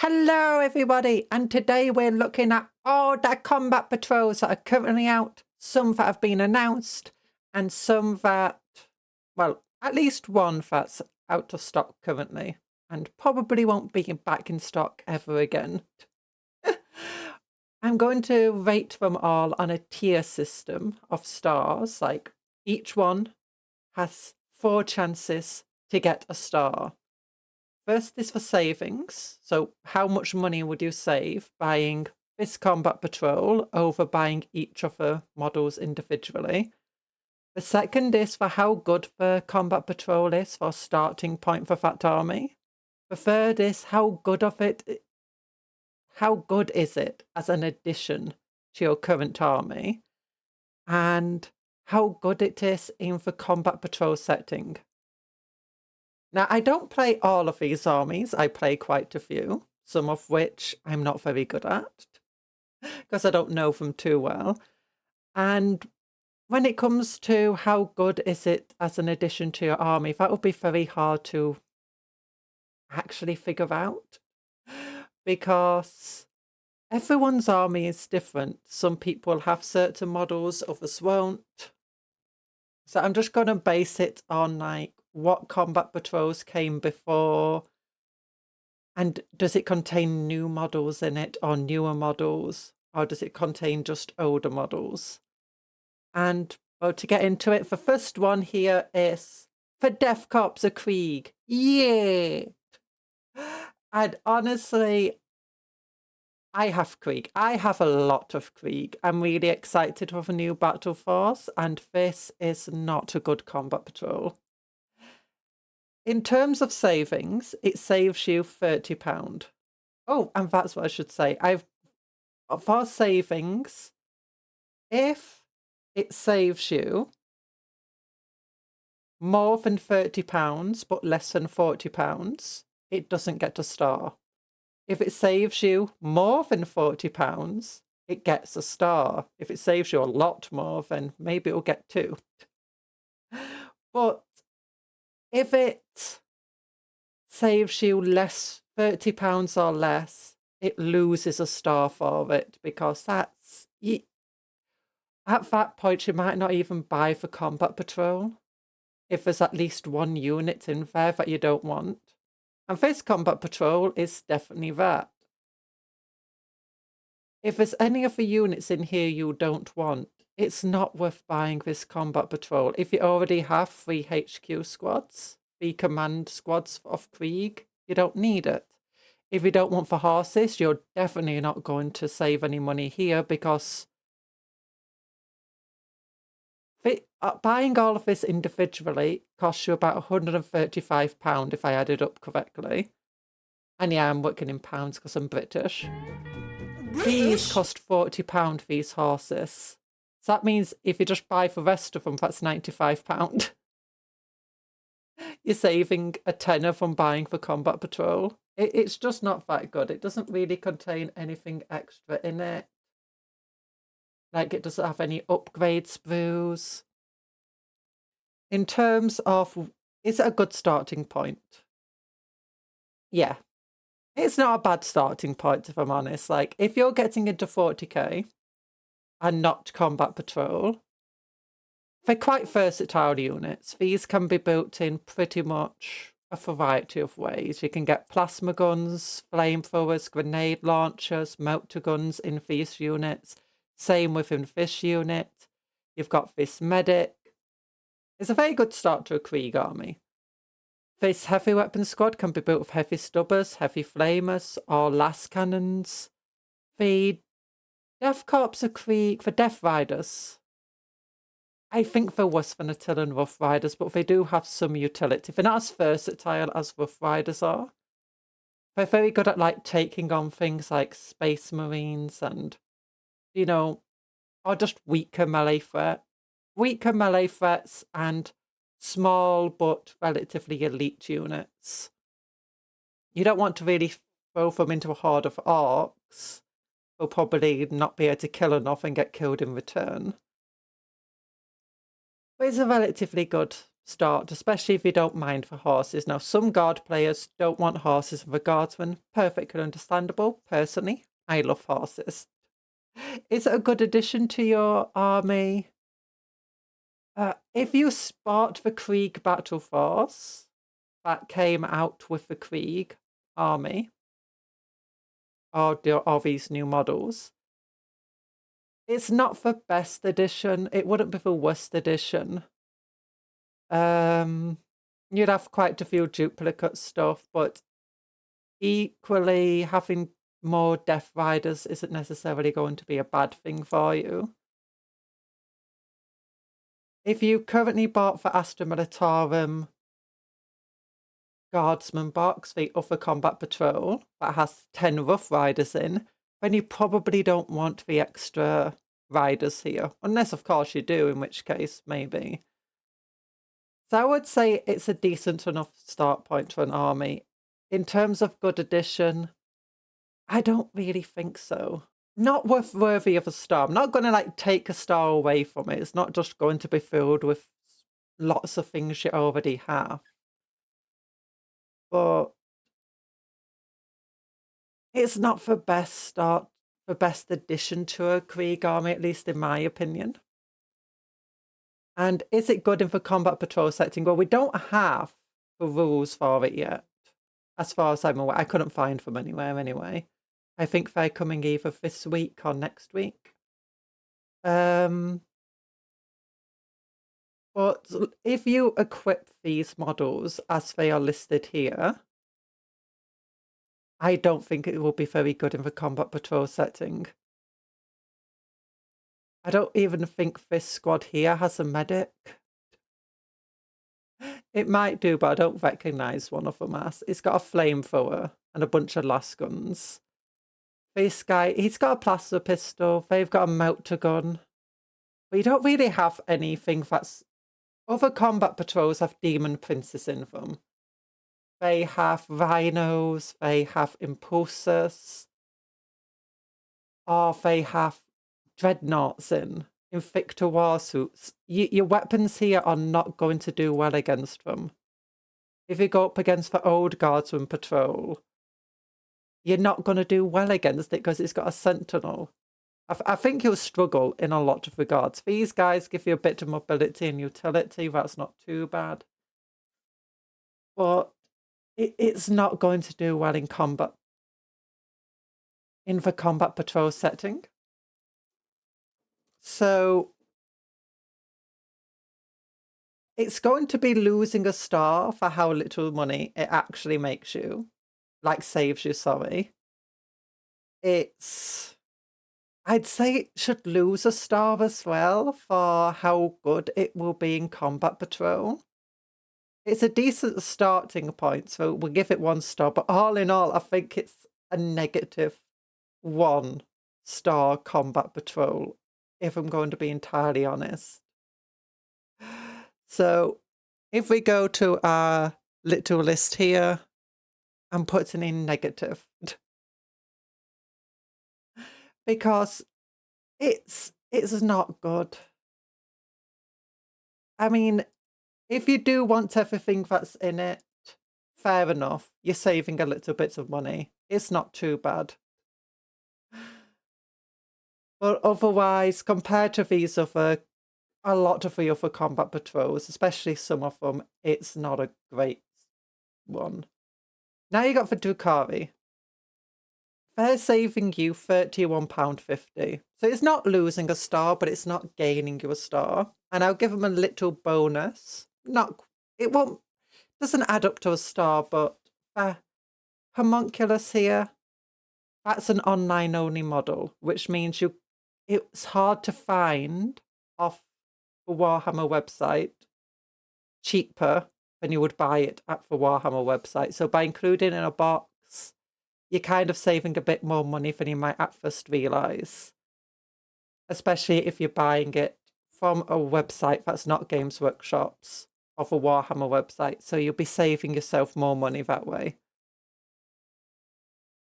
Hello everybody, and today we're looking at all the combat patrols that are currently out, some that have been announced, and some that, well, at least one that's out of stock currently, and probably won't be back in stock ever again. I'm going to rate them all on a tier system of stars, like each one has 4 chances to get a star. First is for savings. So how much money would you save buying this combat patrol over buying each of the models individually? The second is for how good the combat patrol is for starting point for that army. The third is how good is it as an addition to your current army? And how good it is in the combat patrol setting. Now, I don't play all of these armies. I play quite a few, some of which I'm not very good at because I don't know them too well. And when it comes to how good is it as an addition to your army, that would be very hard to actually figure out because everyone's army is different. Some people have certain models, others won't. So I'm just going to base it on like what combat patrols came before, and does it contain new models in it or newer models, or does it contain just older models? And well, to get into it, the first one here is for Death Corps of Krieg. Yeah! And honestly, I have Krieg. I have a lot of Krieg. I'm really excited for the new battle force, and this is not a good combat patrol. In terms of savings, it saves you £30. Oh, and that's what I should say. For savings, if it saves you more than £30 but less than £40, it doesn't get a star. If it saves you more than £40, it gets a star. If it saves you a lot more, then maybe it'll get 2. But if it saves you less, £30 or less, it loses a star for it, because that's... At that point, you might not even buy for combat patrol if there's at least one unit in there that you don't want. And this combat patrol is definitely that. If there's any of the units in here you don't want, it's not worth buying this combat patrol. If you already have 3 HQ squads, 3 command squads of Krieg, you don't need it. If you don't want the horses, you're definitely not going to save any money here, because buying all of this individually costs you about £135 if I added up correctly. And yeah, I'm working in pounds because I'm British. These cost £40, these horses. So that means if you just buy the rest of them, that's £95. You're saving a tenner from buying the combat patrol. It's just not that good. It doesn't really contain anything extra in it. Like, it doesn't have any upgrade sprues. In terms of, is it a good starting point? Yeah. It's not a bad starting point, if I'm honest. Like, if you're getting into 40k and not combat patrol, they're quite versatile units. These can be built in pretty much a variety of ways. You can get plasma guns, flamethrowers, grenade launchers, melter guns in these units. Same within this unit. You've got this medic. It's a very good start to a Krieg army. This heavy weapon squad can be built with heavy stubbers, heavy flamers, or las cannons. The Death Corps of Krieg, the Death Riders, I think they're worse than Attilan Rough Riders, but they do have some utility. They're not as versatile as Rough Riders are. They're very good at like taking on things like Space Marines and, you know, or just weaker melee threats and small but relatively elite units. You don't want to really throw them into a horde of orcs. They'll probably not be able to kill enough and get killed in return. But it's a relatively good start, especially if you don't mind for horses. Now, some guard players don't want horses for guardsmen. Perfectly understandable. Personally, I love horses. Is it a good addition to your army? If you spot the Krieg battle force that came out with the Krieg army, or these new models, it's not the best edition. It wouldn't be the worst edition. You'd have quite a few duplicate stuff, but equally having more Death Riders isn't necessarily going to be a bad thing for you. If you currently bought for Astra Militarum Guardsman box, the Upper Combat Patrol, that has 10 Rough Riders in, then you probably don't want the extra riders here. Unless, of course, you do, in which case, maybe. So I would say it's a decent enough start point for an army. In terms of good addition, I don't really think so. Not worthy of a star. I'm not going to like take a star away from it. It's not just going to be filled with lots of things you already have. But it's not the best start, the best addition to a Krieg army, at least in my opinion. And is it good in the combat patrol setting? Well, we don't have the rules for it yet. As far as I'm aware, I couldn't find them anywhere anyway. I think they're coming either this week or next week. But if you equip these models as they are listed here, I don't think it will be very good in the combat patrol setting. I don't even think this squad here has a medic. It might do, but I don't recognise one of them as. It's got a flamethrower and a bunch of las guns. This guy, he's got a plasma pistol. They've got a melter gun. But you don't really have anything that's... Other combat patrols have demon princes in them. They have rhinos. They have impulsors. Or they have dreadnoughts in. Invicta war suits. Your weapons here are not going to do well against them. If you go up against the old guardsman patrol, you're not going to do well against it because it's got a sentinel. I think you'll struggle in a lot of regards. These guys give you a bit of mobility and utility. That's not too bad. But it's not going to do well in combat. In the combat patrol setting. So it's going to be losing a star for how little money it actually makes you. Like, saves you, sorry. I'd say it should lose a star as well for how good it will be in combat patrol. It's a decent starting point, so we'll give it 1 star. But all in all, I think it's a negative 1 star combat patrol, if I'm going to be entirely honest. So if we go to our little list here, I'm putting in negative. Because it's not good. I mean, if you do want everything that's in it, fair enough. You're saving a little bit of money. It's not too bad. But otherwise, compared to these other, a lot of the other combat patrols, especially some of them, it's not a great one. Now you got the Drukhari. They're saving you £31.50. So it's not losing a star, but it's not gaining you a star. And I'll give them a little bonus. Doesn't add up to a star, but Homunculus here, that's an online only model, which means it's hard to find off the Warhammer website cheaper than you would buy it at the Warhammer website. So by including in a box, you're kind of saving a bit more money than you might at first realise. Especially if you're buying it from a website that's not Games Workshop's, of a Warhammer website. So you'll be saving yourself more money that way.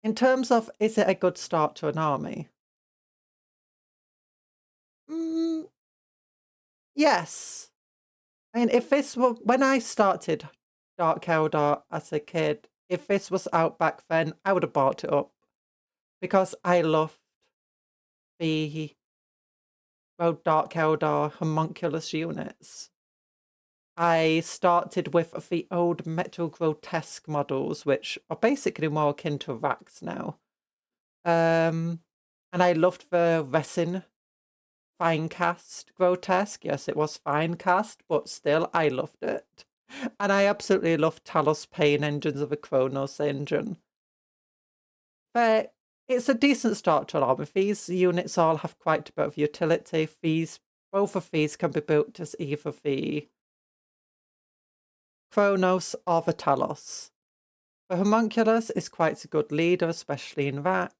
In terms of, is it a good start to an army? Yes. I mean, if this were when I started Dark Eldar as a kid, if this was out back then, I would have bought it up because I loved the Dark Eldar homunculus units. I started with the old Metal Grotesque models, which are basically more akin to Rax now. And I loved the resin Finecast Grotesque. Yes, it was Finecast, but still, I loved it. And I absolutely loved Talos Pain engines of the Kronos engine. But it's a decent start to an army. These units all have quite a bit of utility. Both of these can be built as either the Kronos or the Talos. The Homunculus is quite a good leader, especially in Vax.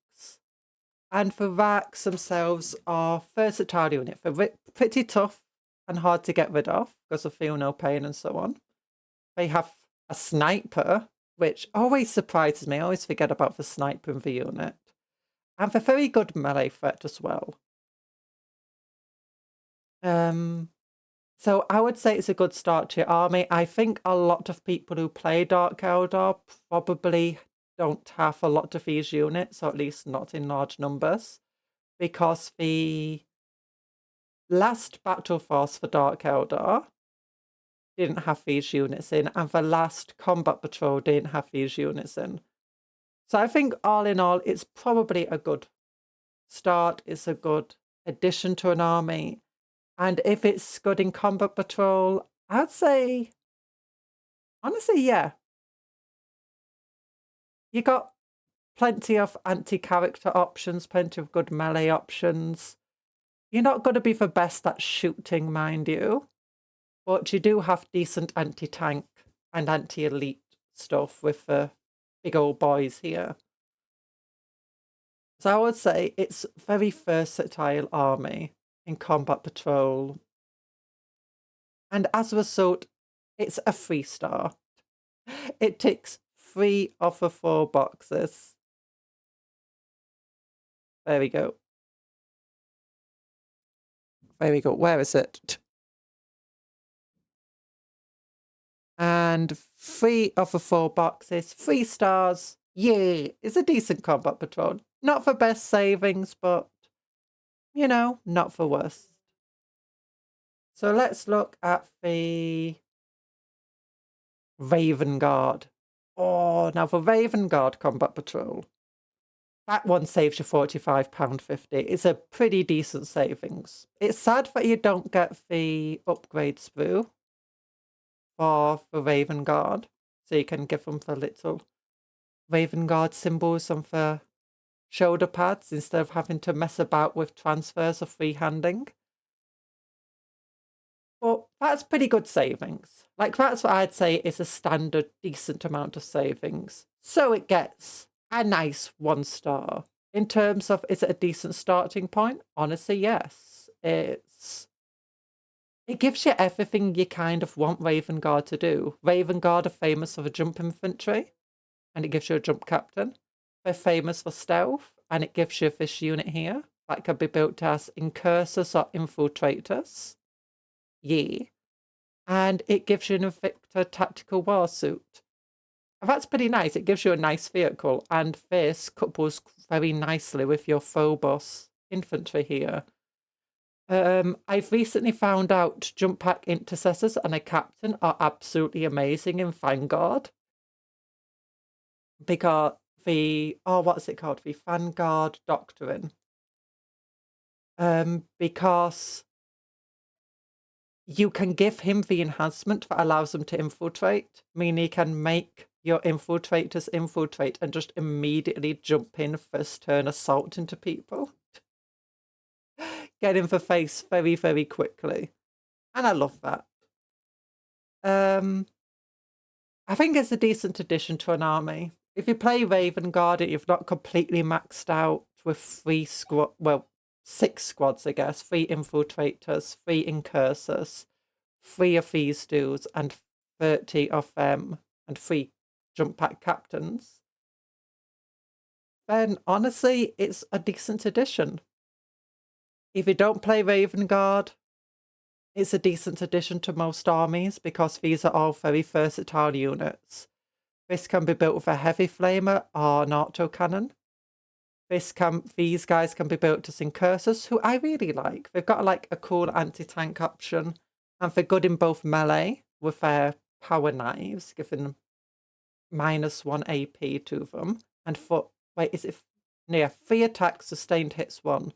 And the Vax themselves are versatile unit. They're pretty tough and hard to get rid of because of feel no pain and so on. They have a sniper, which always surprises me. I always forget about the sniper in the unit. And they're very good melee threat as well. So I would say it's a good start to your army. I think a lot of people who play Dark Eldar probably don't have a lot of these units, or at least not in large numbers, because the last battle force for Dark Eldar didn't have these units in, and the last combat patrol didn't have these units in. So I think all in all, it's probably a good start. It's a good addition to an army. And if it's good in combat patrol, I'd say, honestly, yeah. You got plenty of anti-character options, plenty of good melee options. You're not going to be the best at shooting, mind you, but you do have decent anti-tank and anti-elite stuff with the big old boys here. So I would say it's a very versatile army in combat patrol. And as a result, it's a 3-star. It ticks 3 of the 4 boxes. There we go. There we go. Where is it? And 3 of the 4 boxes, 3 stars. Yay! It's a decent combat patrol. Not for best savings, but, you know, not for worst. So let's look at the Raven Guard. Oh, now the Raven Guard combat patrol. That one saves you £45.50. It's a pretty decent savings. It's sad that you don't get the upgrade sprue for the Raven Guard. So you can give them the little Raven Guard symbols on the shoulder pads instead of having to mess about with transfers or freehanding. But that's pretty good savings. Like, that's what I'd say is a standard decent amount of savings. So it gets a nice 1-star. In terms of, is it a decent starting point? Honestly, yes. It gives you everything you kind of want Raven Guard to do. Raven Guard are famous for the jump infantry, and it gives you a jump captain. They're famous for stealth, and it gives you this unit here that can be built as incursors or infiltrators. Yeah. And it gives you an Invicta tactical warsuit. And that's pretty nice. It gives you a nice vehicle, and this couples very nicely with your Phobos infantry here. I've recently found out jump pack intercessors and a captain are absolutely amazing in Vanguard. Because what's it called? The Vanguard Doctrine. Because you can give him the enhancement that allows him to infiltrate, meaning he can make your infiltrators infiltrate and just immediately jump in first turn assault into people. Get in the face very, very quickly. And I love that. I think it's a decent addition to an army. If you play Raven Guard, you've not completely maxed out with 6 squads, I guess. 3 infiltrators, 3 incursors, 3 of these dudes, and 30 of them, and 3 jump pack captains. Then, honestly, it's a decent addition. If you don't play Raven Guard, it's a decent addition to most armies because these are all very versatile units. This can be built with a heavy flamer or an autocannon. These guys can be built to sink cursors, who I really like. They've got like a cool anti-tank option, and they're good in both melee with their power knives, giving -1 AP to them. And wait, is it? Yeah, 3 attacks, sustained hits 1.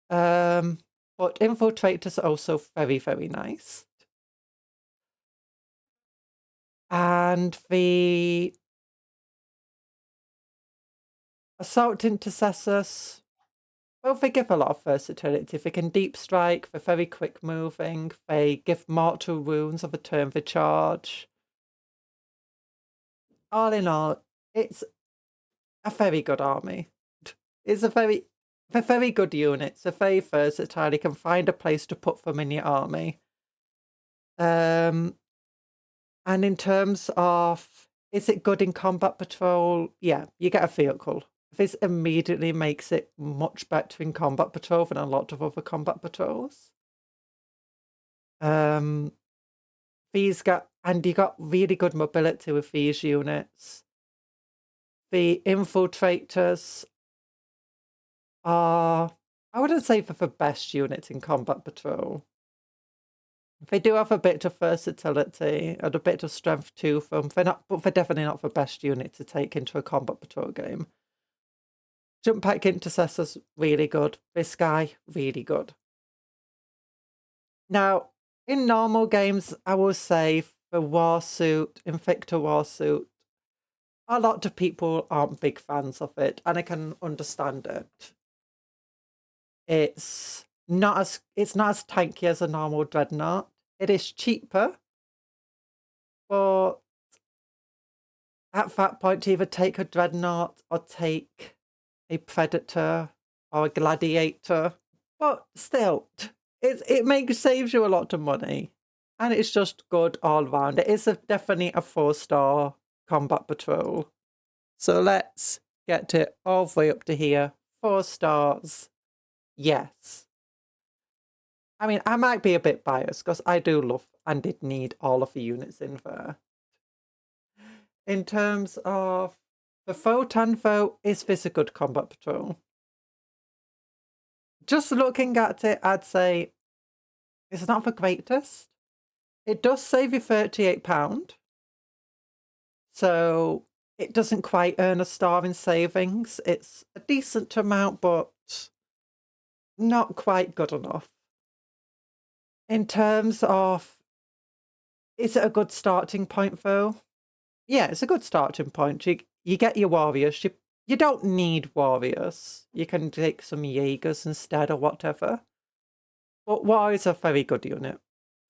But infiltrators are also very, very nice. And the assault intercessors, well, they give a lot of versatility. They can deep strike, they're very quick moving, they give mortal wounds of a turn they charge. All in all, it's a very good army. They're very good units. They're very versatile. You can find a place to put them in your army. And in terms of, is it good in combat patrol? Yeah, you get a vehicle. This immediately makes it much better in combat patrol than a lot of other combat patrols. And you got really good mobility with these units. The infiltrators are, I wouldn't say they're the best units in combat patrol. They do have a bit of versatility and a bit of strength to them. But they're definitely not the best unit to take into a combat patrol game. Jump pack intercessors, really good. This guy, really good. Now, in normal games, I will say the Warsuit, Invicta Warsuit, a lot of people aren't big fans of it, and I can understand it. It's not as tanky as a normal dreadnought. It is cheaper, but at that point, to either take a dreadnought or take a predator or a gladiator, but still, it saves you a lot of money, and it's just good all round. It is definitely a 4-star combat patrol. So let's get it all the way up to here. 4 stars. Yes. I mean, I might be a bit biased because I do love and did need all of the units in there. In terms of the Votann, though, is this a good combat patrol? Just looking at it, I'd say it's not the greatest. It does save you £38. So it doesn't quite earn a star in savings. It's a decent amount, but not quite good enough. In terms of, is it a good starting point, though? Yeah, it's a good starting point. You get your warriors. You don't need warriors. You can take some Jaegers instead or whatever. But warriors are a very good unit.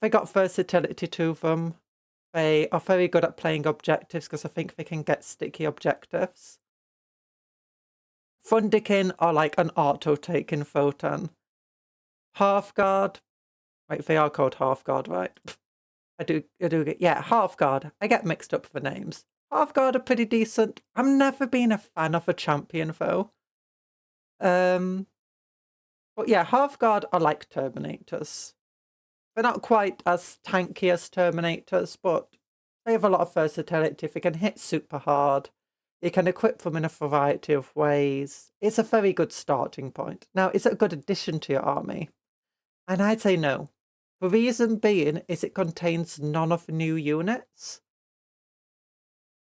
They got versatility to them. They are very good at playing objectives because I think they can get sticky objectives. Fundikin are like an auto-take in Votann. Half-guard. Wait, they are called half-guard, right? I do get, yeah, half-guard. I get mixed up with the names. Half-guard are pretty decent. I've never been a fan of a champion, though. But yeah, half-guard are like Terminators. They're not quite as tanky as Terminators, but they have a lot of versatility. They can hit super hard. You can equip them in a variety of ways. It's a very good starting point. Now, is it a good addition to your army? And I'd say no. The reason being is it contains none of the new units.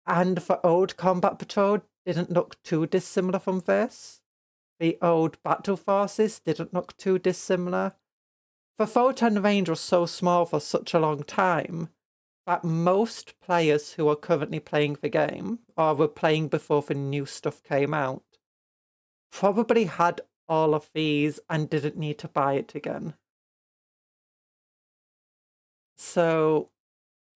And the old Combat Patrol didn't look too dissimilar from this. The old Battle Forces didn't look too dissimilar. The Votann range was so small for such a long time that most players who are currently playing the game, or were playing before the new stuff came out, probably had all of these and didn't need to buy it again. So,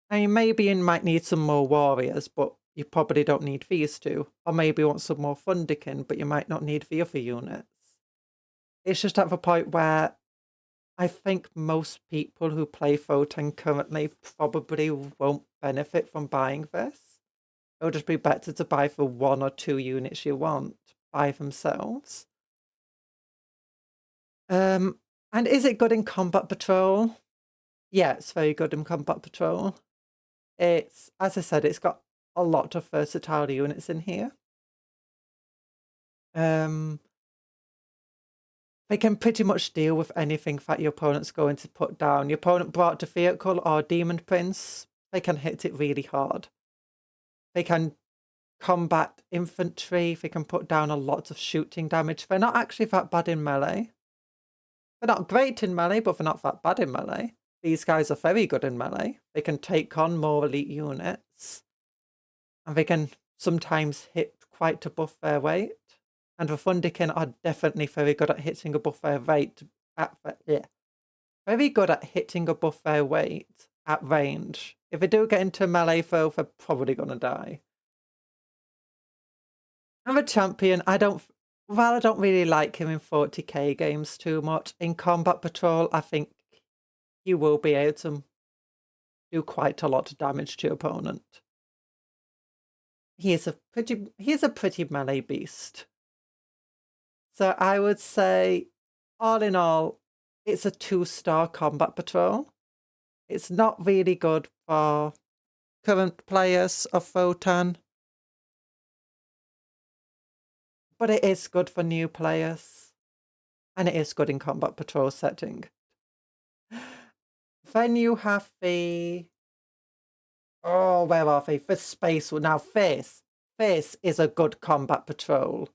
I mean, maybe you might need some more warriors, but you probably don't need these two. Or maybe you want some more Fundikin, but you might not need the other units. It's just at the point where I think most people who play Votann currently probably won't benefit from buying this. It'll just be better to buy for 1 or 2 units you want by themselves. And is it good in combat patrol? Yeah, it's very good in combat patrol. It's, as I said, it's got a lot of versatile units in here. They can pretty much deal with anything that your opponent's going to put down. Your opponent brought a vehicle or Demon Prince, they can hit it really hard. They can combat infantry, they can put down a lot of shooting damage. They're not actually that bad in melee. They're not great in melee, but they're not that bad in melee. These guys are very good in melee. They can take on more elite units. And they can sometimes hit quite above their weight. And the Thunderkin are definitely very good at hitting above their weight. Very good at hitting above their weight at range. If they do get into melee though, they're probably going to die. I'm a champion. I don't really like him in 40k games too much. In Combat Patrol, I think you will be able to do quite a lot of damage to your opponent. He is a pretty melee beast. So I would say, all in all, it's a 2-star Combat Patrol. It's not really good for current players of Votann, but it is good for new players, and it is good in Combat Patrol setting. Then you have the... Oh, where are they? For space. Now, Face. Face is a good Combat Patrol.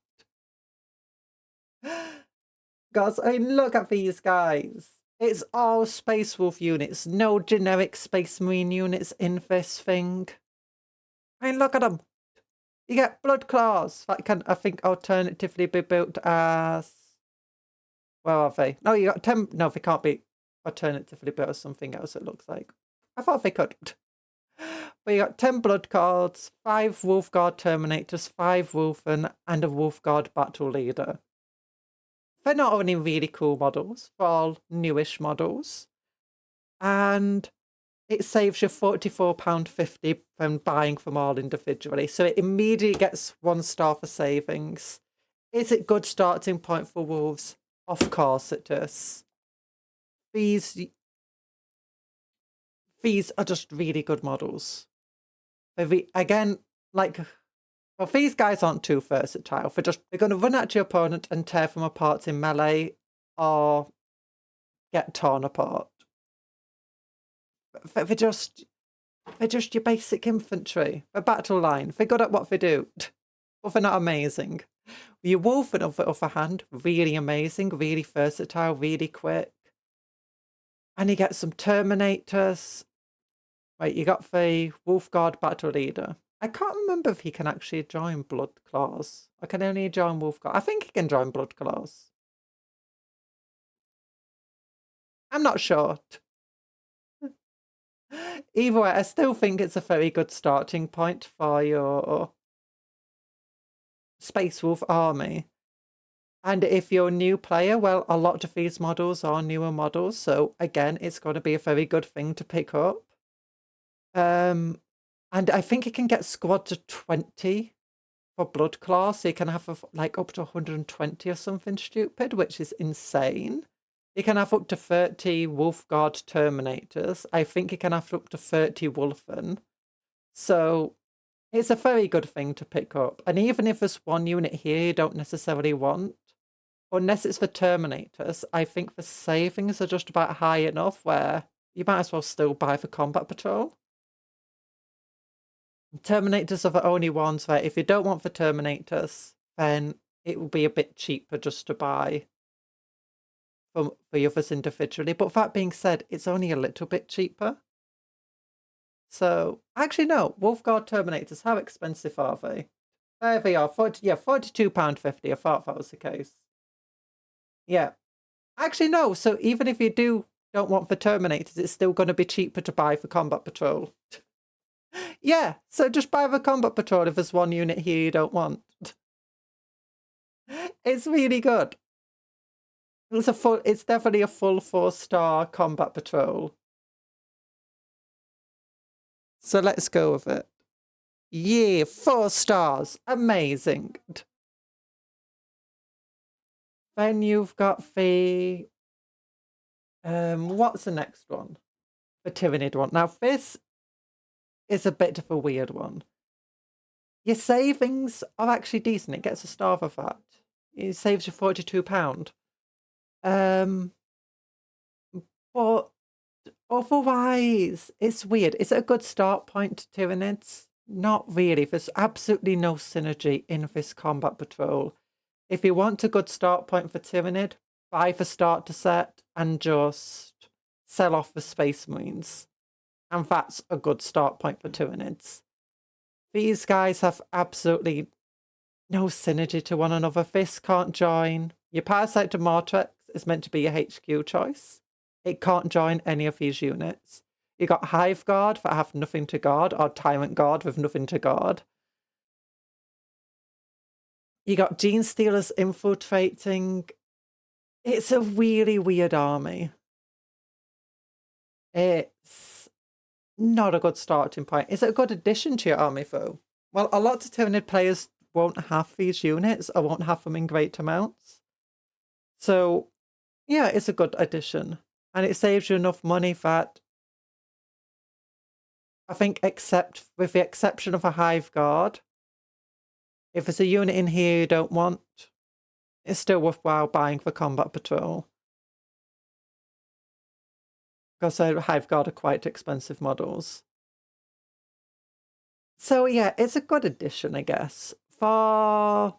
Guys, I mean, look at these guys. It's all Space Wolf units. No generic Space Marine units in this thing. I mean, look at them. You get Blood Claws. That can, I think, alternatively be built as... Where are they? No, you got No, they can't be alternatively built as something else, it looks like. I thought they could. But you got 10 Blood Cards, 5 Wolf Guard Terminators, 5 Wolfen, and a Wolf Guard Battle Leader. They're not only really cool models, they're all newish models. And it saves you £44.50 from buying them all individually. So it immediately gets 1 star for savings. Is it good starting point for Wolves? Of course it is. These are just really good models. Again, like... Well, these guys aren't too versatile. They're going to run at your opponent and tear them apart in melee or get torn apart. They're just your basic infantry. They're battle line. They're good at what they do, but they're not amazing. Your Wolfen, on the other hand, really amazing, really versatile, really quick. And you get some Terminators. Right, you got the Wolf Guard Battle Leader. I can't remember if he can actually join Blood Claws. I can only join Wolf Guard. I think he can join Blood Claws. I'm not sure. Either way, I still think it's a very good starting point for your Space Wolf army. And if you're a new player, well, a lot of these models are newer models. So again, it's going to be a very good thing to pick up. And I think it can get squads of 20 for Blood Claw, so you can have like up to 120 or something stupid, which is insane. You can have up to 30 Wolf Guard Terminators. I think you can have up to 30 Wolfen. So it's a very good thing to pick up. And even if there's one unit here you don't necessarily want, unless it's for Terminators, I think the savings are just about high enough where you might as well still buy for Combat Patrol. Terminators are the only ones where if you don't want the Terminators, then it will be a bit cheaper just to buy for the others individually. But that being said, it's only a little bit cheaper. So, actually no, Wolf Guard Terminators, how expensive are they? There they are, £42.50, I thought that was the case. Yeah. Actually no, so even if you don't want the Terminators, it's still going to be cheaper to buy for Combat Patrol. Yeah, so just buy the Combat Patrol if there's one unit here you don't want. It's really good. It's definitely a full 4-star Combat Patrol. So let's go with it. Yeah, 4 stars. Amazing. Then you've got the What's the next one? The Tyranid one. Now, this is a bit of a weird one. Your savings are actually decent. It gets a star for that. It saves you £42. But otherwise, it's weird. Is it a good start point to Tyranids? Not really. There's absolutely no synergy in this combat patrol. If you want a good start point for Tyranid, buy the starter set and just sell off the Space Marines. And that's a good start point for Tyranids. These guys have absolutely no synergy to one another. This can't join. Your Parasite to Mortrex is meant to be your HQ choice. It can't join any of these units. You got Hive Guard that have nothing to guard, or Tyrant Guard with nothing to guard. You got Genestealers infiltrating. It's a really weird army. It's not a good starting point. Is it a good addition to your army, though? Well, a lot of Tyranid players won't have these units or won't have them in great amounts. So, yeah, it's a good addition. And it saves you enough money that I think, except with the exception of a Hive Guard, if there's a unit in here you don't want, it's still worthwhile buying for Combat Patrol. Because Hive Guard are quite expensive models. So yeah, it's a good addition, I guess. For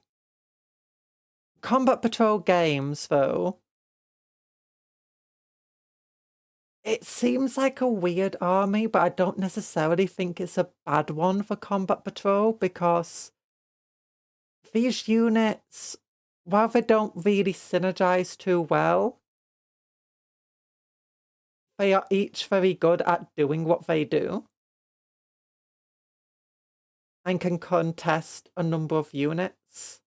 Combat Patrol games, though, it seems like a weird army, but I don't necessarily think it's a bad one for Combat Patrol, because these units, while they don't really synergize too well, they are each very good at doing what they do and can contest a number of units.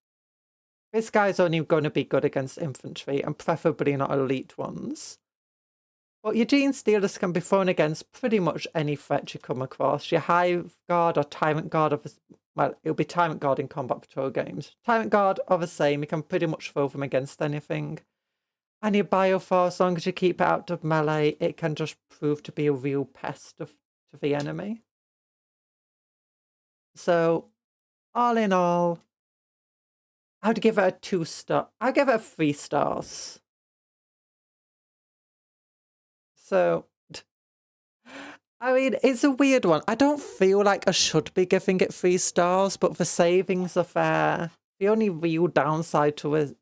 This guy's only going to be good against infantry, and preferably not elite ones. But your Genestealers can be thrown against pretty much any threat you come across. Your Hive Guard or Tyrant Guard, well, it'll be Tyrant Guard in Combat Patrol games. Tyrant Guard are the same. You can pretty much throw them against anything. And your Biofor, as long as you keep it out of melee, it can just prove to be a real pest to the enemy. So, all in all, I'd give it a 2-star. I'd give it a 3 stars. So, I mean, it's a weird one. I don't feel like I should be giving it 3 stars, but the savings are fair. The only real downside to it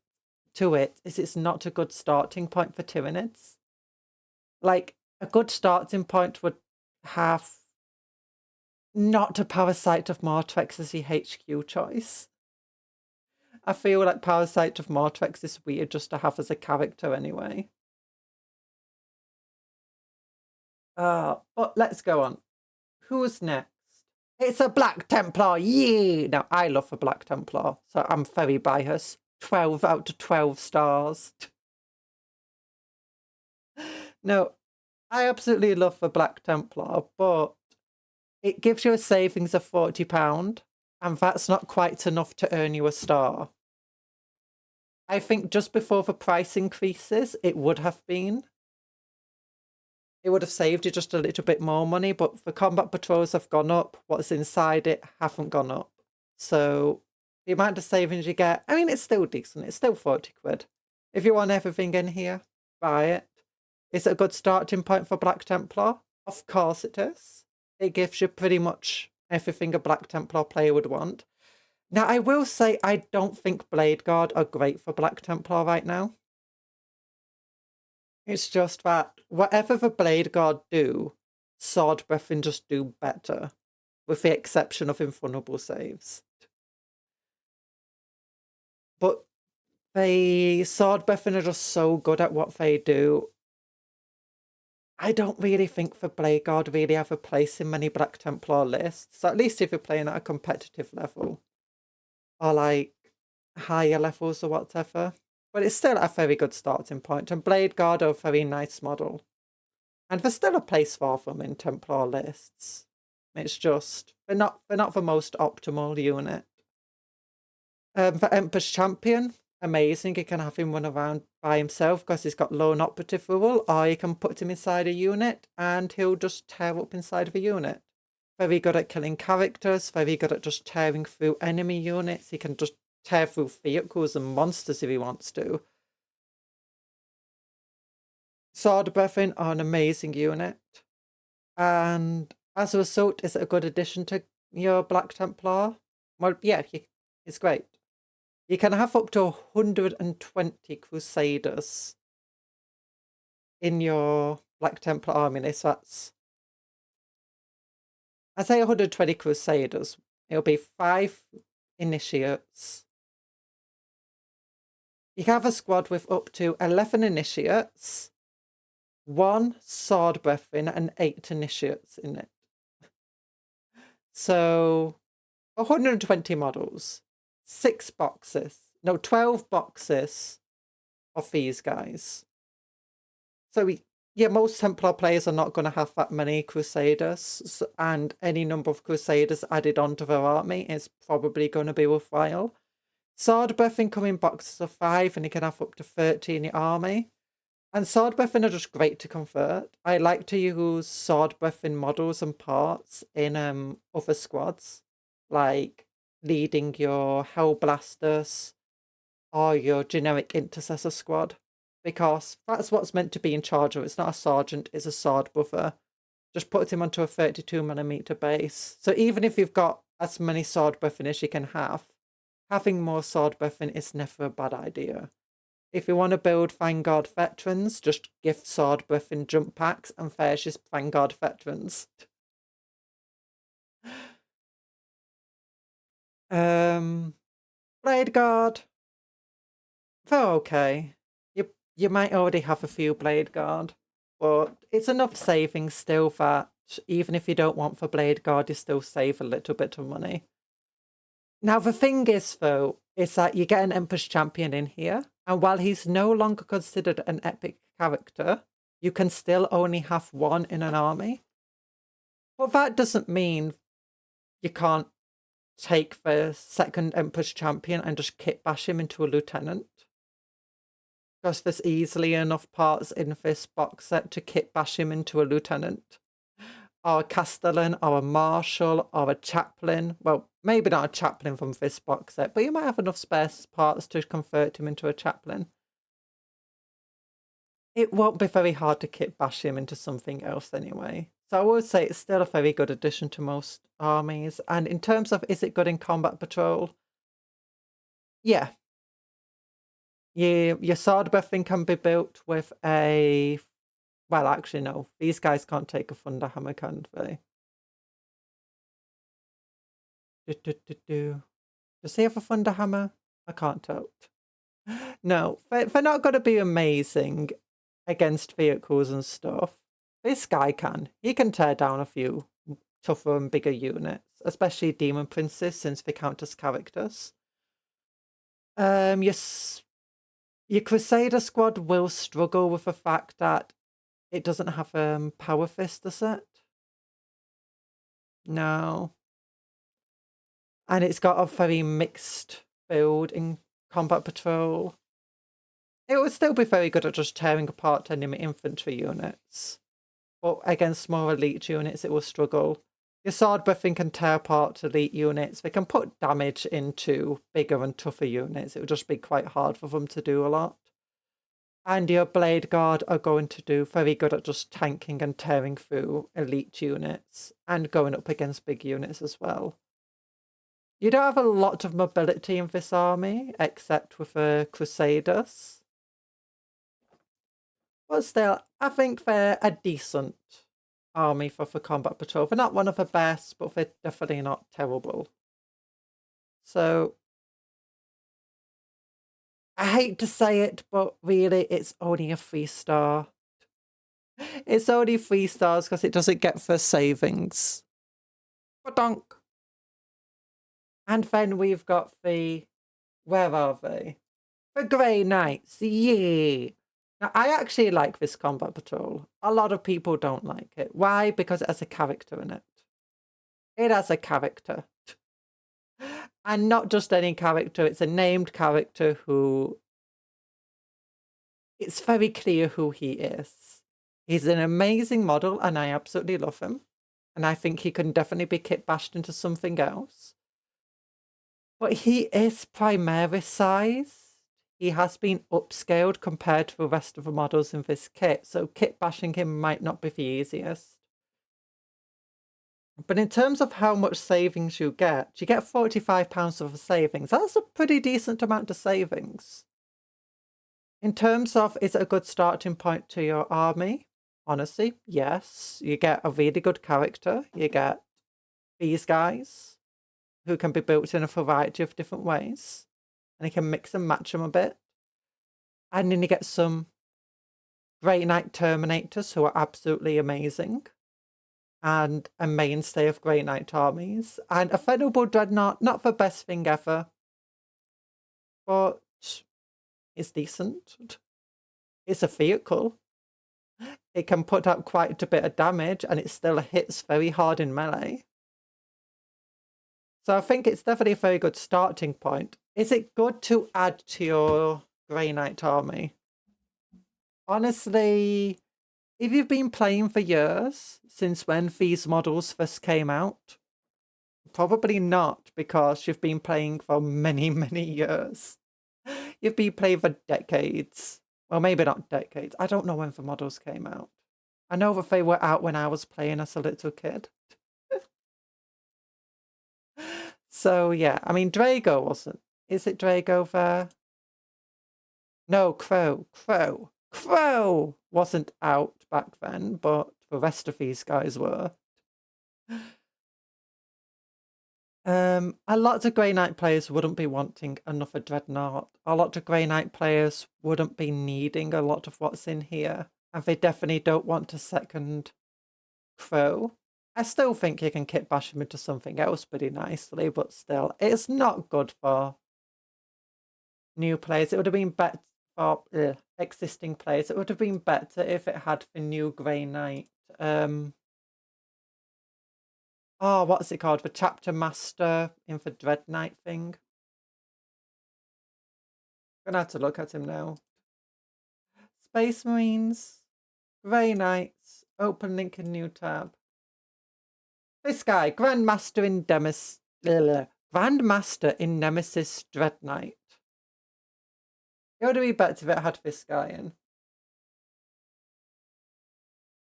is it's not a good starting point for Tyranids. Like, a good starting point would have not a Parasite of Mortrex as your HQ choice. I feel like Parasite of Mortrex is weird just to have as a character anyway. But let's go on. Who's next? It's a Black Templar, yeah! Now, I love a Black Templar, so I'm very biased. 12 out of 12 stars. No, I absolutely love the Black Templar, but it gives you a savings of £40, and that's not quite enough to earn you a star. I think just before the price increases, it would have been. It would have saved you just a little bit more money, but the combat patrols have gone up. What's inside it haven't gone up. So the amount of savings you get, I mean, it's still decent. It's still 40 quid. If you want everything in here, buy it. Is it a good starting point for Black Templar? Of course it is. It gives you pretty much everything a Black Templar player would want. Now, I will say I don't think Blade Guard are great for Black Templar right now. It's just that whatever the Blade Guard do, Sword Brethren just do better, with the exception of invulnerable saves. But the Sword Brethren are just so good at what they do. I don't really think the Blade Guard really have a place in many Black Templar lists, at least if you're playing at a competitive level, or like higher levels or whatever. But it's still a very good starting point, and Blade Guard are a very nice model. And there's still a place for them in Templar lists. It's just, they're not the most optimal unit. The Emperor's Champion, amazing. You can have him run around by himself because he's got lone operative rule, or you can put him inside a unit and he'll just tear up inside of a unit. Very good at killing characters, very good at just tearing through enemy units. He can just tear through vehicles and monsters if he wants to. Sword Brethren are an amazing unit. And as a result, is it a good addition to your Black Templar? Well, yeah, it's great. You can have up to 120 Crusaders in your Black Templar army. So that's, I say 120 Crusaders. It'll be 5 Initiates. You can have a squad with up to 11 Initiates, 1 Sword Brethren, and 8 Initiates in it. So 120 models, 12 boxes of these guys. So yeah, most Templar players are not going to have that many Crusaders, and any number of Crusaders added onto their army is probably going to be worthwhile. Sword Brethren come in boxes of 5, and you can have up to 30 in your army. And Sword Brethren are just great to convert. I like to use Sword Brethren models and parts in other squads, like leading your Hellblasters or your generic Intercessor squad, because that's what's meant to be in charge of. It's not a sergeant, it's a sword brother. Just put him onto a 32mm base. So even if you've got as many Sword Brethren as you can have, having more Sword Brethren is never a bad idea. If you want to build Vanguard Veterans, just gift Sword Brethren jump packs and there's just Vanguard Veterans. Blade Guard. They're okay. You might already have a few Blade Guard, but it's enough savings still that even if you don't want for Blade Guard, you still save a little bit of money. Now, the thing is, though, is that you get an Emperor's Champion in here, and while he's no longer considered an epic character, you can still only have 1 in an army. But that doesn't mean you can't take the second Emperor's Champion and just kit bash him into a lieutenant. Because there's easily enough parts in this box set to kit bash him into a lieutenant. Or a castellan, or a marshal, or a chaplain. Well, maybe not a chaplain from this box set, but you might have enough spare parts to convert him into a chaplain. It won't be very hard to kit bash him into something else anyway. So I would say it's still a very good addition to most armies. And in terms of, is it good in combat patrol? Yeah. Your Sword Brethren can be built with a... Well, actually, no. These guys can't take a Thunder Hammer, can they? Does he have a Thunder Hammer? I can't tell. No, they're not going to be amazing against vehicles and stuff. This guy can. He can tear down a few tougher and bigger units, especially Demon Princes, since they count as characters. Your Crusader squad will struggle with the fact that it doesn't have Power Fist, does it? No. And it's got a very mixed build in combat patrol. It would still be very good at just tearing apart enemy infantry units. But against more elite units, it will struggle. Your Sword Brethren can tear apart elite units. They can put damage into bigger and tougher units. It would just be quite hard for them to do a lot. And your Blade Guard are going to do very good at just tanking and tearing through elite units and going up against big units as well. You don't have a lot of mobility in this army, except with the Crusaders. But still, I think they're a decent army for combat patrol. They're not one of the best, but they're definitely not terrible. So... I hate to say it, but really, it's only a 3-star. It's only 3 stars because it doesn't get the savings. Badonk. And then we've got the... Where are they? The Grey Knights. Yeah. Now, I actually like this combat patrol. A lot of people don't like it. Why? Because it has a character in it. It has a character. And not just any character, it's a named character who... It's very clear who he is. He's an amazing model, and I absolutely love him. And I think he can definitely be kit bashed into something else. But he is primaris sized. He has been upscaled compared to the rest of the models in this kit, so kit bashing him might not be the easiest. But in terms of how much savings you get £45 of savings. That's a pretty decent amount of savings. In terms of, is it a good starting point to your army? Honestly, yes. You get a really good character. You get these guys who can be built in a variety of different ways. And you can mix and match them a bit. And then you get some Grey Knight Terminators who are absolutely amazing. And a mainstay of Grey Knight armies. And a Venerable Dreadnought, not the best thing ever. But it's decent. It's a vehicle. It can put out quite a bit of damage and it still hits very hard in melee. So I think it's definitely a very good starting point. Is it good to add to your Grey Knight army? Honestly, if you've been playing for years, since when these models first came out, probably not, because you've been playing for many, many years. You've been playing for decades. Well, maybe not decades. I don't know when the models came out. I know that they were out when I was playing as a little kid. So, yeah. I mean, Drago wasn't. Is it Drago there? No, Crow wasn't out back then, but the rest of these guys were. A lot of Grey Knight players wouldn't be wanting another Dreadnought. A lot of Grey Knight players wouldn't be needing a lot of what's in here. And they definitely don't want a second Crow. I still think you can kit bash him into something else pretty nicely, but still, it's not good for new players. It would have been better for existing players. It would have been better if it had the new Grey Knight. Oh, what's it called? The Chapter Master in the Dread Knight thing. I'm gonna have to look at him now. Space Marines, Grey Knights, open link in new tab. This guy, Grandmaster in Nemesis Dread Knight. It would be better if it had this guy in.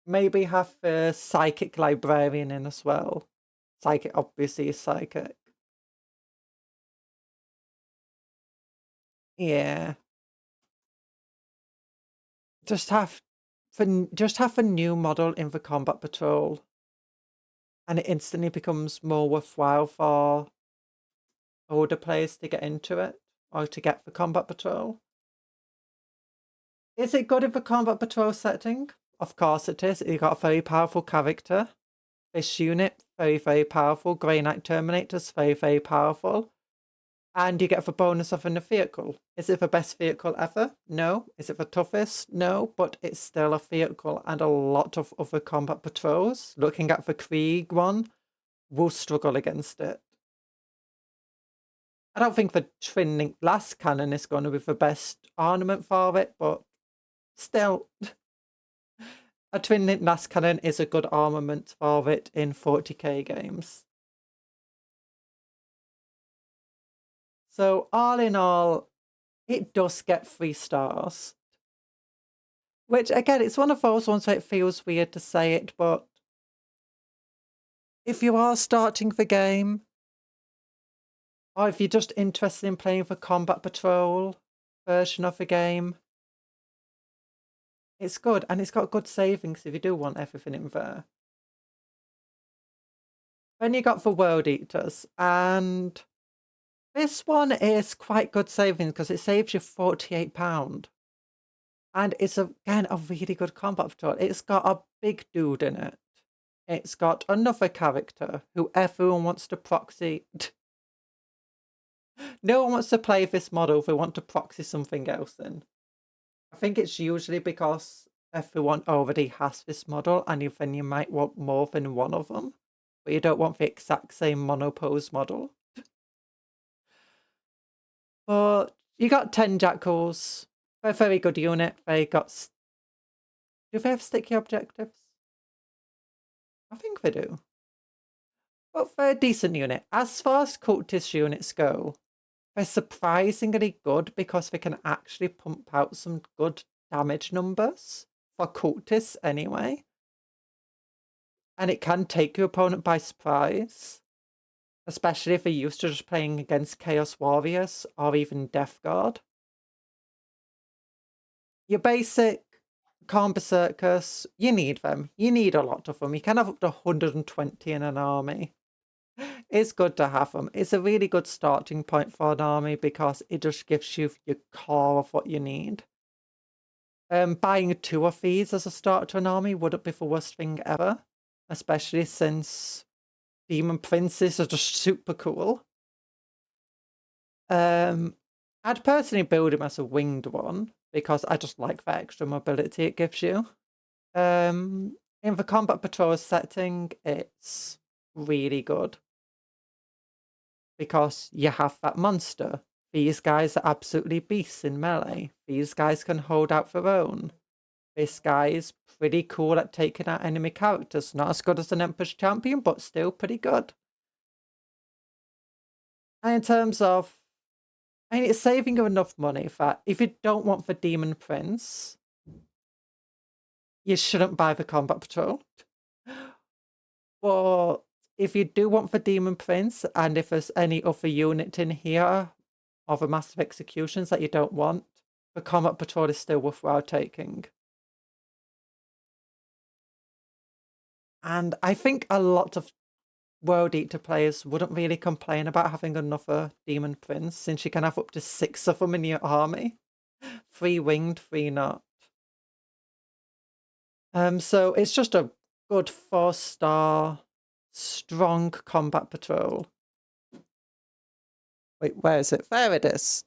Maybe have the Psychic Librarian in as well. Psychic obviously is psychic. Yeah. Just have a new model in the combat patrol. And it instantly becomes more worthwhile for older players to get into it. Or to get the combat patrol. Is it good in the combat patrol setting? Of course it is. You got a very powerful character. This unit, very, very powerful. Grey Knight Terminators, very, very powerful. And you get the bonus of a vehicle. Is it the best vehicle ever? No. Is it the toughest? No. But it's still a vehicle, and a lot of other combat patrols, looking at the Krieg one, will struggle against it. I don't think the twin-linked blast cannon is going to be the best ornament for it, but still, a twin-linked blast cannon is a good armament for it in 40k games. So all in all, it does get 3 stars. Which, again, it's one of those ones where it feels weird to say it, but if you are starting the game, or if you're just interested in playing the combat patrol version of the game, it's good. And it's got good savings if you do want everything in there. Then you got the World Eaters, and this one is quite good savings because it saves you £48. And it's, again, a really good combat patrol. It's got a big dude in it. It's got another character who everyone wants to proxy. No one wants to play this model if they want to proxy something else in. I think it's usually because everyone already has this model, and then you might want more than one of them, but you don't want the exact same monopose model. But you got 10 jackals. They're a very good unit. They got... Do they have sticky objectives? I think they do. But they're a decent unit. As far as cultist units go, they're surprisingly good because they can actually pump out some good damage numbers for cultists anyway. And it can take your opponent by surprise, especially if they're used to just playing against Chaos Warriors or even Death Guard. Your basic Khan Berserkers, you need them. You need a lot of them. You can have up to 120 in an army. It's good to have them. It's a really good starting point for an army because it just gives you your core of what you need. Buying 2 of these as a start to an army wouldn't be the worst thing ever, especially since Demon Princes are just super cool. I'd personally build him as a winged one because I just like the extra mobility it gives you. In the combat patrol setting, it's really good because you have that monster. These guys are absolutely beasts in melee. These guys can hold out their own. This guy is pretty cool at taking out enemy characters. Not as good as an Emperor's Champion, but still pretty good. And in terms of... I mean, it's saving you enough money that if you don't want the Demon Prince, you shouldn't buy the Combat Patrol. But if you do want the Demon Prince, and if there's any other unit in here of the Massive Executions that you don't want, the Combat Patrol is still worthwhile taking. And I think a lot of World Eater players wouldn't really complain about having another Demon Prince, since you can have up to 6 of them in your army. 3 winged, 3 not. So it's just a good 4-star, strong combat patrol. Wait, where is it? There it is.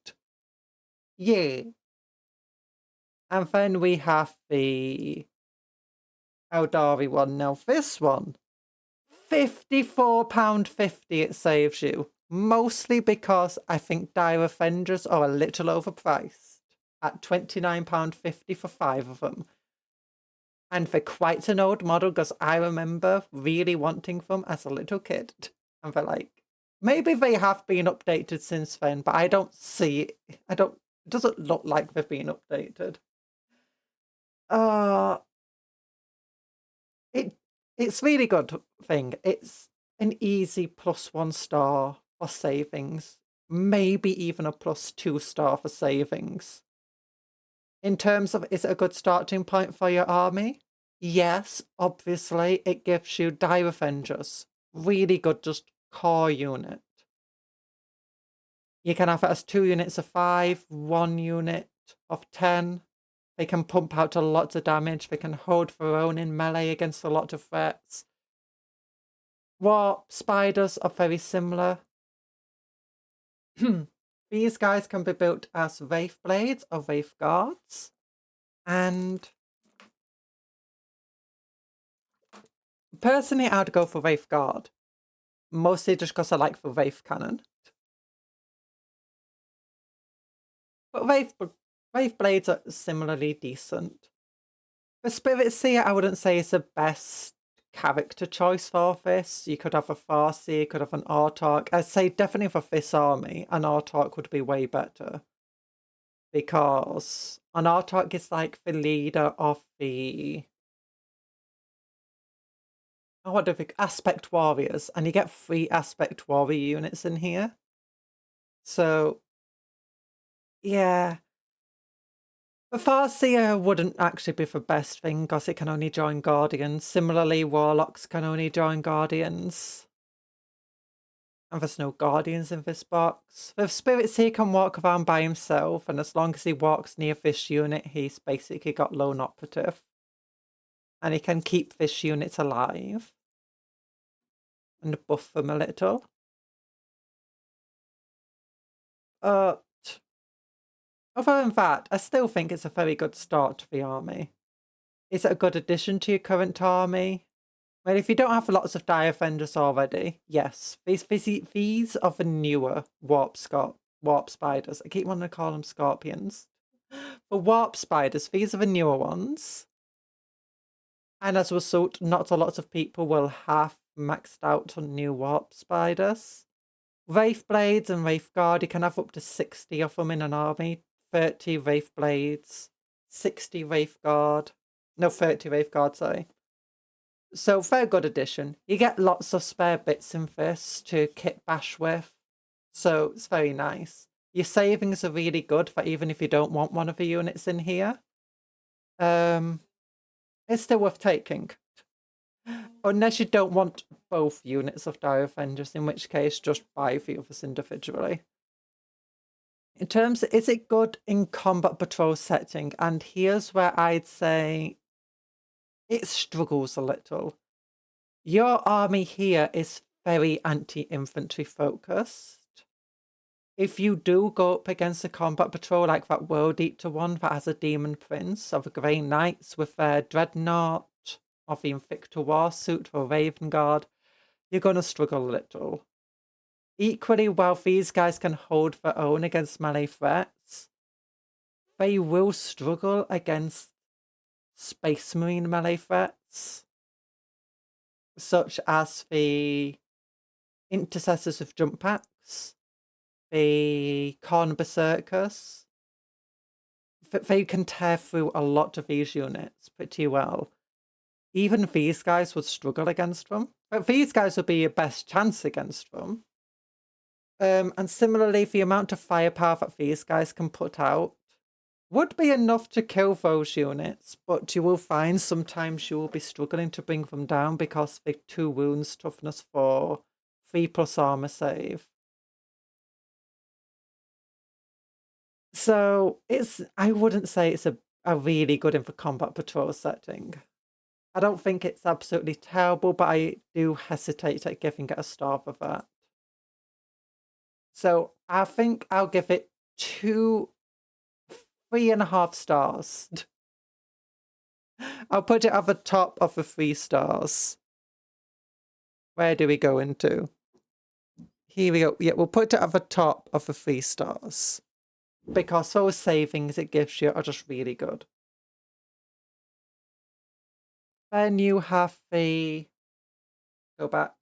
Yeah. And then we have the Eldari one. Now this one, £54.50 it saves you. Mostly because I think Dire Avengers are a little overpriced at £29.50 for 5 of them. And they're quite an old model because I remember really wanting them as a little kid. And they're like, maybe they have been updated since then, but I don't see it. It doesn't look like they've been updated. It's really good thing. It's an easy +1 star for savings. Maybe even a +2 star for savings. In terms of, is it a good starting point for your army? Yes, obviously, it gives you Dire Avengers. Really good, just core unit. You can have it as 2 units of 5, 1 unit of 10. They can pump out a lot of damage. They can hold their own in melee against a lot of threats. Warp spiders are very similar. These guys can be built as Wraith Blades or Wraith Guards. And personally, I'd go for Wraith Guard. Mostly just because I like the Wraith Cannon. But Wraith Blades are similarly decent. The Spirit Seer, I wouldn't say is the best character choice for this. You could have a Farseer, you could have an Autarch. I'd say definitely for this army, an Autarch would be way better. Because an Autarch is like the leader of the... Oh, what do we... Aspect Warriors. And you get 3 Aspect Warrior units in here. So, yeah. The Farseer wouldn't actually be the best thing because it can only join Guardians. Similarly, Warlocks can only join Guardians. And there's no Guardians in this box. The Spirit Seer can walk around by himself, and as long as he walks near this unit, he's basically got lone operative. And he can keep this unit alive. And buff them a little. Other than that, I still think it's a very good start to the army. Is it a good addition to your current army? Well, if you don't have lots of Dire Avengers already, yes. These are the newer Warp Scots. warp spiders. I keep wanting to call them scorpions. For warp spiders, these are the newer ones. And as a result, not a lot of people will have maxed out on new warp spiders. Wraith Blades and Wraith Guard, you can have up to 60 of them in an army. 30 Wraith Blades, 60 Wraith Guard. No, 30 Wraith Guard, sorry. So, very good addition. You get lots of spare bits in this to kit bash with. So, it's very nice. Your savings are really good for even if you don't want one of the units in here. It's still worth taking. Unless you don't want both units of Dire Avengers, in which case just buy the others individually. In terms of, is it good in combat patrol setting? And here's where I'd say it struggles a little. Your army here is very anti-infantry focused. If you do go up against a combat patrol like that World Eater one that has a Demon Prince of the Grey Knights with their Dreadnought, of the Invicta Warsuit for Raven Guard, you're going to struggle a little. Equally, while these guys can hold their own against melee threats, they will struggle against Space Marine melee threats, such as the Intercessors of Jump Packs, the Khorne Berserkers. They can tear through a lot of these units pretty well. Even these guys would struggle against them. But these guys would be your best chance against them. And similarly, the amount of firepower that these guys can put out would be enough to kill those units, but you will find sometimes you will be struggling to bring them down because of 2 wounds toughness for 3+ armor save. So I wouldn't say it's a really good in for combat patrol setting. I don't think it's absolutely terrible, but I do hesitate at giving it a star for that. So I think I'll give it 3.5 stars. I'll put it at the top of the 3 stars. Where do we go into? Here we go. Yeah, we'll put it at the top of the 3 stars. Because those savings it gives you are just really good. Then you have the... Go back.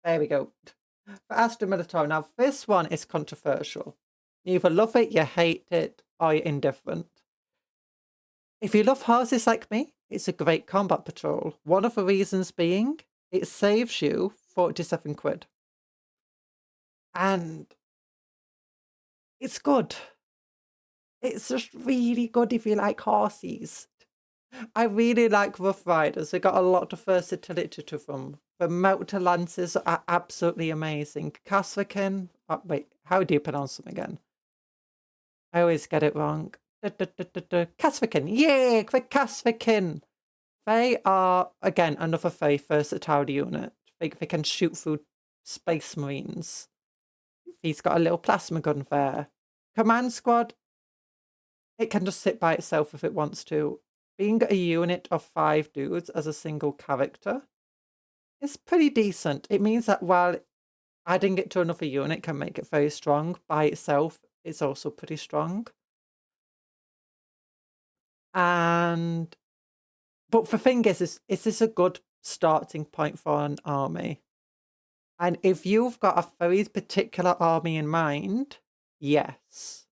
There we go. For Astra Militarum. Now, this one is controversial. You either love it, you hate it, or you're indifferent. If you love horses like me, it's a great combat patrol. One of the reasons being, it saves you 47 quid. And it's good. It's just really good if you like horses. I really like Rough Riders. They got a lot of versatility to them. The Melter Lancers are absolutely amazing. Kasvikin. Oh, wait, how do you pronounce them again? I always get it wrong. Kasvikin. Yay! The Kasvikin. They are, again, another very versatile unit. They can shoot through Space Marines. He's got a little plasma gun there. Command Squad. It can just sit by itself if it wants to. Being a unit of 5 dudes as a single character is pretty decent. It means that while adding it to another unit can make it very strong, by itself it's also pretty strong. But the thing is this a good starting point for an army? And if you've got a very particular army in mind, yes.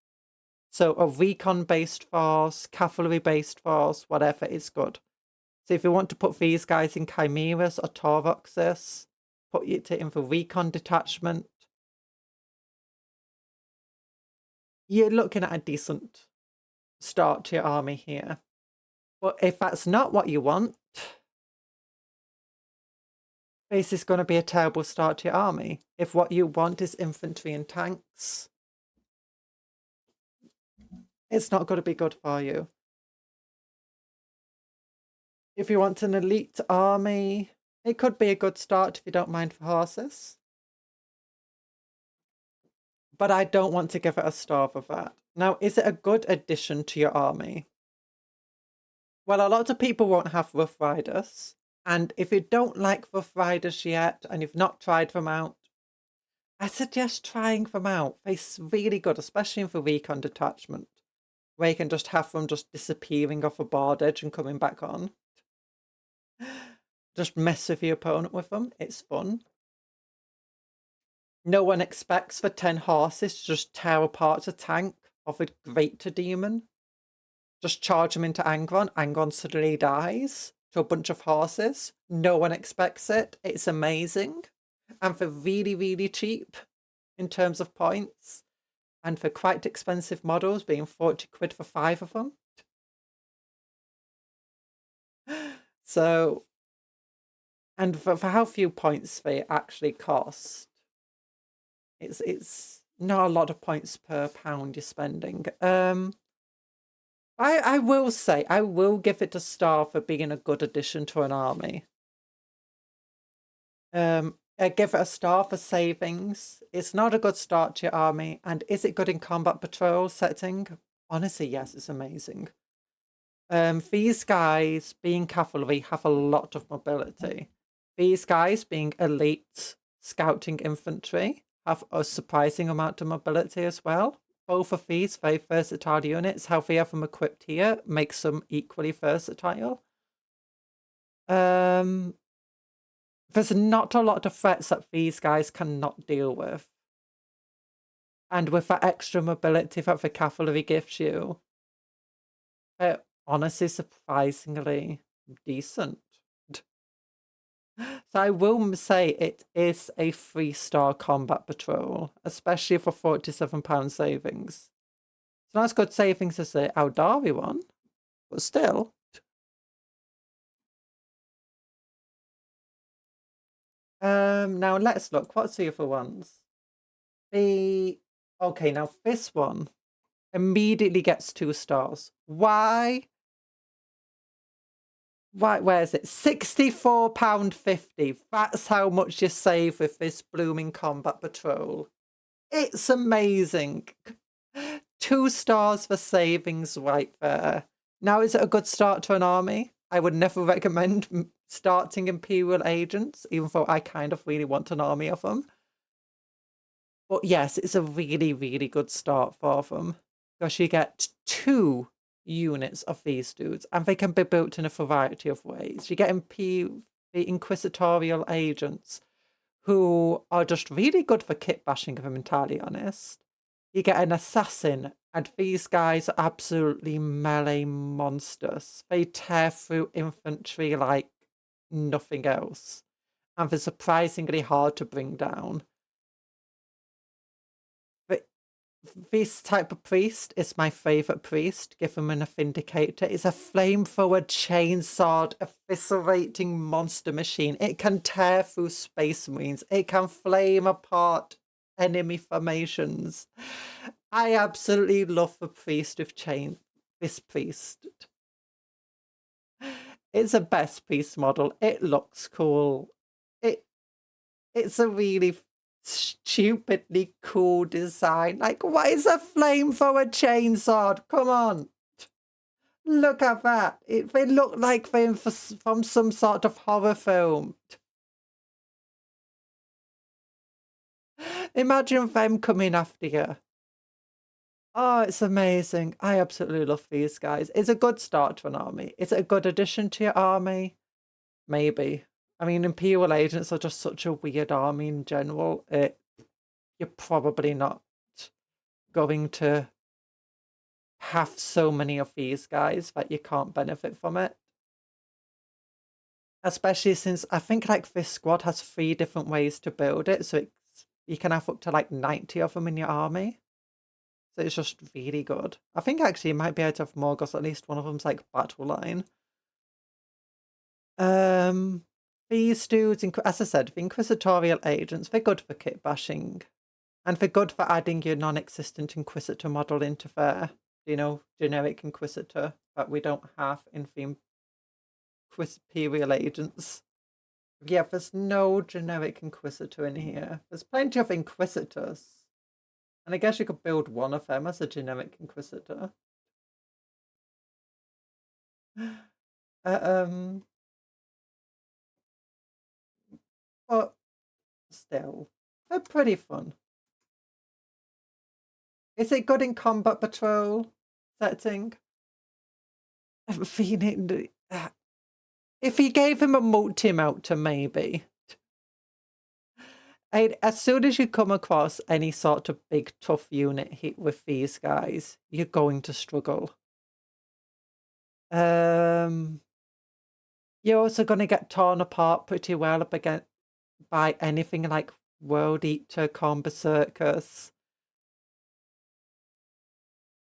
So a recon-based force, cavalry-based force, whatever is good. So if you want to put these guys in Chimeras or Tauroxes, put it in the recon detachment, you're looking at a decent start to your army here. But if that's not what you want, this is going to be a terrible start to your army. If what you want is infantry and tanks, it's not going to be good for you. If you want an elite army, it could be a good start if you don't mind for horses. But I don't want to give it a star for that. Now, is it a good addition to your army? Well, a lot of people won't have Rough Riders. And if you don't like Rough Riders yet, and you've not tried them out, I suggest trying them out. They're really good, especially in the recon detachment, where you can just have them just disappearing off a board edge and coming back on. Just mess with your opponent with them. It's fun. No one expects for 10 horses to just tear apart a tank of a greater demon. Just charge them into Angron. Angron suddenly dies to a bunch of horses. No one expects it. It's amazing. And for really, really cheap in terms of points. And for quite expensive models, being 40 quid for 5 of them. So, and for how few points they actually cost, it's not a lot of points per pound you're spending. I will say, I will give it a star for being a good addition to an army. I give it a star for savings. It's not a good start to your army. And is it good in combat patrol setting? Honestly, yes, it's amazing. These guys, being cavalry, have a lot of mobility. These guys, being elite scouting infantry, have a surprising amount of mobility as well. Both of these very versatile units. How we have them equipped here makes them equally versatile. There's not a lot of threats that these guys cannot deal with. And with that extra mobility that the cavalry gives you, they're honestly surprisingly decent. So I will say it is a 3-star combat patrol, especially for £47 savings. It's not as good savings as the Eldar one, but still. Now let's look. What's the other ones? Okay, now this one immediately gets 2 stars. Why? Where is it? £64.50. That's how much you save with this blooming combat patrol. It's amazing. 2 stars for savings right there. Now, is it a good start to an army? I would never recommend starting Imperial Agents, even though I kind of really want an army of them. But yes, it's a really, really good start for them. Because you get 2 units of these dudes, and they can be built in a variety of ways. You get the Inquisitorial Agents, who are just really good for kit bashing, if I'm entirely honest. You get an assassin, and these guys are absolutely melee monsters. They tear through infantry like nothing else, and they're surprisingly hard to bring down. But this type of priest is my favourite priest, given an Vindicator. It's a flamethrower, chainsawed, eviscerating monster machine. It can tear through space marines. It can flame apart enemy formations. I absolutely love the priest with this priest. It's a best priest model. It looks cool. It's a really stupidly cool design. Like, what is a flamethrower chainsaw? Come on. Look at that. They look like they're from some sort of horror film. Imagine them coming after you. Oh, it's amazing. I absolutely love these guys. It's a good start to an army. Is it a good addition to your army? Maybe. I mean, Imperial Agents are just such a weird army in general. You're probably not going to have so many of these guys that you can't benefit from it. Especially since I think like this squad has 3 different ways to build it. So you can have up to like 90 of them in your army. So it's just really good. I think actually you might be able to have more because at least one of them's like battle line. These dudes, as I said, the Inquisitorial Agents, they're good for kit bashing. And they're good for adding your non-existent Inquisitor model into their, generic Inquisitor that we don't have in the Imperial Agents. Yeah, there's no generic Inquisitor in here. There's plenty of Inquisitors. And I guess you could build one of them as a generic Inquisitor. But still, They're pretty fun. Is it good in combat patrol setting? I'm feeling... If you gave him a multi-melter, maybe. As soon as you come across any sort of big, tough unit hit with these guys, you're going to struggle. You're also going to get torn apart pretty well up against by anything like World Eater, Berserkers.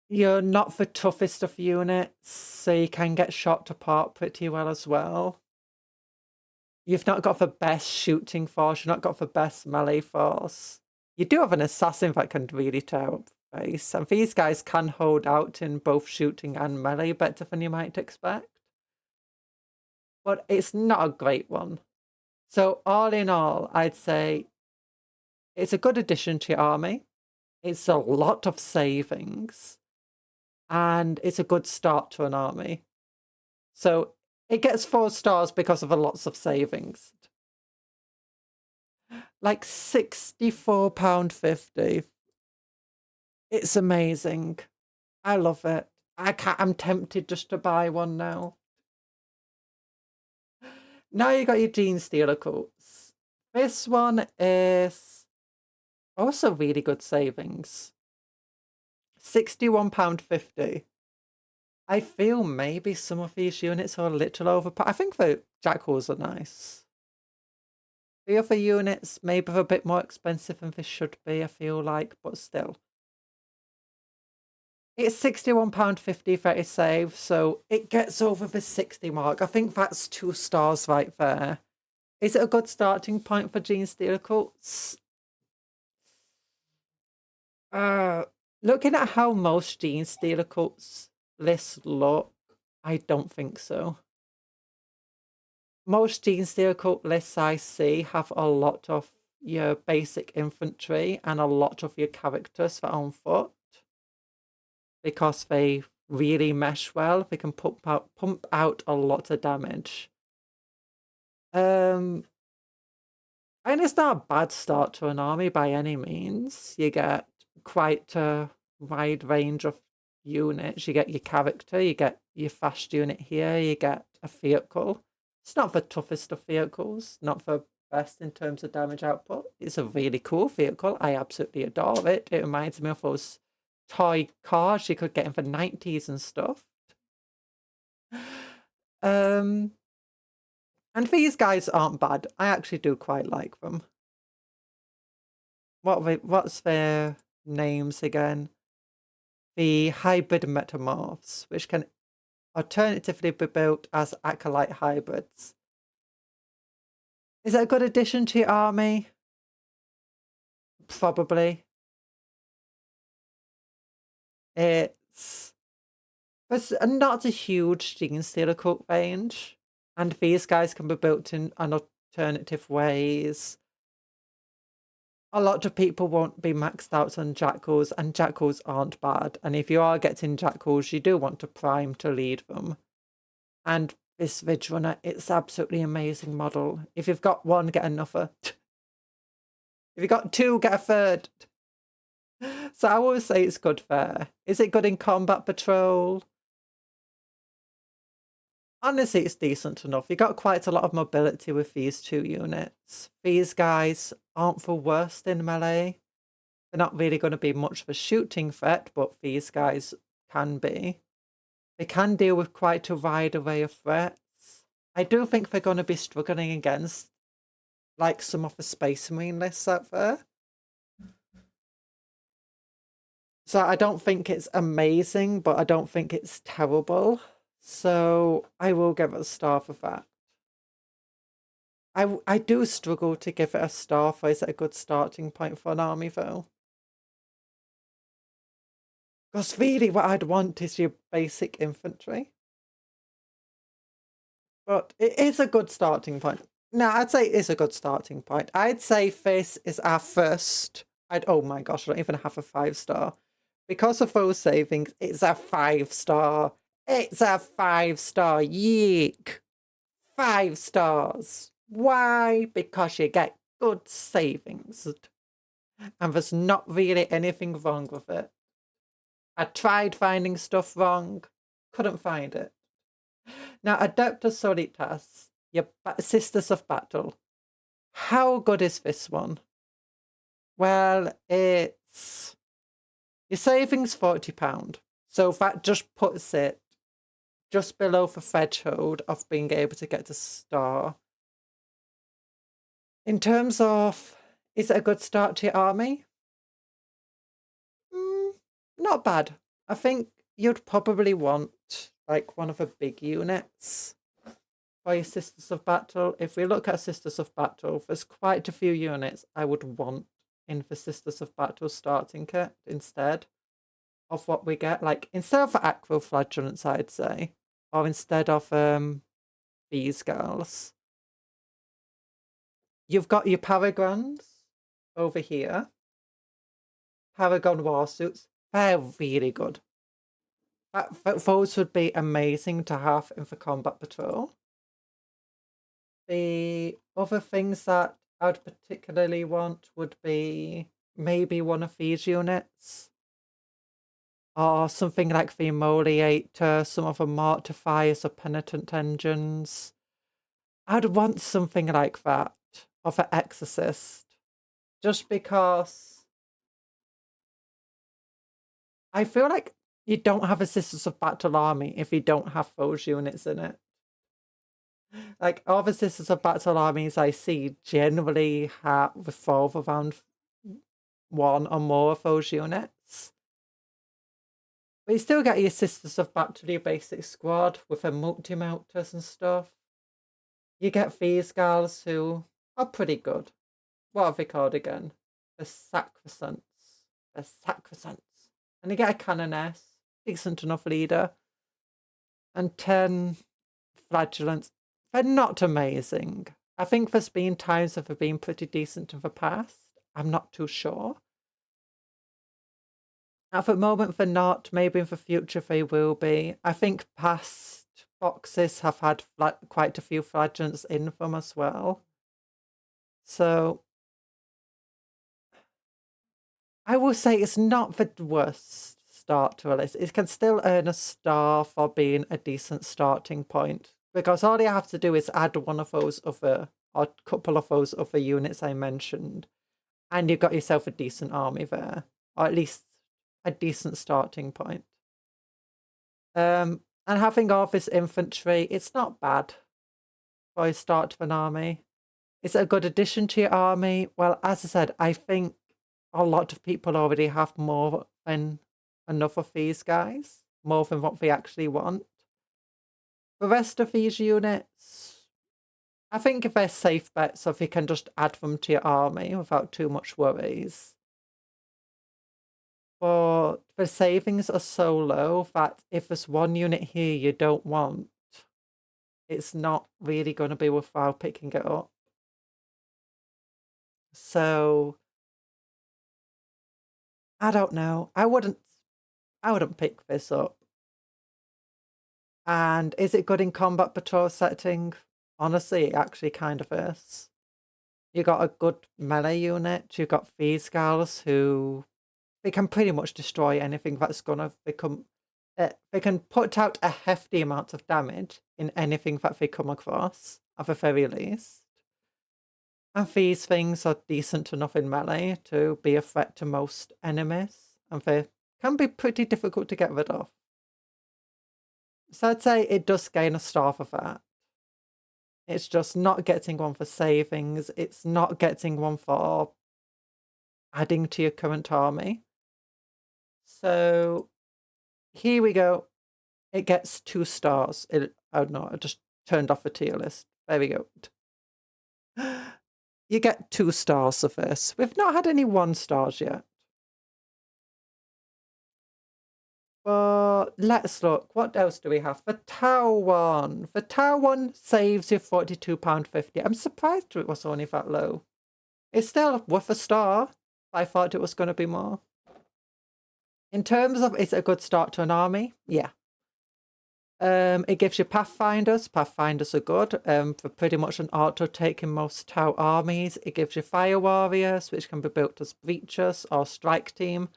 You're not the toughest of units, so you can get shot apart pretty well as well. You've not got the best shooting force, you've not got the best melee force. You do have an assassin that can really tear up the face, and these guys can hold out in both shooting and melee better than you might expect. But it's not a great one. So all in all, I'd say it's a good addition to your army. It's a lot of savings. And it's a good start to an army. So it gets 4 stars because of a lots of savings. Like £64.50. It's amazing. I love it. I'm tempted just to buy one now. Now you got your Genestealer Cults. This one is also really good savings. £61.50. I feel maybe some of these units are a little overpowered. I think the Jackals are nice. The other units maybe a bit more expensive than they should be, I feel like, but still. It's £61.50 that is saved, so it gets over the 60 mark. I think that's 2 stars right there. Is it a good starting point for Genestealer Cults? Looking at how most Genestealer Cults lists look, I don't think so. Most Genestealer Cult lists I see have a lot of your basic infantry and a lot of your characters that are on foot. Because they really mesh well, they can pump out a lot of damage. And it's not a bad start to an army by any means. You get quite a wide range of units. You get your character, you get your fast unit here, you get a vehicle. It's not the toughest of vehicles, not the best in terms of damage output. It's a really cool vehicle. I absolutely adore it. It reminds me of those toy cars you could get in the 90s and stuff. And these guys aren't bad. I actually do quite like them. What's their names again? The hybrid metamorphs, which can alternatively be built as acolyte hybrids. Is it a good addition to your army? Probably. There's not a huge Genestealer Cult range, and these guys can be built in alternative ways. A lot of people won't be maxed out on Jackals, and Jackals aren't bad. And if you are getting Jackals, you do want to prime to lead them. And this Ridge Runner, it's absolutely amazing model. If you've got one, get another. If you've got 2, get a third. So I always say it's good there. Is it good in combat patrol? Honestly, it's decent enough. You got quite a lot of mobility with these 2 units. These guys aren't the worst in melee. They're not really going to be much of a shooting threat, but these guys can be. They can deal with quite a wide array of threats. I do think they're going to be struggling against like some of the Space Marine lists out there. So I don't think it's amazing, but I don't think it's terrible. So I will give it a star for that. I do struggle to give it a star for is it a good starting point for an army though. Because really what I'd want is your basic infantry. But it is a good starting point. No, I'd say it is a good starting point. I'd say this is our first... oh my gosh, I don't even have a 5-star. Because of those savings, it's a 5-star. It's a 5-star. Yeek. 5 stars. Why? Because you get good savings. And there's not really anything wrong with it. I tried finding stuff wrong, couldn't find it. Now, Adeptus Solitas, your Sisters of Battle. How good is this one? Well, it's... Your savings £40. So that just puts it just below the threshold of being able to get to star. In terms of, is it a good start to your army? Not bad. I think you'd probably want like one of the big units for your Sisters of Battle. If we look at Sisters of Battle, there's quite a few units I would want in the Sisters of Battle starting kit instead of what we get. Like instead of the Acro Flagellants, I'd say, or instead of these girls. You've got your Paragons over here. Paragon Warsuits. They're really good. Those would be amazing to have in the combat patrol. The other things that I would particularly want would be maybe one of these units. Or something like the Immolator, some of the Mortifiers or Penitent Engines. I'd want something like that, or the Exorcist. Just because I feel like you don't have a Sisters of Battle army if you don't have those units in it. Like, all the Sisters of Battle armies I see generally revolve around one or more of those units. But you still get your Sisters of Battle, your basic squad with their multi-melters and stuff. You get these girls who are pretty good. What are they called again? The Sacrosancts. The Sacrosancts. And you get a Canoness, decent enough leader. And 10 Flagellants. They're not amazing. I think there's been times that they've been pretty decent in the past. I'm not too sure. At the moment, they're not. Maybe in the future they will be. I think past boxes have had quite a few Flagellants in them as well. So I will say it's not the worst start to a list. It can still earn a star for being a decent starting point. Because all you have to do is add one of those other, or a couple of those other units I mentioned, and you've got yourself a decent army there, or at least a decent starting point. And having all this infantry, it's not bad for a start to an army. Is it a good addition to your army? Well, as I said, I think a lot of people already have more than enough of these guys, more than what they actually want. The rest of these units, I think they're safe bets if you can just add them to your army without too much worries. But the savings are so low that if there's one unit here you don't want, it's not really going to be worthwhile picking it up. So I don't know. I wouldn't pick this up. And is it good in combat patrol setting? Honestly, it actually kind of is. You got a good melee unit. You've got these girls who they can pretty much destroy anything that's gonna become. They can put out a hefty amount of damage in anything that they come across, at the very least. And these things are decent enough in melee to be a threat to most enemies, and they can be pretty difficult to get rid of. So I'd say it does gain a star for that. It's just not getting one for savings. It's not getting one for adding to your current army. So here we go. It gets 2 stars. Oh no, I just turned off the tier list. There we go. You get 2 stars of this. We've not had any 1 stars yet. But let's look. What else do we have? The Tau one. The Tau one saves you £42.50. I'm surprised it was only that low. It's still worth a star. I thought it was going to be more. In terms of, is it a good start to an army? Yeah. It gives you Pathfinders. Pathfinders are good for pretty much an auto taking most Tau armies. It gives you Fire Warriors, which can be built as Breachers or Strike Team.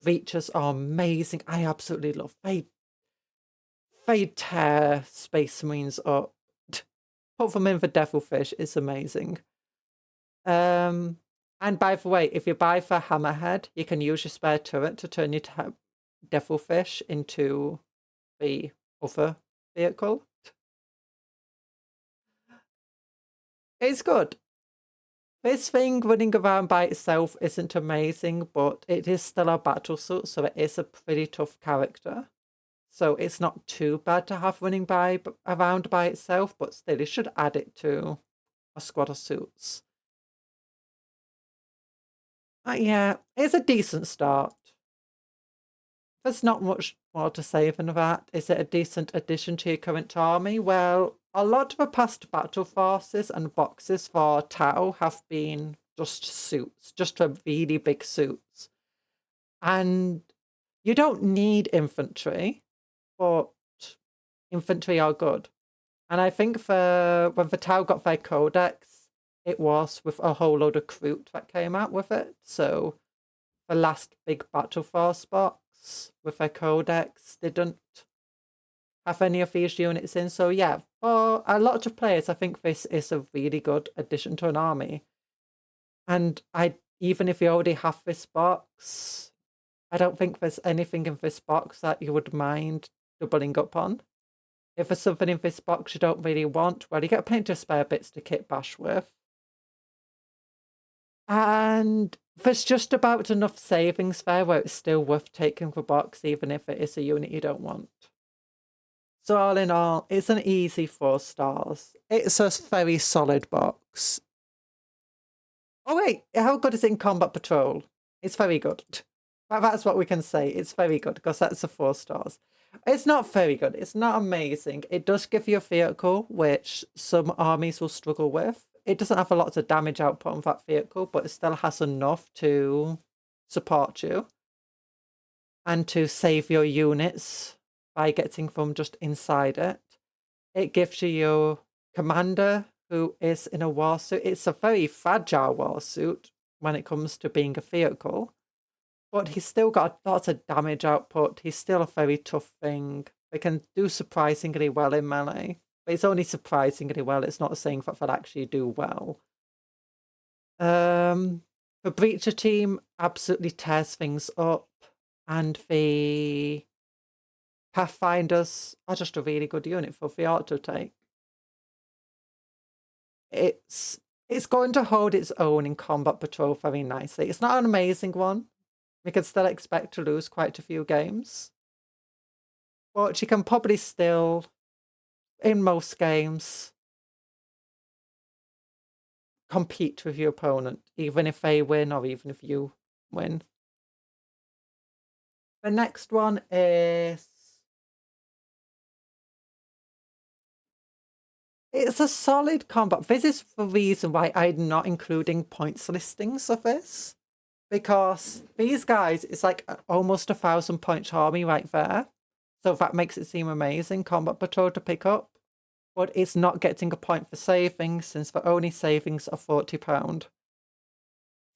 Breachers are amazing. I absolutely love they tear Space Marines up. Put them in for Devilfish, it's amazing. And by the way, if you buy for Hammerhead, you can use your spare turret to turn your Devilfish into the other vehicle. It's good. This thing running around by itself isn't amazing, but it is still a battle suit, so it is a pretty tough character. So it's not too bad to have running around by itself, but still, you should add it to a squad of suits. Yeah, it's a decent start. There's not much more to say than that. Is it a decent addition to your current army? Well, a lot of the past battle forces and boxes for Tau have been just suits, just for really big suits. And you don't need infantry, but infantry are good. And I think when the Tau got their codex, it was with a whole load of Kroot that came out with it. So the last big battle force box with their codex didn't have any of these units in. So yeah, for a lot of players, I think this is a really good addition to an army. And even if you already have this box, I don't think there's anything in this box that you would mind doubling up on. If there's something in this box you don't really want, well, you get plenty of spare bits to kit bash with. And there's just about enough savings there where it's still worth taking the box, even if it is a unit you don't want. So all in all, it's an easy 4 stars. It's a very solid box. Oh wait, how good is it in Combat Patrol? It's very good. That's what we can say. It's very good, because that's a 4 stars. It's not very good. It's not amazing. It does give you a vehicle, which some armies will struggle with. It doesn't have a lot of damage output on that vehicle, but it still has enough to support you and to save your units by getting from just inside it. It gives you your commander, who is in a warsuit. It's a very fragile warsuit when it comes to being a vehicle, but he's still got lots of damage output. He's still a very tough thing. They can do surprisingly well in melee, but it's only surprisingly well. It's not saying that they'll actually do well. The Breacher team absolutely tears things up, and the Pathfinders are just a really good unit for the auto take. It's going to hold its own in Combat Patrol very nicely. It's not an amazing one. We can still expect to lose quite a few games, but you can probably still, in most games, compete with your opponent, even if they win or even if you win. The next one is... It's a solid combat. This is the reason why I'm not including points listings of this, because these guys, it's like almost 1,000-point army right there. So that makes it seem amazing, Combat Patrol to pick up. But it's not getting a point for savings, since the only savings are £40.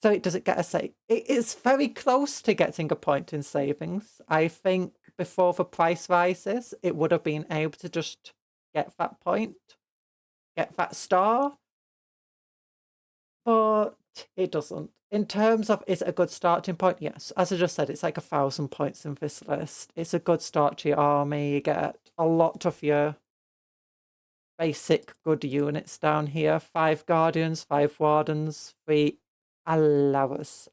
So it doesn't get a save. It is very close to getting a point in savings. I think before the price rises, it would have been able to just get that point, get that star. But it doesn't. In terms of, is it a good starting point? Yes. As I just said, it's like 1,000 points in this list. It's a good start to your army. You get a lot of your basic good units down here. 5 Guardians, 5 Wardens, 3 Alavas,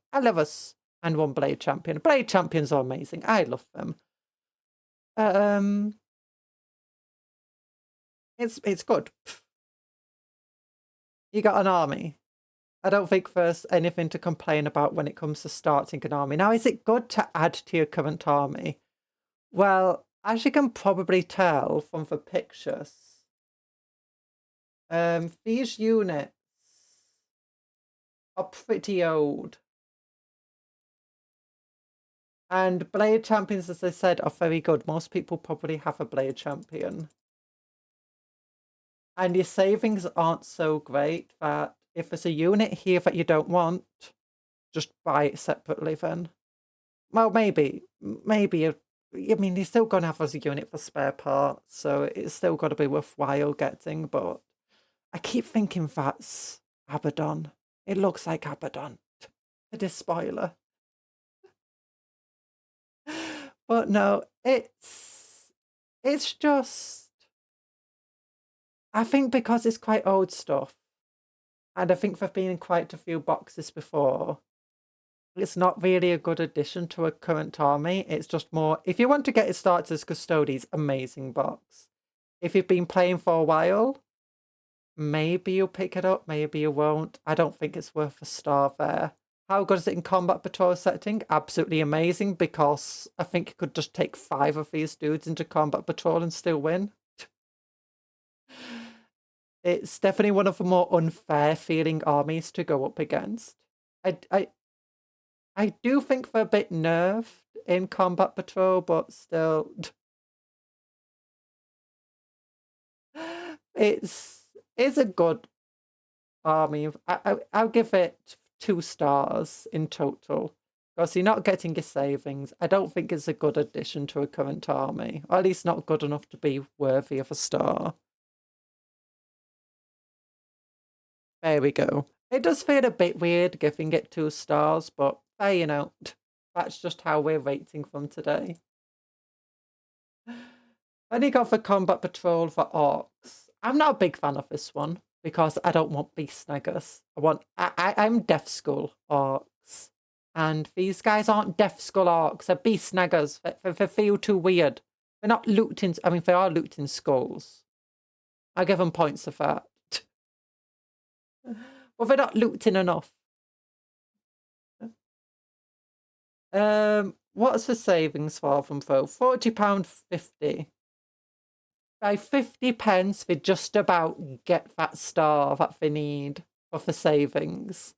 and 1 Blade Champion. Blade Champions are amazing. I love them. It's good. You got an army. I don't think there's anything to complain about when it comes to starting an army. Now, is it good to add to your current army? Well, as you can probably tell from the pictures, these units are pretty old. And Blade Champions, as I said, are very good. Most people probably have a Blade Champion. And your savings aren't so great that if there's a unit here that you don't want, just buy it separately then. Well, maybe. I mean, you're still going to have as a unit for spare parts, so it's still got to be worthwhile getting, but I keep thinking that's Abaddon. It looks like Abaddon. It is spoiler. But no, it's just, I think because it's quite old stuff, and I think there've been in quite a few boxes before, it's not really a good addition to a current army. It's just more, if you want to get it started as Custodes, amazing box. If you've been playing for a while, maybe you'll pick it up, maybe you won't. I don't think it's worth a star there. How good is it in combat patrol setting? Absolutely amazing, because I think you could just take 5 of these dudes into combat patrol and still win. It's definitely one of the more unfair feeling armies to go up against. I do think they're a bit nerfed in combat patrol, but still, it's a good army. I'll give it 2 stars in total, because you're not getting your savings. I don't think it's a good addition to a current army, or at least not good enough to be worthy of a star. There we go. It does feel a bit weird giving it 2 stars, but hey, you know, that's just how we're rating them today. Then you got for combat patrol for Orks. I'm not a big fan of this one, because I don't want beast snaggers. I'm Death Skull Orks. And these guys aren't Death Skull Orks, they're beast snaggers. They feel too weird. They're not looting, I mean, they are looting skulls. I give them points of that. Well, they're not looting enough. What's the savings for them though? £40.50. By 50 pence, they just about get that star that they need for the savings.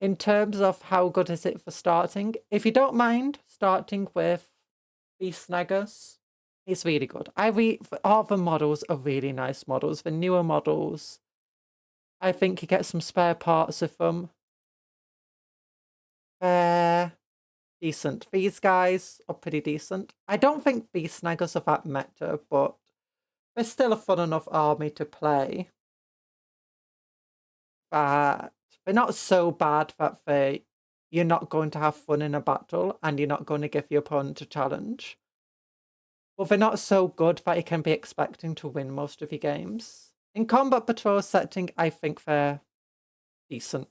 In terms of how good is it for starting, if you don't mind starting with these snaggers, it's really good. All the models are really nice models. The newer models, I think you get some spare parts of them. Decent. These guys are pretty decent. I don't think beast snaggers are that meta, but they're still a fun enough army to play. But they're not so bad that you're not going to have fun in a battle and you're not going to give your opponent a challenge. But they're not so good that you can be expecting to win most of your games. In combat patrol setting, I think they're decent.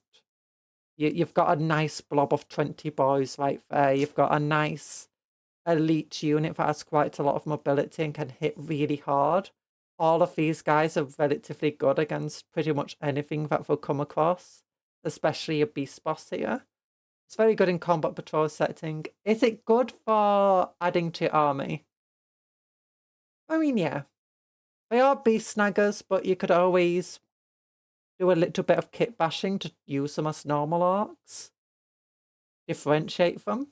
You've got a nice blob of 20 boys right there. You've got a nice elite unit that has quite a lot of mobility and can hit really hard. All of these guys are relatively good against pretty much anything that they'll come across, especially a beast boss here. It's very good in combat patrol setting. Is it good for adding to your army? I mean, yeah. They are beast snaggers, but you could always do a little bit of kit bashing to use them as normal orcs. Differentiate them.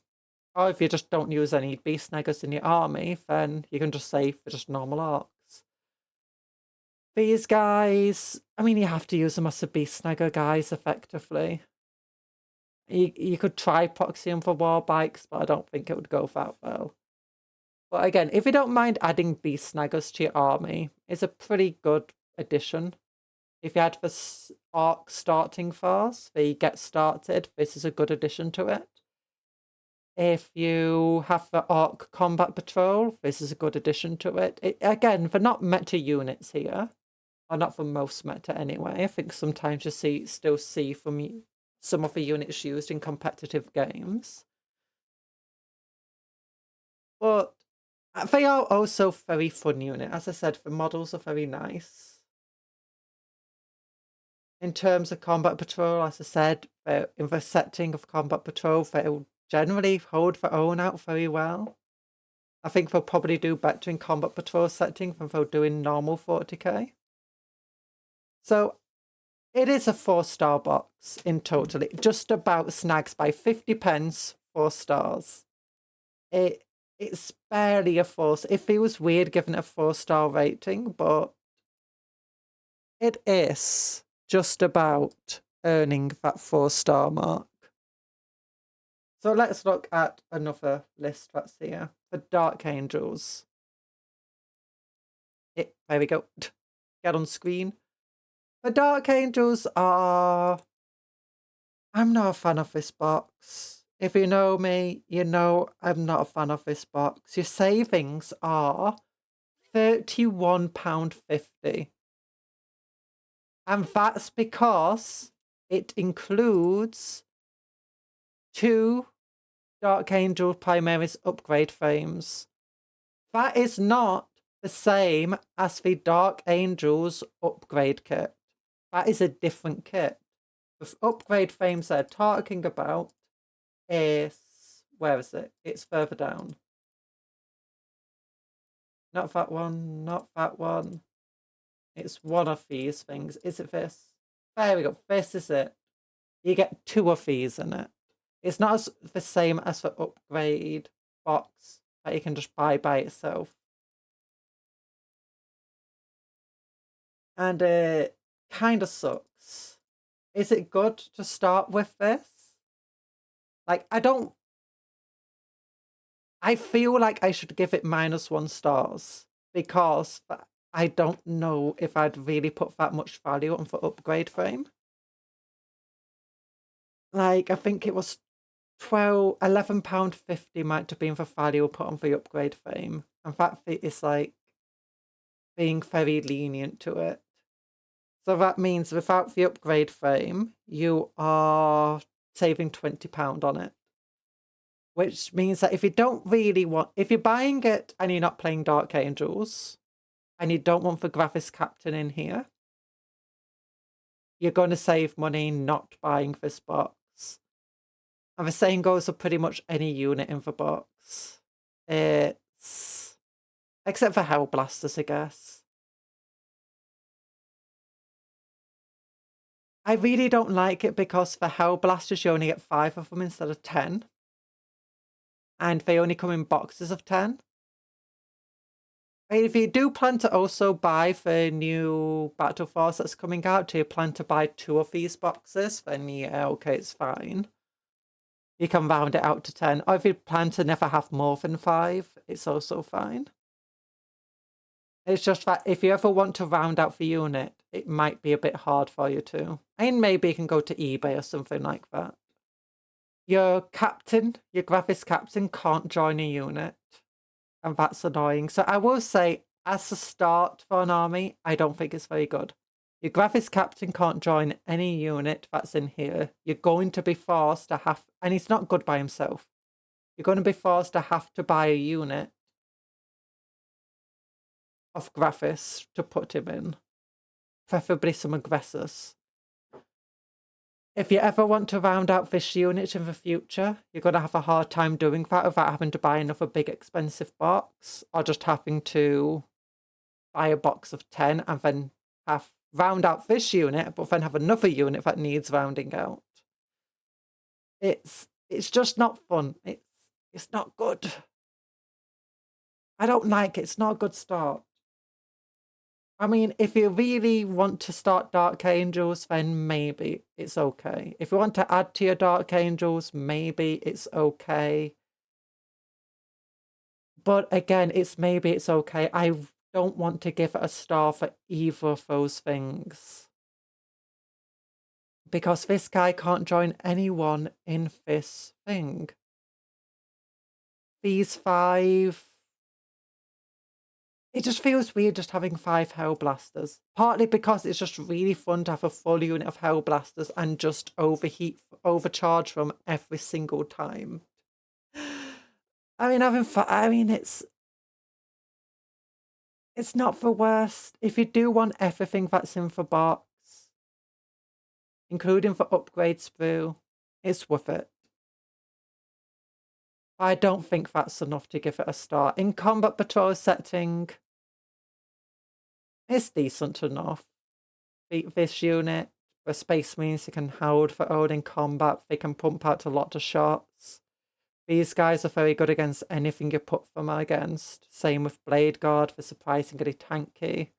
Or if you just don't use any beast snaggers in your army, then you can just say they're just normal orcs. These guys, I mean, you have to use them as a beast snagger guys effectively. You could try proxy them for war bikes, but I don't think it would go that well. But again, if you don't mind adding beast snaggers to your army, it's a pretty good addition. If you had the Orc starting force, they get started, this is a good addition to it. If you have the Orc combat patrol, this is a good addition to it. Again, they're not meta units here, or not for most meta anyway. I think sometimes you still see from some of the units used in competitive games. But they are also very fun unit. As I said, the models are very nice. In terms of combat patrol, as I said, in the setting of combat patrol, they'll generally hold their own out very well. I think they'll probably do better in combat patrol setting than they'll do in normal 40k. So it is a 4-star box in total. It just about snags by 50 pence 4 stars. It's barely a 4. It feels weird giving it a 4-star rating, but it is just about earning that 4-star mark. So let's look at another list that's here. The Dark Angels. There we go. Get on screen. The Dark Angels are... I'm not a fan of this box. If you know me, you know I'm not a fan of this box. Your savings are £31.50. And that's because it includes 2 Dark Angel Primaris upgrade frames. That is not the same as the Dark Angels upgrade kit. That is a different kit. The upgrade frames they're talking about is... Where is it? It's further down. Not that one, not that one. It's one of these things. Is it this? There we go. This is it. You get 2 of these in it. It's not the same as the upgrade box that you can just buy by itself. And it kind of sucks. Is it good to start with this? Like, I feel like I should give it -1 stars because I don't know if I'd really put that much value on the upgrade frame. Like, I think it was £11.50 might have been the value put on the upgrade frame. And that is like being very lenient to it. So that means without the upgrade frame, you are saving £20 on it. Which means that if you don't really want... If you're buying it and you're not playing Dark Angels, and you don't want the Graphics Captain in here, you're going to save money not buying this box. And the same goes for pretty much any unit in the box. It's... Except for Hellblasters, I guess. I really don't like it because for Hellblasters you only get 5 of them instead of 10. And they only come in boxes of 10. If you do plan to also buy the new Battle Force that's coming out, do you plan to buy 2 of these boxes? Then yeah, okay, it's fine. You can round it out to 10. Or if you plan to never have more than 5, it's also fine. It's just that if you ever want to round out the unit, it might be a bit hard for you too. And maybe you can go to eBay or something like that. Your captain, your Graphics Captain can't join a unit. And that's annoying. So I will say, as a start for an army, I don't think it's very good. Your Graphics Captain can't join any unit that's in here. You're going to be forced to have... And he's not good by himself. You're going to be forced to have to buy a unit of Graphics to put him in. Preferably some aggressors. If you ever want to round out this unit in the future, you're going to have a hard time doing that without having to buy another big expensive box, or just having to buy a box of 10 and then round out this unit, but then have another unit that needs rounding out. It's just not fun. It's not good. I don't like it. It's not a good start. I mean, if you really want to start Dark Angels, then maybe it's okay. If you want to add to your Dark Angels, maybe it's okay. But again, maybe it's okay. I don't want to give it a star for either of those things. Because this guy can't join anyone in this thing. These 5... It just feels weird just having 5 Hellblasters. Partly because it's just really fun to have a full unit of Hellblasters and just overcharge them every single time. I mean, it's not the worst. If you do want everything that's in the box, including the upgrades through, it's worth it. I don't think that's enough to give it a star. In combat patrol setting, it's decent enough. This unit, the Space Marines, they can hold their own in combat. They can pump out a lot of shots. These guys are very good against anything you put them against. Same with Blade Guard, they're surprisingly tanky.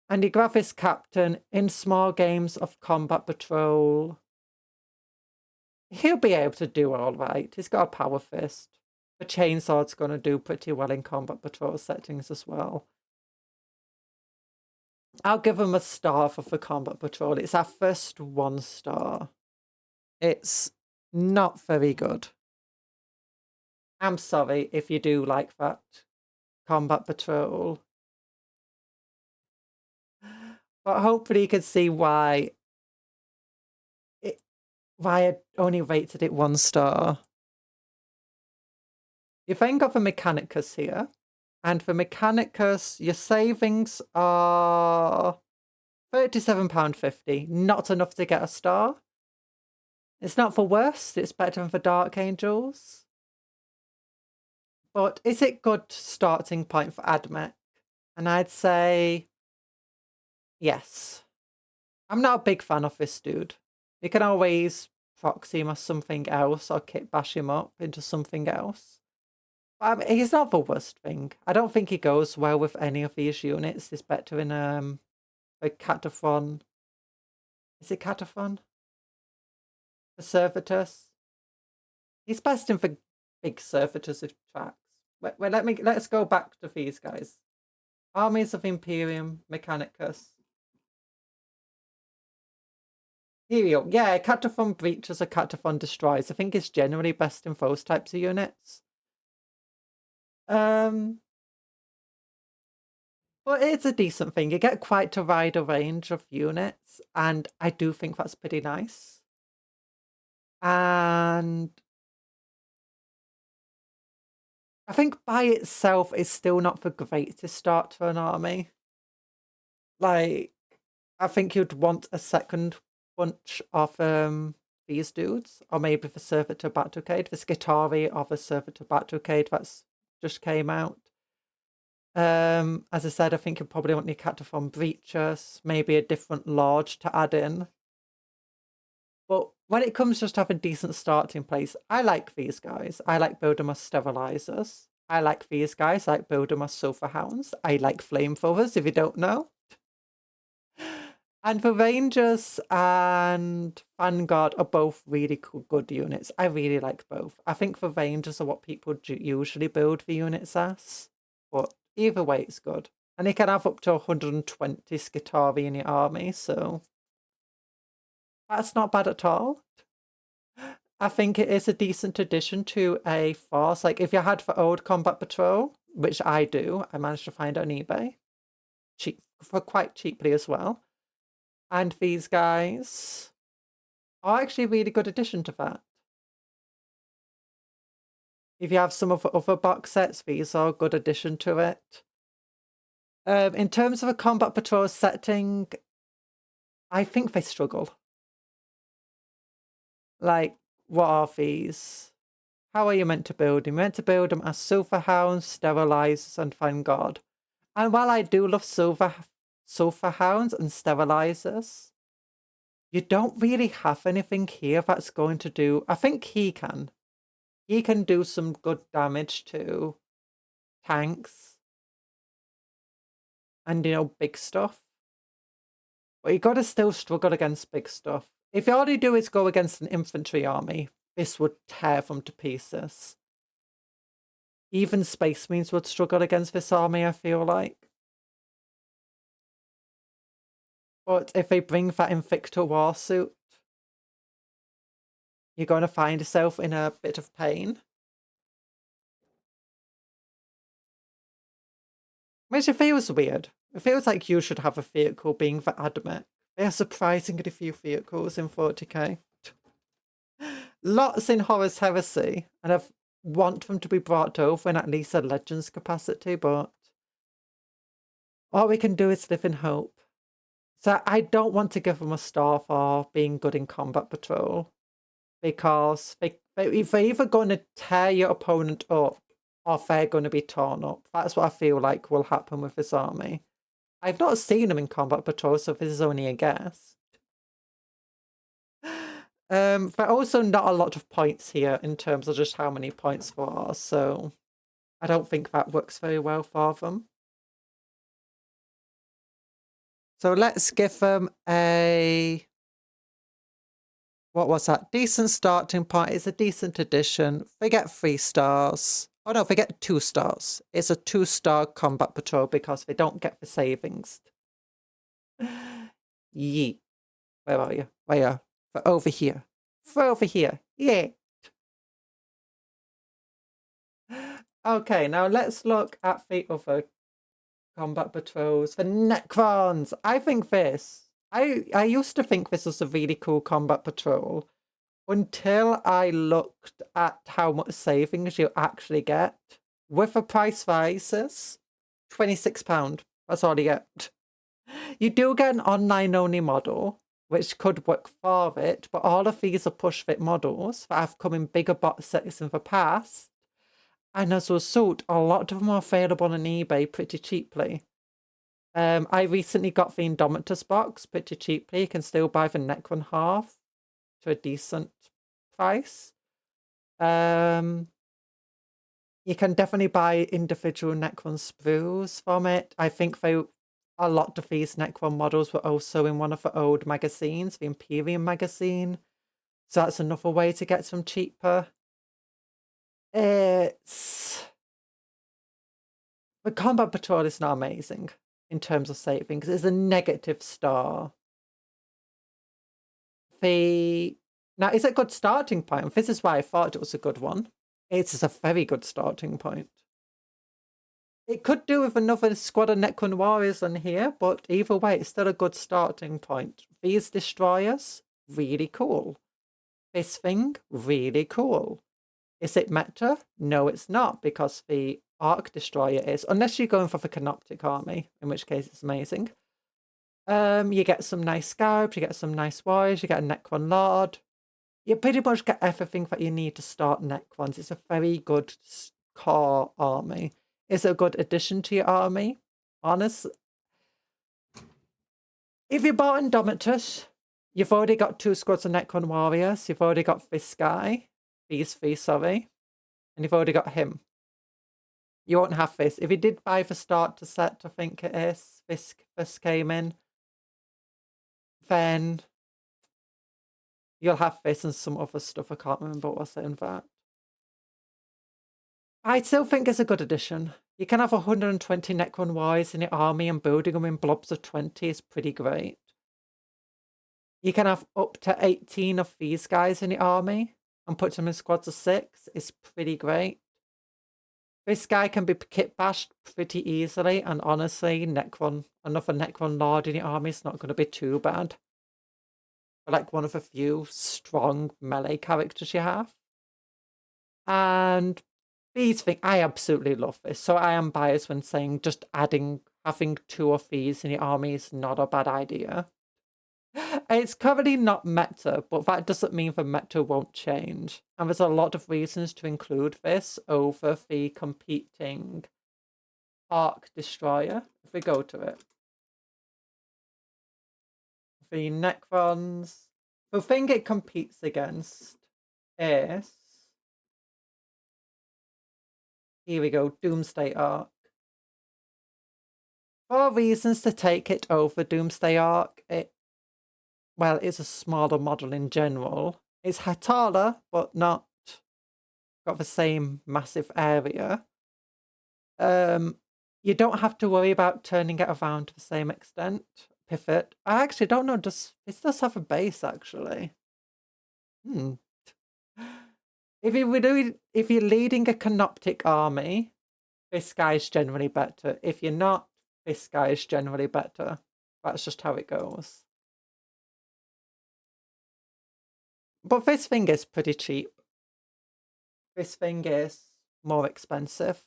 And you grab this captain in small games of combat patrol. He'll be able to do all right. He's got a power fist. The chainsword's going to do pretty well in combat patrol settings as well. I'll give him a star for combat patrol. It's our first 1 star. It's not very good. I'm sorry if you do like that combat patrol. But hopefully you can see why I only rated it 1 star. You've then got the Mechanicus here. And for Mechanicus, your savings are £37.50. Not enough to get a star. It's not the worst. It's better than the Dark Angels. But is it good starting point for AdMech? And I'd say yes. I'm not a big fan of this dude. You can always proxy him as something else or kit bash him up into something else. He's not the worst thing. I don't think he goes well with any of these units. He's better in a Cataphon. Is it Cataphon? The Servitus. He's best in the big Servitus of tracks. Let's go back to these guys. Armies of Imperium, Mechanicus. Here we go. Yeah, Cataphon breaches or Cataphon destroys. I think it's generally best in those types of units. But it's a decent thing. You get quite a wide range of units, and I do think that's pretty nice. And I think by itself it's still not the greatest start to an army. Like, I think you'd want a second bunch of these dudes, or maybe the Servitor Battlecade, the Skitarii or the Servitor Battlecade that's just came out. As I said, I think you probably want your Cataphon Breachers, maybe a different Lodge to add in. But when it comes to just having a decent starting place, I like these guys. I like building my Sterilizers. I like these guys. I like building my Sulphur Hounds. I like Flamethrowers, if you don't know. And the Rangers and Vanguard are both really good units. I really like both. I think the Rangers are what people usually build the units as. But either way, it's good. And you can have up to 120 Skitarii in your army, so that's not bad at all. I think it is a decent addition to a force. Like, if you had the old Combat Patrol, which I do, I managed to find on eBay, for quite cheaply as well. And these guys are actually a really good addition to that. If you have some of the other box sets, these are a good addition to it. In terms of a Combat Patrol setting, I think they struggle. Like, what are these? How are you meant to build them? You're meant to build them as Sulphur Hounds, Sterilizers, and Vanguard. And while I do love Sulphur Hounds and Sterilizers, you don't really have anything here that's going to do... I think he can. He can do some good damage to tanks and, you know, big stuff. But you got to still struggle against big stuff. If all you do is go against an infantry army, this would tear them to pieces. Even Space Marines would struggle against this army, I feel like. But if they bring that Invicta Warsuit, you're going to find yourself in a bit of pain. Which it feels weird. It feels like you should have a vehicle being the AdMech. There are surprisingly few vehicles in 40k. Lots in Horus Heresy, and I want them to be brought over in at least a Legends capacity, but all we can do is live in hope. So I don't want to give them a star for being good in Combat Patrol, because they're either going to tear your opponent up or they're going to be torn up. That's what I feel like will happen with this army. I've not seen them in Combat Patrol, so this is only a guess. There are also not a lot of points here in terms of just how many points there are, so I don't think that works very well for them. So let's give them a... What was that? Decent starting point. It's a decent addition. They get 3 stars. Oh no, they get 2 stars. It's a 2-star combat patrol because they don't get the savings. Yeet. Where are you? Where are you? They're over here. They're over here. Yeah. Okay, now let's look at the other combat patrols. The Necrons. I think this... I used to think this was a really cool combat patrol until I looked at how much savings you actually get. With the price rises, £26. That's all you get. You do get an online-only model, which could work for it, but all of these are push-fit models that have come in bigger box sets in the past, and as a result, a lot of them are available on eBay pretty cheaply. I recently got the Indomitus box pretty cheaply. You can still buy the Necron half to a decent price. You can definitely buy individual Necron sprues from it. I think a lot of these Necron models were also in one of the old magazines, the Imperium magazine. So that's another way to get some cheaper. The combat patrol is not amazing in terms of savings. It's a negative star. Now, it's a good starting point. This is why I thought it was a good one. It's a very good starting point. It could do with another squad of Necron warriors on here, but either way, it's still a good starting point. These destroyers, really cool. This thing, really cool. Is it meta? No, it's not, because the Arc Destroyer is, unless you're going for the Canoptic army, in which case it's amazing. You get some nice scarabs, you get some nice warriors, you get a Necron Lord. You pretty much get everything that you need to start Necrons. It's a very good core army. It's a good addition to your army. Honestly, if you bought Indomitus, you've already got 2 squads of Necron warriors. You've already got this guy. These 3, sorry. And you've already got him. You won't have this. If you did buy the starter set, I think it is, this came in, then you'll have this and some other stuff. I can't remember what was in that. I still think it's a good addition. You can have 120 Necron warriors in your army, and building them in blobs of 20 is pretty great. You can have up to 18 of these guys in your army and put them in squads of 6. It's pretty great. This guy can be kit bashed pretty easily, and honestly, another Necron Lord in your army is not going to be too bad. Like one of the few strong melee characters you have. And these things, I absolutely love this. So I am biased when saying just having 2 of these in your army is not a bad idea. It's currently not meta, but that doesn't mean the meta won't change. And there's a lot of reasons to include this over the competing Arc Destroyer, if we go to it. The Necrons. The thing it competes against is... Here we go, Doomsday Arc. 4 reasons to take it over Doomsday Arc. Well, it's a smaller model in general. It's taller, but not got the same massive area. You don't have to worry about turning it around to the same extent. Pivot. I actually don't know. It does have a base, actually. If you're leading a Canoptic army, this guy's generally better. If you're not, this guy is generally better. That's just how it goes. But this thing is pretty cheap. This thing is more expensive.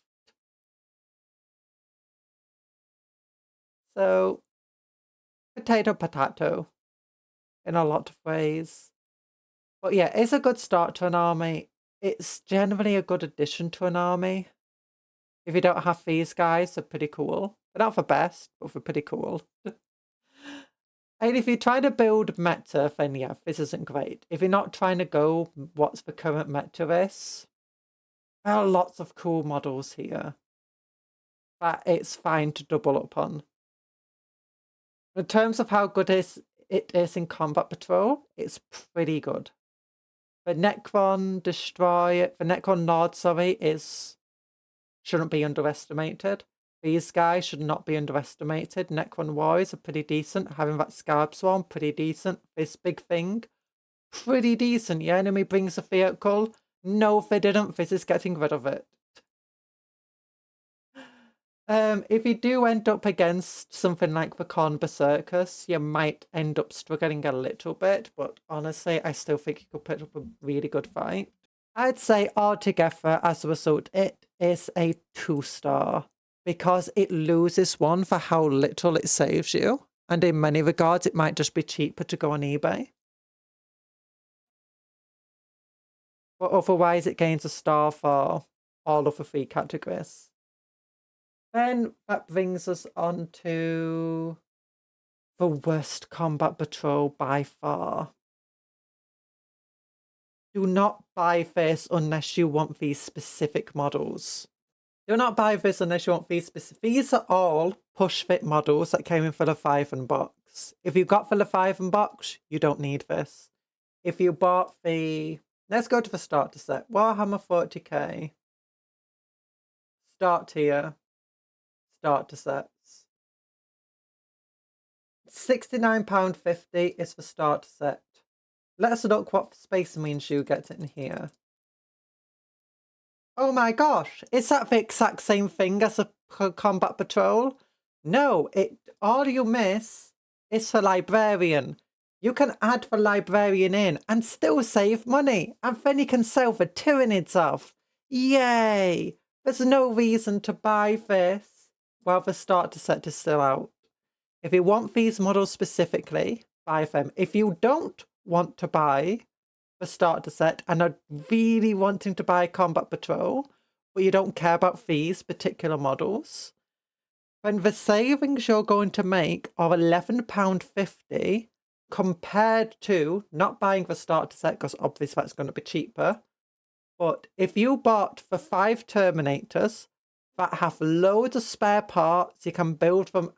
So, potato in a lot of ways. But yeah, it's a good start to an army. It's generally a good addition to an army. If you don't have these guys, they're pretty cool. They're not the best, but they're pretty cool. And if you try to build meta, then yeah, this isn't great. If you're not trying to go what's the current meta is, there are lots of cool models here that it's fine to double up on. In terms of how good it is in combat patrol, it's pretty good. The Necron Nord, shouldn't be underestimated. These guys should not be underestimated. Necron Warriors are pretty decent. Having that Scarab Swarm, pretty decent. This big thing, pretty decent. Your enemy brings a vehicle. No, they didn't. This is getting rid of it. If you do end up against something like the Khorne Berserkers, you might end up struggling a little bit, but honestly, I still think you could put up a really good fight. I'd say altogether, as a result, it is a 2-star because it loses 1 for how little it saves you, and in many regards, it might just be cheaper to go on eBay. But otherwise, it gains a star for all of the 3 categories. Then that brings us on to the worst combat patrol by far. Do not buy this unless you want these specific models. Do not buy this unless you want these specific. These are all push fit models that came in for the 5 box. If you got for the 5 box, you don't need this. If you bought the... Let's go to the starter set. Warhammer 40k. Start tier. Starter sets. £69.50 is the starter set. Let's look what Space Marines you get in here. Oh my gosh, is that the exact same thing as a combat patrol? No, all you miss is the librarian. You can add the librarian in and still save money, and then you can sell the Tyranids off. Yay! There's no reason to buy this while the starter set is still out. If you want these models specifically, buy them. If you don't want to buy the starter set and are really wanting to buy Combat Patrol, but you don't care about these particular models, then the savings you're going to make are £11.50 compared to not buying the starter set, because obviously that's going to be cheaper. But if you bought the 5 Terminators that have loads of spare parts, you can build them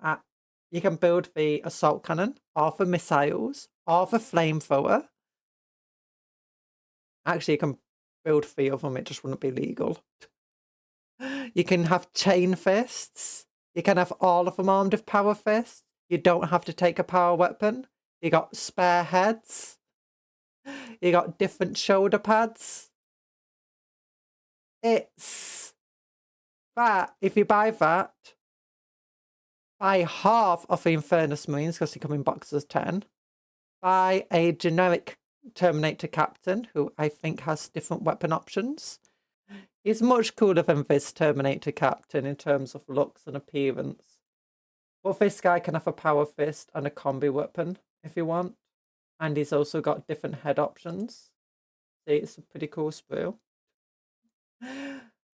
you can build the assault cannon, or the missiles, or the flamethrower. Actually, you can build 3 of them, it just wouldn't be legal. You can have chain fists. You can have all of them armed with power fists. You don't have to take a power weapon. You got spare heads. You got different shoulder pads. It's that. If you buy that, buy half of the Infernus Marines, because they come in boxes of 10. Buy a generic Terminator Captain, who I think has different weapon options. He's much cooler than this Terminator Captain in terms of looks and appearance. But this guy can have a power fist and a combi weapon if you want. And he's also got different head options. See, it's a pretty cool sprue.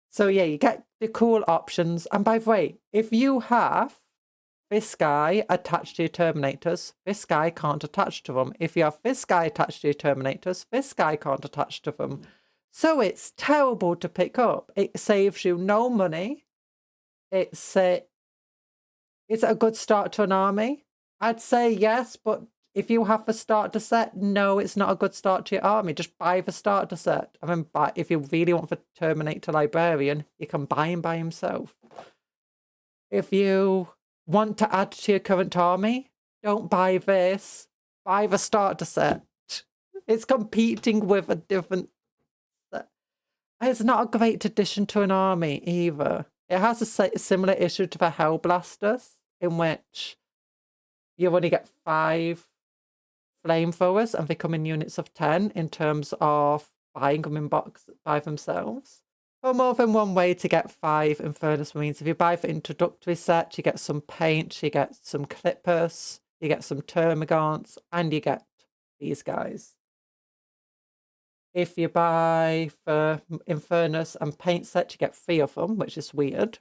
So yeah, you get the cool options. And by the way, if you have this guy attached to your Terminators, this guy can't attach to them. If you have this guy attached to your Terminators, this guy can't attach to them. So it's terrible to pick up. It saves you no money. It's a good start to an army. I'd say yes, but if you have the starter set, no, it's not a good start to your army. Just buy the starter set. I mean, if you really want the Terminator Librarian, you can buy him by himself. If you want to add to your current army, don't buy this. Buy the starter set. It's competing with a different set. It's not a great addition to an army either. It has a similar issue to the Hellblasters, in which you only get 5 flamethrowers and they come in units of 10 in terms of buying them in box by themselves. Or more than one way to get 5 Infernus Marines. If you buy the introductory set, you get some paint, you get some clippers, you get some termagants, and you get these guys. If you buy the Infernus and paint set, you get 3 of them, which is weird.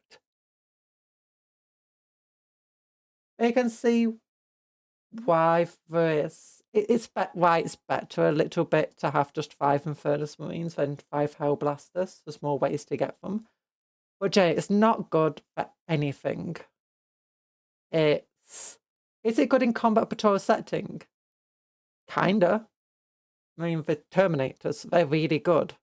You can see why this. Why it's better a little bit to have just 5 Infernus Marines than 5 Hellblasters. There's more ways to get them. But Jay, it's not good for anything. Is it good in combat patrol setting? Kinda. I mean, the Terminators, they're really good.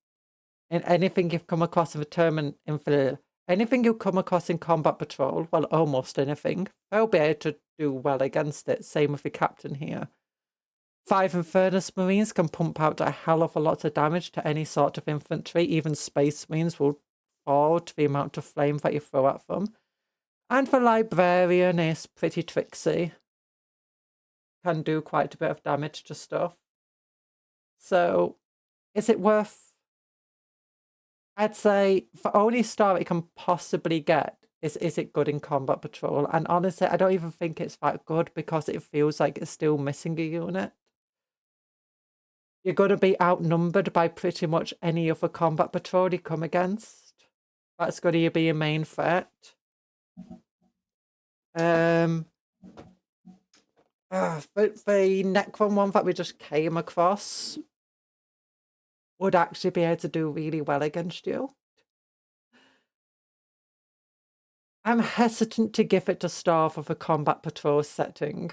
And anything you've come across anything you come across in combat patrol, well, almost anything, they'll be able to do well against it. Same with the captain here. 5 Infernus Marines can pump out a hell of a lot of damage to any sort of infantry. Even Space Marines will fall to the amount of flame that you throw at them. And the Librarian is pretty tricksy. Can do quite a bit of damage to stuff. So, is it worth... I'd say the only star it can possibly get is it good in combat patrol? And honestly, I don't even think it's that good because it feels like it's still missing a unit. You're going to be outnumbered by pretty much any other combat patrol you come against. That's going to be your main threat. But the Necron one that we just came across would actually be able to do really well against you. I'm hesitant to give it to Star for the combat patrol setting.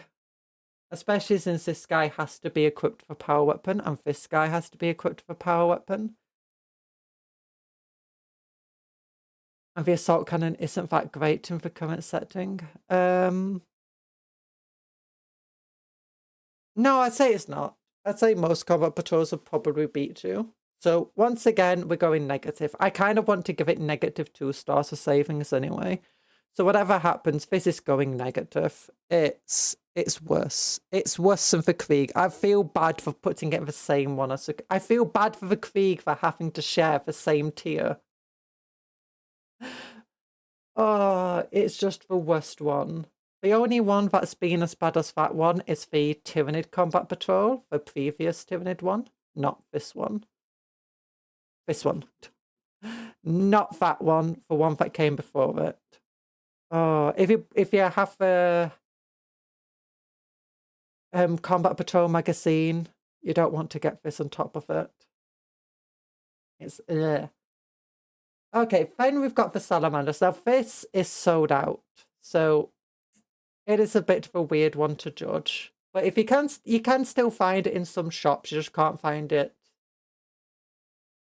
Especially since this guy has to be equipped for power weapon and this guy has to be equipped for power weapon. And the assault cannon isn't that great in the current setting. No, I'd say it's not. I'd say most combat patrols would probably beat you. So once again, we're going negative. I kind of want to give it negative 2 stars for savings anyway. So whatever happens, this is going negative. It's worse. It's worse than the Krieg. I feel bad for putting it the same one as I feel bad for the Krieg for having to share the same tier. Oh, it's just the worst one. The only one that's been as bad as that one is the Tyranid Combat Patrol, the previous Tyranid one, not this one. This one. Not that one, the one that came before it. Oh, if you have the Combat Patrol magazine, you don't want to get this on top of it. It's okay, then we've got the Salamanders. Now this is sold out, so it is a bit of a weird one to judge. But if you can still find it in some shops, you just can't find it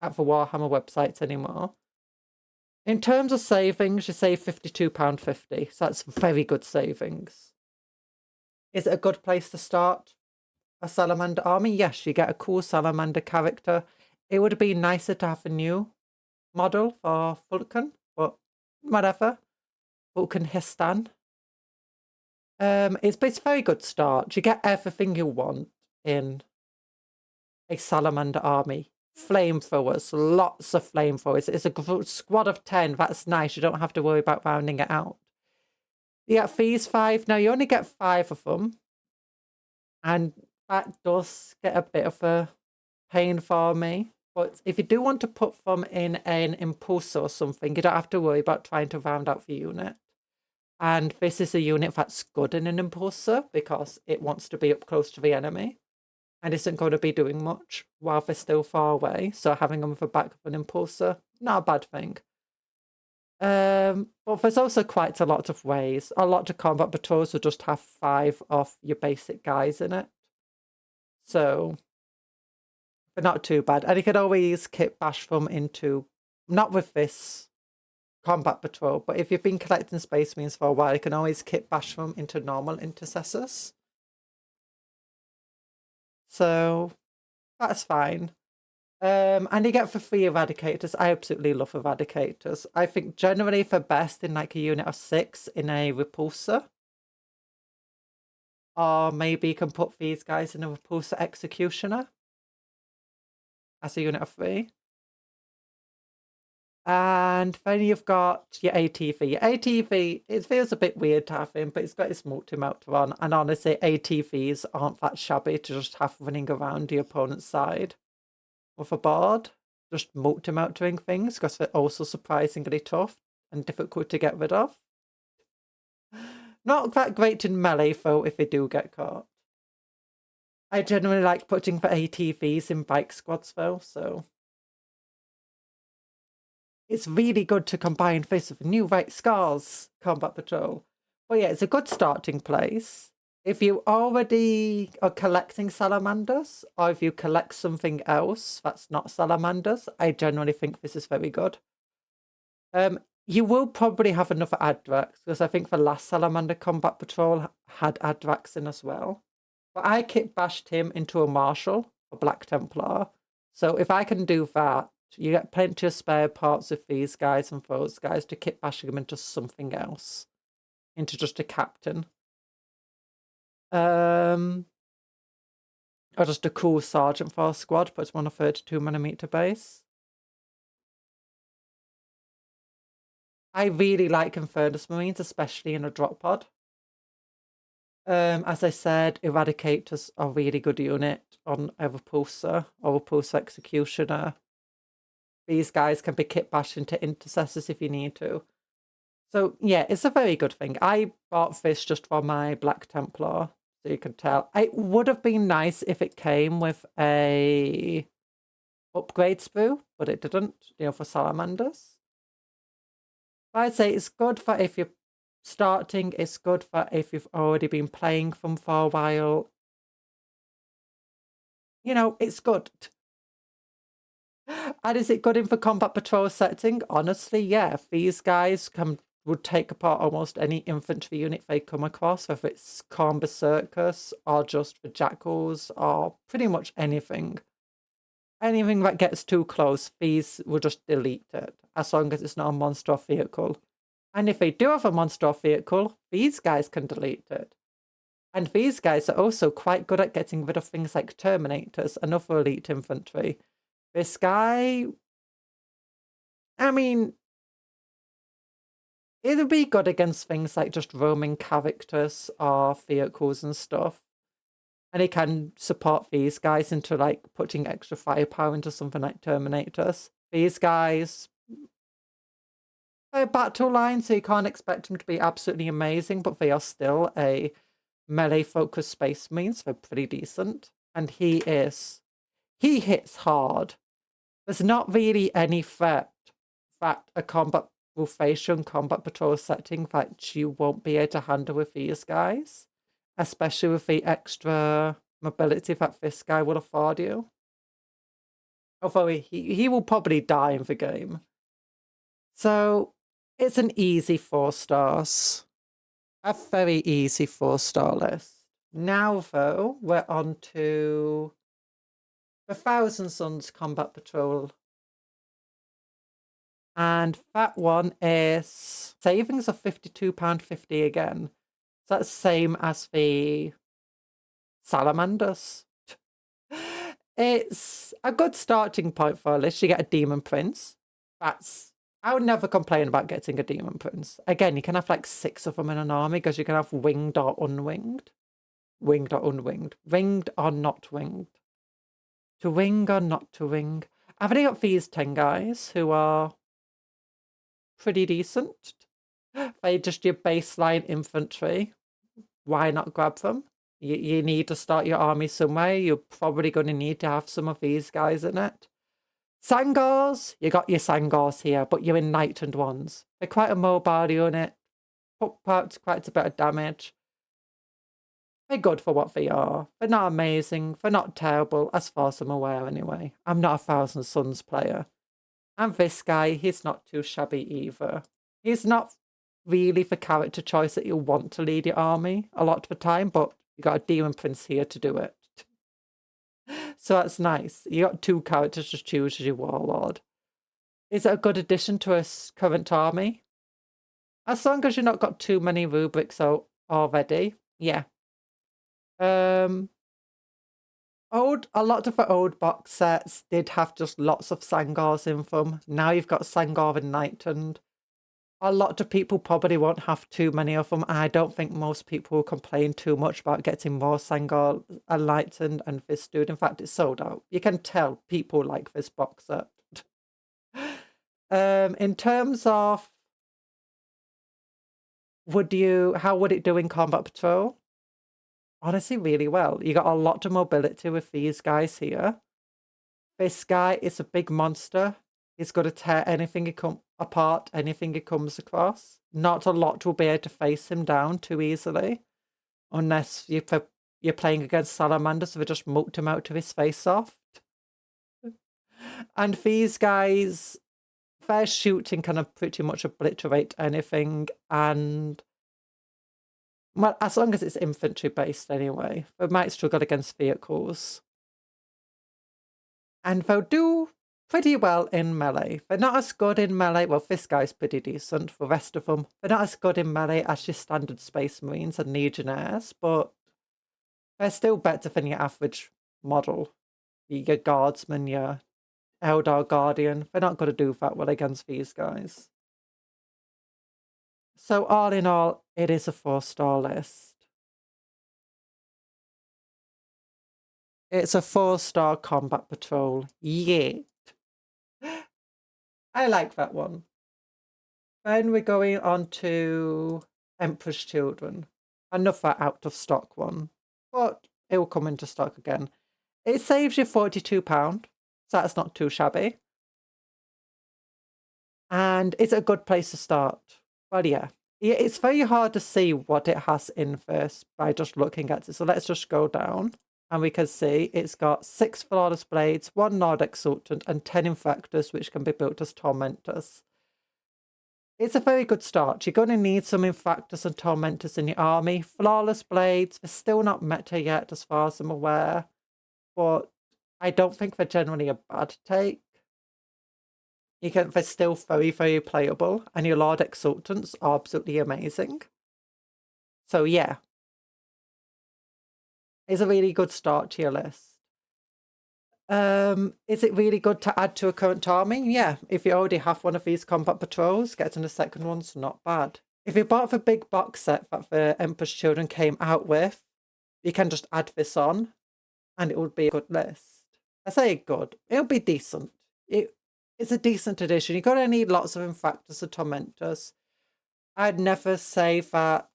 at the Warhammer websites anymore. In terms of savings, you save £52.50, so that's very good savings. Is it a good place to start a Salamander army? Yes, you get a cool Salamander character. It would have been nicer to have a new model for Vulcan, but whatever. Vulcan Histan. It's a very good start. You get everything you want in a Salamander army. Flamethrowers, lots of flamethrowers. It's a squad of 10. That's nice. You don't have to worry about rounding it out. You get these 5. Now, you only get 5 of them. And that does get a bit of a pain for me. But if you do want to put them in an impulsor or something, you don't have to worry about trying to round out the unit. And this is a unit that's good in an impulsor because it wants to be up close to the enemy and isn't going to be doing much while they're still far away. So having them for back of an impulsor, not a bad thing. But there's also quite a lot of ways. A lot of combat patrols will just have 5 of your basic guys in it. So they're not too bad. And you can always kit bash them into, not with this combat patrol, but if you've been collecting Space Marines for a while, you can always kit bash them into normal intercessors. So that's fine. And you get for free Eradicators. I absolutely love Eradicators. I think generally for best in like a unit of 6 in a Repulsor. Or maybe you can put these guys in a Repulsor Executioner as a unit of 3. And then you've got your ATV. Your ATV, it feels a bit weird to have him, but it's got its multi-motor on. And honestly, ATVs aren't that shabby to just have running around the opponent's side with a board. Just multi-motoring things, because they're also surprisingly tough and difficult to get rid of. Not that great in melee, though, if they do get caught. I generally like putting for ATVs in bike squads though, so it's really good to combine this with New Right Scars Combat Patrol. But yeah, it's a good starting place. If you already are collecting salamanders, or if you collect something else that's not salamanders, I generally think this is very good. You will probably have another Adrax, because I think the last Salamander Combat Patrol had Adrax in as well. But I kit bashed him into a Marshal, a Black Templar. So if I can do that, you get plenty of spare parts of these guys and those guys to kit bash them into something else. Into just a captain. Or just a cool sergeant for our squad, puts him on a 32mm base. I really like Infernus Marines, especially in a drop pod. As I said, Eradicators are a really good unit on a Repulsor or Repulsor Executioner. These guys can be kit bashed into intercessors if you need to. So yeah, it's a very good thing. I bought this just for my Black Templar, so you can tell. It would have been nice if it came with a upgrade sprue, but it didn't, for Salamanders. I'd say it's good for if you're starting, it's good for if you've already been playing them for a while. It's good. And is it good in the combat patrol setting? Honestly, yeah. These guys would take apart almost any infantry unit they come across, whether it's Khorne Berserkers or just the Jackals or pretty much anything. Anything that gets too close, these will just delete it, as long as it's not a monster vehicle. And if they do have a monster vehicle, these guys can delete it. And these guys are also quite good at getting rid of things like Terminators and other elite infantry. This guy, I mean, it'll be good against things like just roaming characters or vehicles and stuff. And he can support these guys into like putting extra firepower into something like Terminators. These guys, they're battle line, so you can't expect them to be absolutely amazing, but they are still a melee-focused Space Marines. They're pretty decent. And he hits hard. There's not really any threat that a combat facial combat patrol setting that you won't be able to handle with these guys, especially with the extra mobility that this guy will afford you. Although he will probably die in the game. So it's an easy 4 stars. A very easy 4-star list. Now, though, we're on to the Thousand Suns Combat Patrol. And that one is savings of £52.50 again. So that's the same as the Salamanders. It's a good starting point for a list. You get a Demon Prince. I would never complain about getting a Demon Prince. Again, you can have like 6 of them in an army because you can have winged or unwinged. Winged or unwinged. Winged or not winged. To wing or not to wing. I've only got these 10 guys who are pretty decent. They're just your baseline infantry. Why not grab them? You need to start your army somewhere. You're probably going to need to have some of these guys in it. Sangors, you got your Sangors here, but you're enlightened ones. They're quite a mobile unit. Put out quite a bit of damage. They're good for what they are. They're not amazing. They're not terrible, as far as I'm aware anyway. I'm not a Thousand Suns player. And this guy, he's not too shabby either. He's not really the character choice that you want to lead your army a lot of the time, but you got a Demon Prince here to do it. So that's nice. You got 2 characters to choose as your warlord. Is it a good addition to a current army? As long as you've not got too many rubrics already, yeah. A lot of the old box sets did have just lots of Sangors in them. Now you've got Sangor Enlightened. A lot of people probably won't have too many of them. I don't think most people will complain too much about getting more Sangor Enlightened and this dude. In fact, it's sold out. You can tell people like this box set. In terms of how would it do in Combat Patrol? honestly really well. You got a lot of mobility with these guys here. This guy is a big monster. He's got to tear anything he apart, anything he comes across. Not a lot will be able to face him down too easily, unless you're playing against Salamanders, so they just mulked him out to his face off. And these guys, their shooting can pretty much obliterate anything, and well, as long as it's infantry based anyway, they might struggle against vehicles. And they'll do pretty well in melee. They're not as good in melee. Well, this guy's pretty decent. The rest of them, they're not as good in melee as your standard Space Marines and Legionnaires, but they're still better than your average model. Your Guardsman, your Eldar Guardian. They're not going to do that well against these guys. So all in all, it is a 4-star list. It's a 4-star combat patrol. Yeah. I like that one. Then we're going on to Emperor's Children. Another out of stock one, but it will come into stock again. It saves you £42, so that's not too shabby. And it's a good place to start. Well, yeah. It's very hard to see what it has in first by just looking at it. So let's just go down. And we can see it's got 6 Flawless Blades, 1 Nord Exultant, and 10 Infectors, which can be built as Tormentors. It's a very good start. You're going to need some Infectors and Tormentors in your army. Flawless Blades, they're still not meta yet, as far as I'm aware. But I don't think they're generally a bad take. They're still very, very playable. And your Lord Exultants are absolutely amazing. So yeah. It's a really good start to your list. Is it really good to add to a current army? Yeah, if you already have one of these combat patrols, getting a second one's not bad. If you bought the big box set that the Emperor's Children came out with, you can just add this on, and it would be a good list. I say good. It'll be decent. It's a decent edition. You're going to need lots of Infectors and Tormentors. I'd never say that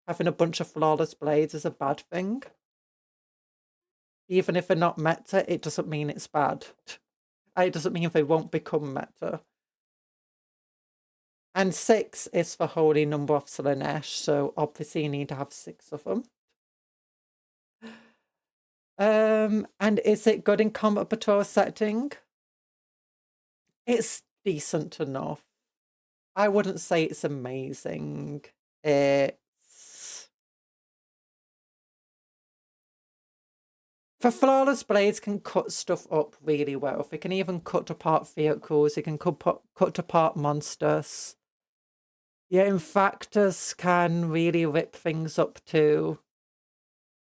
having a bunch of Flawless Blades is a bad thing. Even if they're not meta, it doesn't mean it's bad. It doesn't mean they won't become meta. And 6 is the holy number of Slaanesh, so obviously you need to have 6 of them. And is it good in combat patrol setting? It's decent enough. I wouldn't say it's amazing. The Flawless Blades can cut stuff up really well. They can even cut apart vehicles. They can cut apart monsters. Yeah, Infectors can really rip things up too.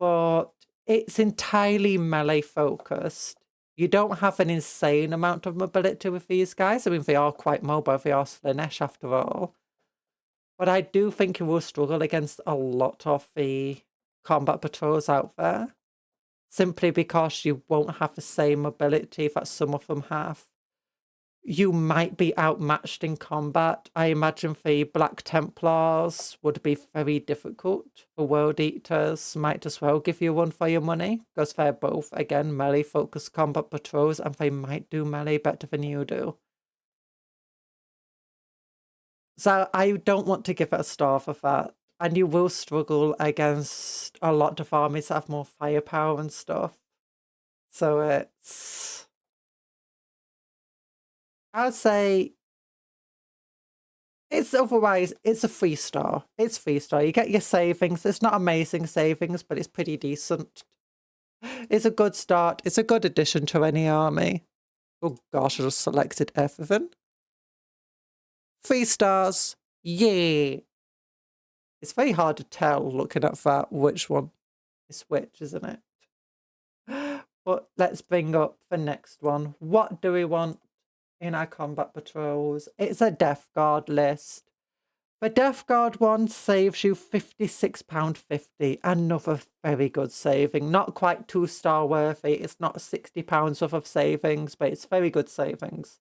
But it's entirely melee focused. You don't have an insane amount of mobility with these guys. I mean, they are quite mobile. They are Slaanesh after all. But I do think you will struggle against a lot of the combat patrols out there. Simply because you won't have the same mobility that some of them have. You might be outmatched in combat. I imagine the Black Templars would be very difficult. The World Eaters might as well give you one for your money, because they're both, again, melee-focused combat patrols, and they might do melee better than you do. So I don't want to give it a star for that. And you will struggle against a lot of armies that have more firepower and stuff. So I'd say it's otherwise, it's a 3-star. It's 3-star. You get your savings. It's not amazing savings, but it's pretty decent. It's a good start. It's a good addition to any army. Oh gosh, I just selected everything. 3 stars. Yeah. It's very hard to tell looking at that which one is which, isn't it? But let's bring up the next one. What do we want in our combat patrols? It's a Death Guard list. The Death Guard one saves you £56.50. Another very good saving. Not quite 2-star worthy. It's not £60 worth of savings, but it's very good savings.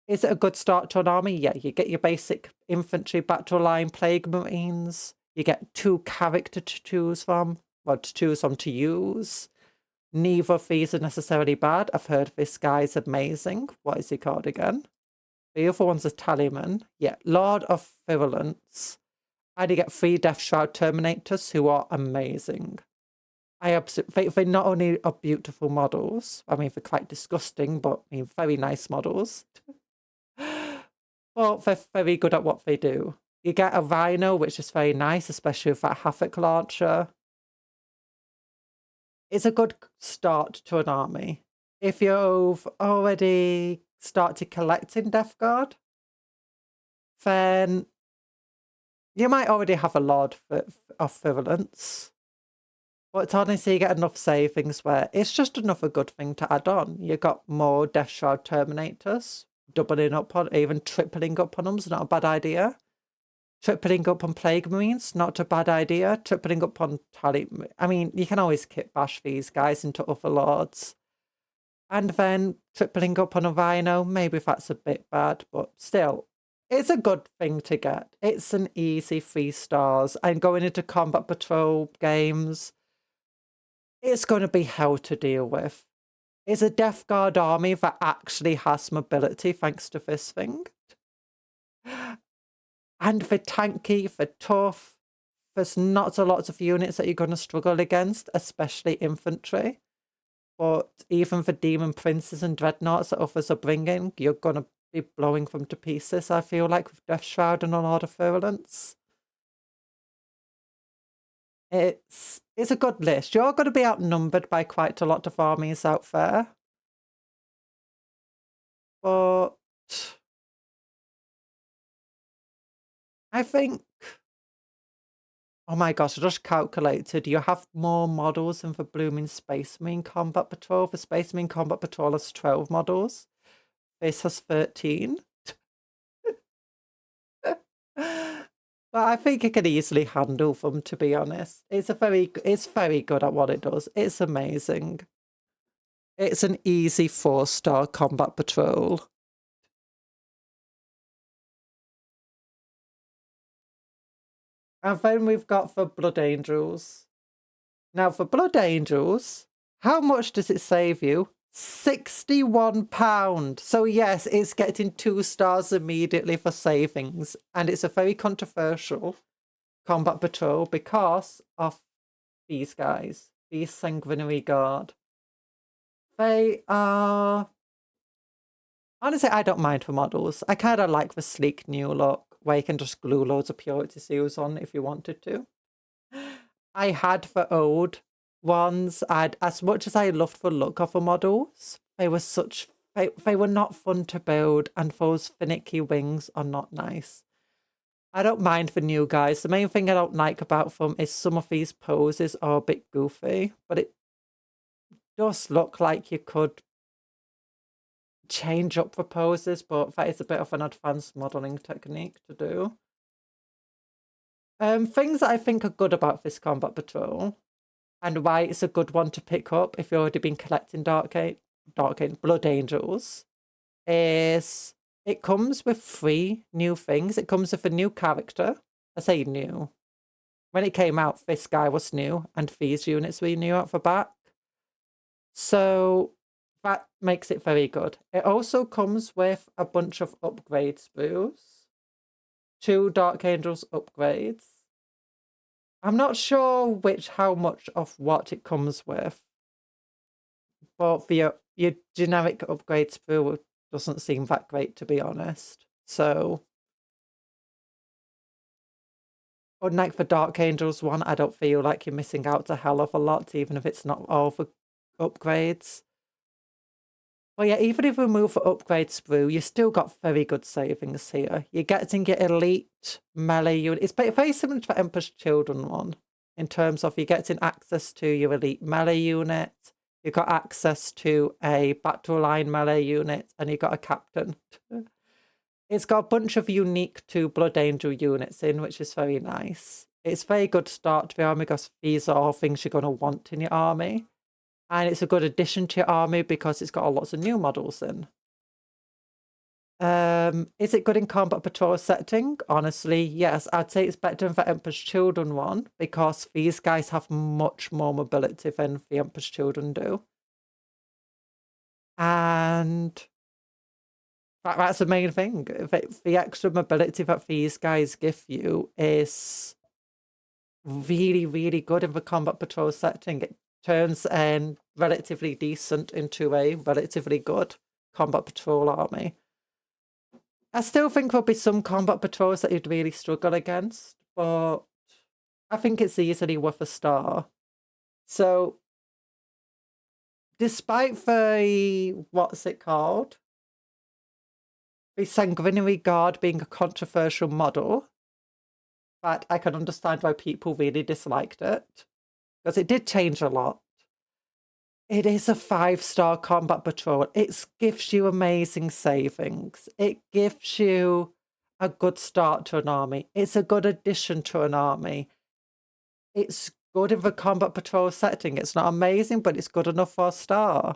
Is it a good start to an army? Yeah, you get your basic infantry battle line Plague Marines. You get 2 character to choose from. what to choose from to use. Neither of these are necessarily bad. I've heard this guy's amazing. What is he called again? The other one's a Tallyman. Yeah, Lord of Virulence. And you get 3 Death Shroud Terminators who are amazing. I absolutely, they not only are beautiful models, I mean, they're quite disgusting, but I mean, very nice models. But they're very good at what they do. You get a Rhino, which is very nice, especially with that Havoc Launcher. It's a good start to an army. If you've already started collecting Death Guard, then you might already have a Lord of Virulence. But honestly, you get enough savings where it's just another good thing to add on. You got more Death Shroud Terminators, doubling up on, even tripling up on them is not a bad idea. Tripling up on Plague Marines, not a bad idea. Tripling up on I mean, you can always kit bash these guys into other lords. And then tripling up on a Rhino, maybe that's a bit bad, but still, it's a good thing to get. It's an easy 3 stars. And going into Combat Patrol games, it's going to be hell to deal with. It's a Death Guard army that actually has mobility thanks to this thing. And they're tanky, they're tough. There's not a lot of units that you're going to struggle against, especially infantry. But even the Demon Princes and Dreadnoughts that others are bringing, you're going to be blowing them to pieces, I feel like, with Death Shroud and a Lord of Virulence. It's a good list. You're going to be outnumbered by quite a lot of armies out there. But I think, oh my gosh, I just calculated, you have more models than the blooming Space Marine Combat Patrol. The Space Marine Combat Patrol has 12 models. This has 13. But I think it can easily handle them, to be honest. It's very good at what it does. It's amazing. It's an easy 4-star Combat Patrol. And then we've got the Blood Angels. Now, for Blood Angels, how much does it save you? £61. So yes, it's getting 2 stars immediately for savings. And it's a very controversial Combat Patrol because of these guys. These Sanguinary Guard. They are... Honestly, I don't mind the models. I kind of like the sleek new look where you can just glue loads of purity seals on if you wanted to. I had the old ones. As much as I loved the look of the models, they were they were not fun to build, and those finicky wings are not nice. I don't mind the new guys. The main thing I don't like about them is some of these poses are a bit goofy, but it does look like you could change up the poses, but that is a bit of an advanced modelling technique to do. Things that I think are good about this Combat Patrol, and why it's a good one to pick up if you've already been collecting Blood Angels, is it comes with 3 new things. It comes with a new character. I say new. When it came out, this guy was new, and these units were new out the back. So that makes it very good. It also comes with a bunch of upgrade sprues. 2 Dark Angels upgrades. I'm not sure how much of what it comes with. But your generic upgrade sprue doesn't seem that great, to be honest. So, unlike the Dark Angels one, I don't feel like you're missing out a hell of a lot, even if it's not all the upgrades. Well, yeah, even if we move for upgrade sprue, you still got very good savings here. You're getting your elite melee unit. It's very similar to the Emperor's Children one, in terms of you're getting access to your elite melee unit, you've got access to a battle line melee unit, and you've got a captain. It's got a bunch of unique 2 Blood Angel units in, which is very nice. It's a very good start to the army because these are all things you're going to want in your army. And it's a good addition to your army because it's got lots of new models in. Is it good in combat patrol setting? Honestly, yes. I'd say it's better than the Emperor's Children one because these guys have much more mobility than the Emperor's Children do. And that's the main thing. The extra mobility that these guys give you is really, really good in the combat patrol setting. It turns relatively decent into a relatively good combat patrol army. I still think there'll be some combat patrols that you'd really struggle against, but I think it's easily worth a star. So, despite the, what's it called? The Sanguinary Guard being a controversial model, but I can understand why people really disliked it, because it did change a lot. It is a 5-star combat patrol. It gives you amazing savings. It gives you a good start to an army. It's a good addition to an army. It's good in the combat patrol setting. It's not amazing, but it's good enough for a star.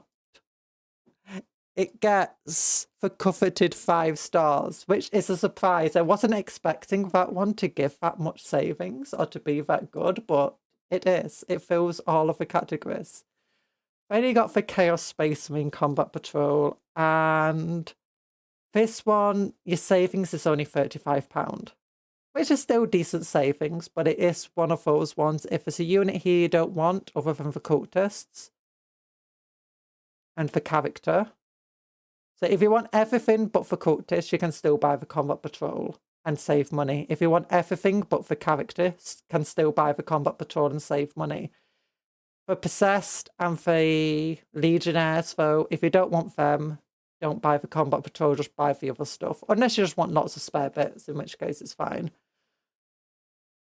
It gets the coveted 5 stars, which is a surprise. I wasn't expecting that one to give that much savings or to be that good, but it is. It fills all of the categories. Then you got the Chaos Space Marine Combat Patrol, and this one, your savings is only £35, which is still decent savings, but it is one of those ones, if there's a unit here you don't want, other than the cultists, and the character. So if you want everything but the cultists, you can still buy the Combat Patrol and save money. If you want everything but the characters, can still buy the Combat Patrol and save money. For Possessed and the Legionnaires, though, if you don't want them, don't buy the Combat Patrol, just buy the other stuff. Unless you just want lots of spare bits, in which case it's fine.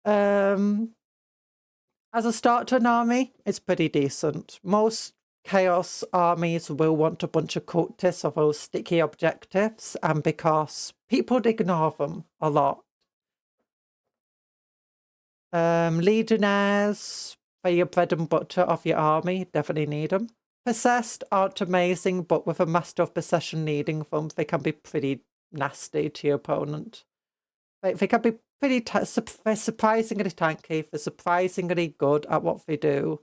As a start to an army, it's pretty decent. Most Chaos armies will want a bunch of cultists or those sticky objectives, and because people ignore them a lot. Legionnaires, they're your bread and butter of your army, definitely need them. Possessed aren't amazing, but with a Master of Possession needing them, they can be pretty nasty to your opponent. They can be pretty, they're surprisingly tanky, they're surprisingly good at what they do.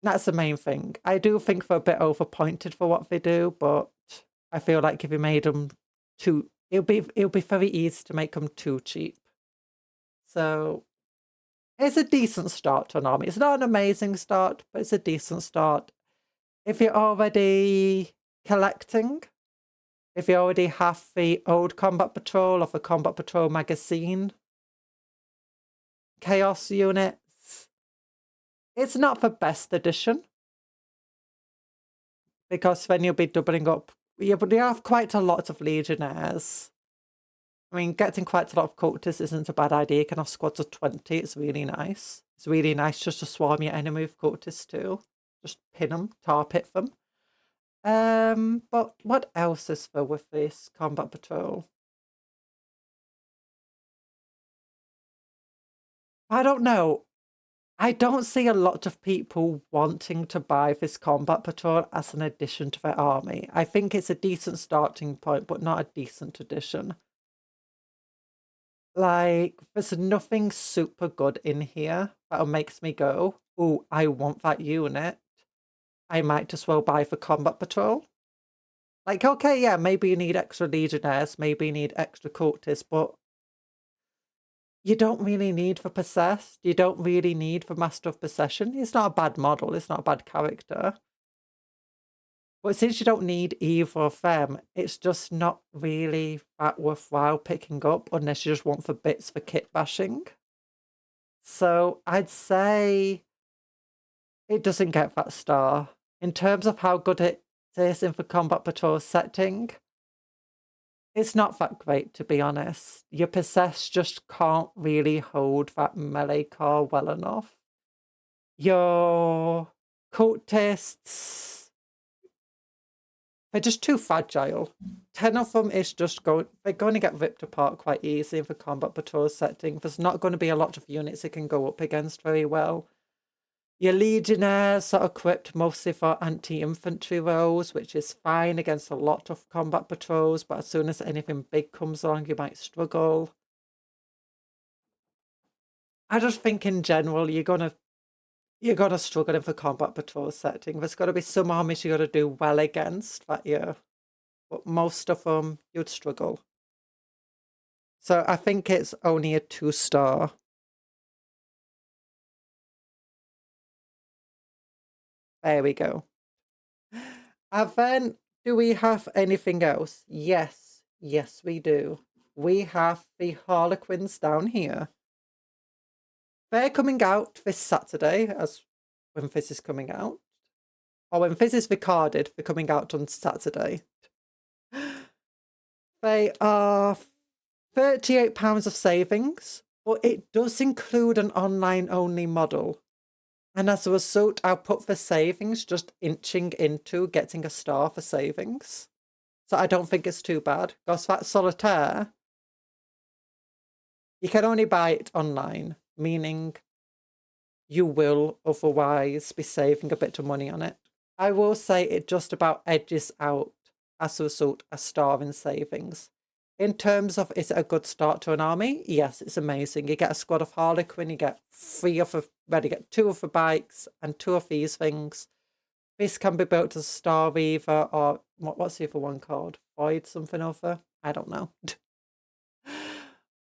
That's the main thing. I do think they're a bit overpointed for what they do, but I feel like if you made them too, it'll be very easy to make them too cheap. So it's a decent start to an army. It's not an amazing start, but it's a decent start. If you're already collecting, if you already have the old Combat Patrol or the Combat Patrol magazine, Chaos units, it's not the best edition, because then you'll be doubling up. Yeah, but you have quite a lot of Legionnaires. I mean, getting quite a lot of cultists isn't a bad idea. You can have squads of 20. It's really nice. It's really nice just to swarm your enemy with cultists too. Just pin them, tar pit them. But what else is there with this Combat Patrol? I don't know. I don't see a lot of people wanting to buy this Combat Patrol as an addition to their army. I think it's a decent starting point, but not a decent addition. Like, there's nothing super good in here that makes me go, oh, I want that unit. I might as well buy the Combat Patrol. Like, okay, yeah, maybe you need extra Legionnaires, maybe you need extra cultists, but you don't really need for Possessed. You don't really need for Master of Possession. It's not a bad model. It's not a bad character. But since you don't need either of them, it's just not really that worthwhile picking up unless you just want for bits for kit bashing. So I'd say it doesn't get that star. In terms of how good it is in the Combat Patrol setting, it's not that great, to be honest. Your Possessed just can't really hold that melee core well enough. Your cultists, they're just too fragile. 10 of them is just they're going to get ripped apart quite easily in the Combat Patrol setting. There's not going to be a lot of units it can go up against very well. Your Legionnaires are equipped mostly for anti-infantry roles, which is fine against a lot of combat patrols, but as soon as anything big comes along, you might struggle. I just think in general, you're gonna struggle in the combat patrol setting. There's got to be some armies you got to do well against that year, but most of them you'd struggle. So I think it's only a 2-star. There we go. And then, do we have anything else? Yes, we do. We have the Harlequins down here. They're coming out this Saturday, as when this is coming out. Or when this is recorded, they're coming out on Saturday. They are £38 of savings, but it does include an online-only model. And as a result, I'll put the savings just inching into getting a star for savings. So I don't think it's too bad. Because that Solitaire, you can only buy it online, meaning you will otherwise be saving a bit of money on it. I will say it just about edges out, as a result, a star in savings. In terms of, is it a good start to an army? Yes, it's amazing. You get a squad of Harlequin, you get 2 of the bikes and 2 of these things. This can be built as a Star Weaver, or what's the other one called? Void something over? I don't know.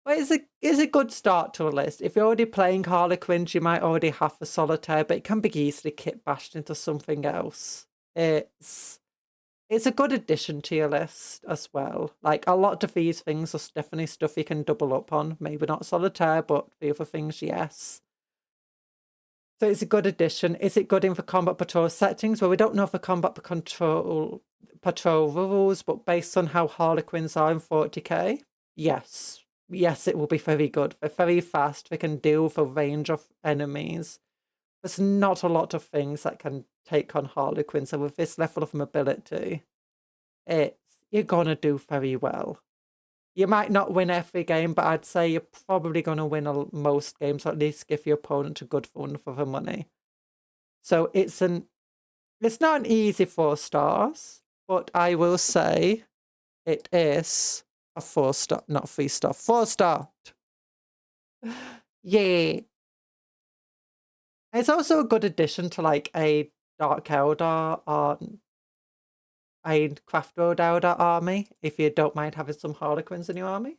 But it's a good start to a list. If you're already playing Harlequins, you might already have the Solitaire, but it can be easily kit bashed into something else. It's a good addition to your list as well. Like, a lot of these things are definitely stuff you can double up on. Maybe not Solitaire, but the other things, yes. So it's a good addition. Is it good in the combat patrol settings? Well, we don't know the combat patrol rules, but based on how Harlequins are in 40k, yes. Yes, it will be very good. They're very fast. They can deal with a range of enemies. There's not a lot of things that can take on Harlequins, so with this level of mobility, you're going to do very well. You might not win every game, but I'd say you're probably going to win most games, or at least give your opponent a good run for the money. So it's not an easy 4 stars, but I will say it is a 4-star, not 3-star, 4-star. Yeah. It's also a good addition to like a Dark Eldar or a Craft Road Eldar army, if you don't mind having some Harlequins in your army.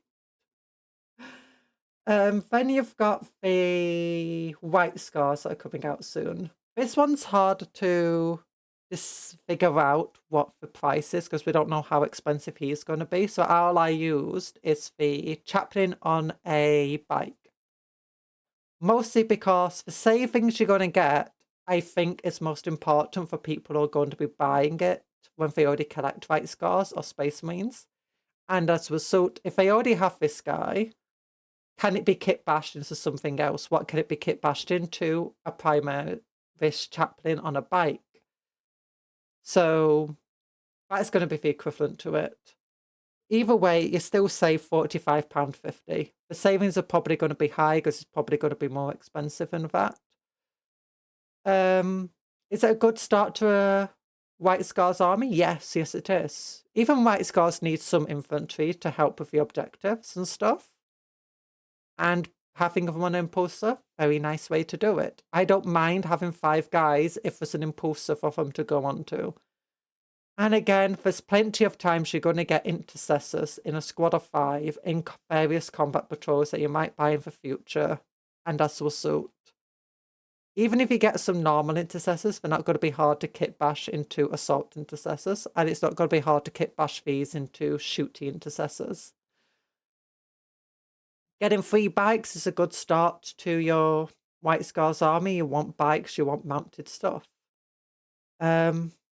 Then you've got the White Scars that are coming out soon. This one's hard to figure out what the price is, because we don't know how expensive he's going to be. So all I used is the chaplain on a bike. Mostly because the savings you're going to get, I think, is most important for people who are going to be buying it when they already collect White Scars or Space Marines. And as a result, if they already have this guy, can it be kit bashed into something else? What can it be kit bashed into? A primary this chaplain on a bike. So that's going to be the equivalent to it. Either way, you still save £45.50. The savings are probably going to be high because it's probably going to be more expensive than that. Is it a good start to a White Scars army? Yes, it is. Even White Scars need some infantry to help with the objectives and stuff. And having them on an impulsor, very nice way to do it. I don't mind having 5 guys if there's an impulsor for them to go on to. And again, there's plenty of times you're going to get intercessors in a squad of 5 in various combat patrols that you might buy in the future, and as a result. Even if you get some normal intercessors, they're not going to be hard to kit bash into assault intercessors, and it's not going to be hard to kit bash these into shooty intercessors. Getting 3 bikes is a good start to your White Scars army. You want bikes, you want mounted stuff.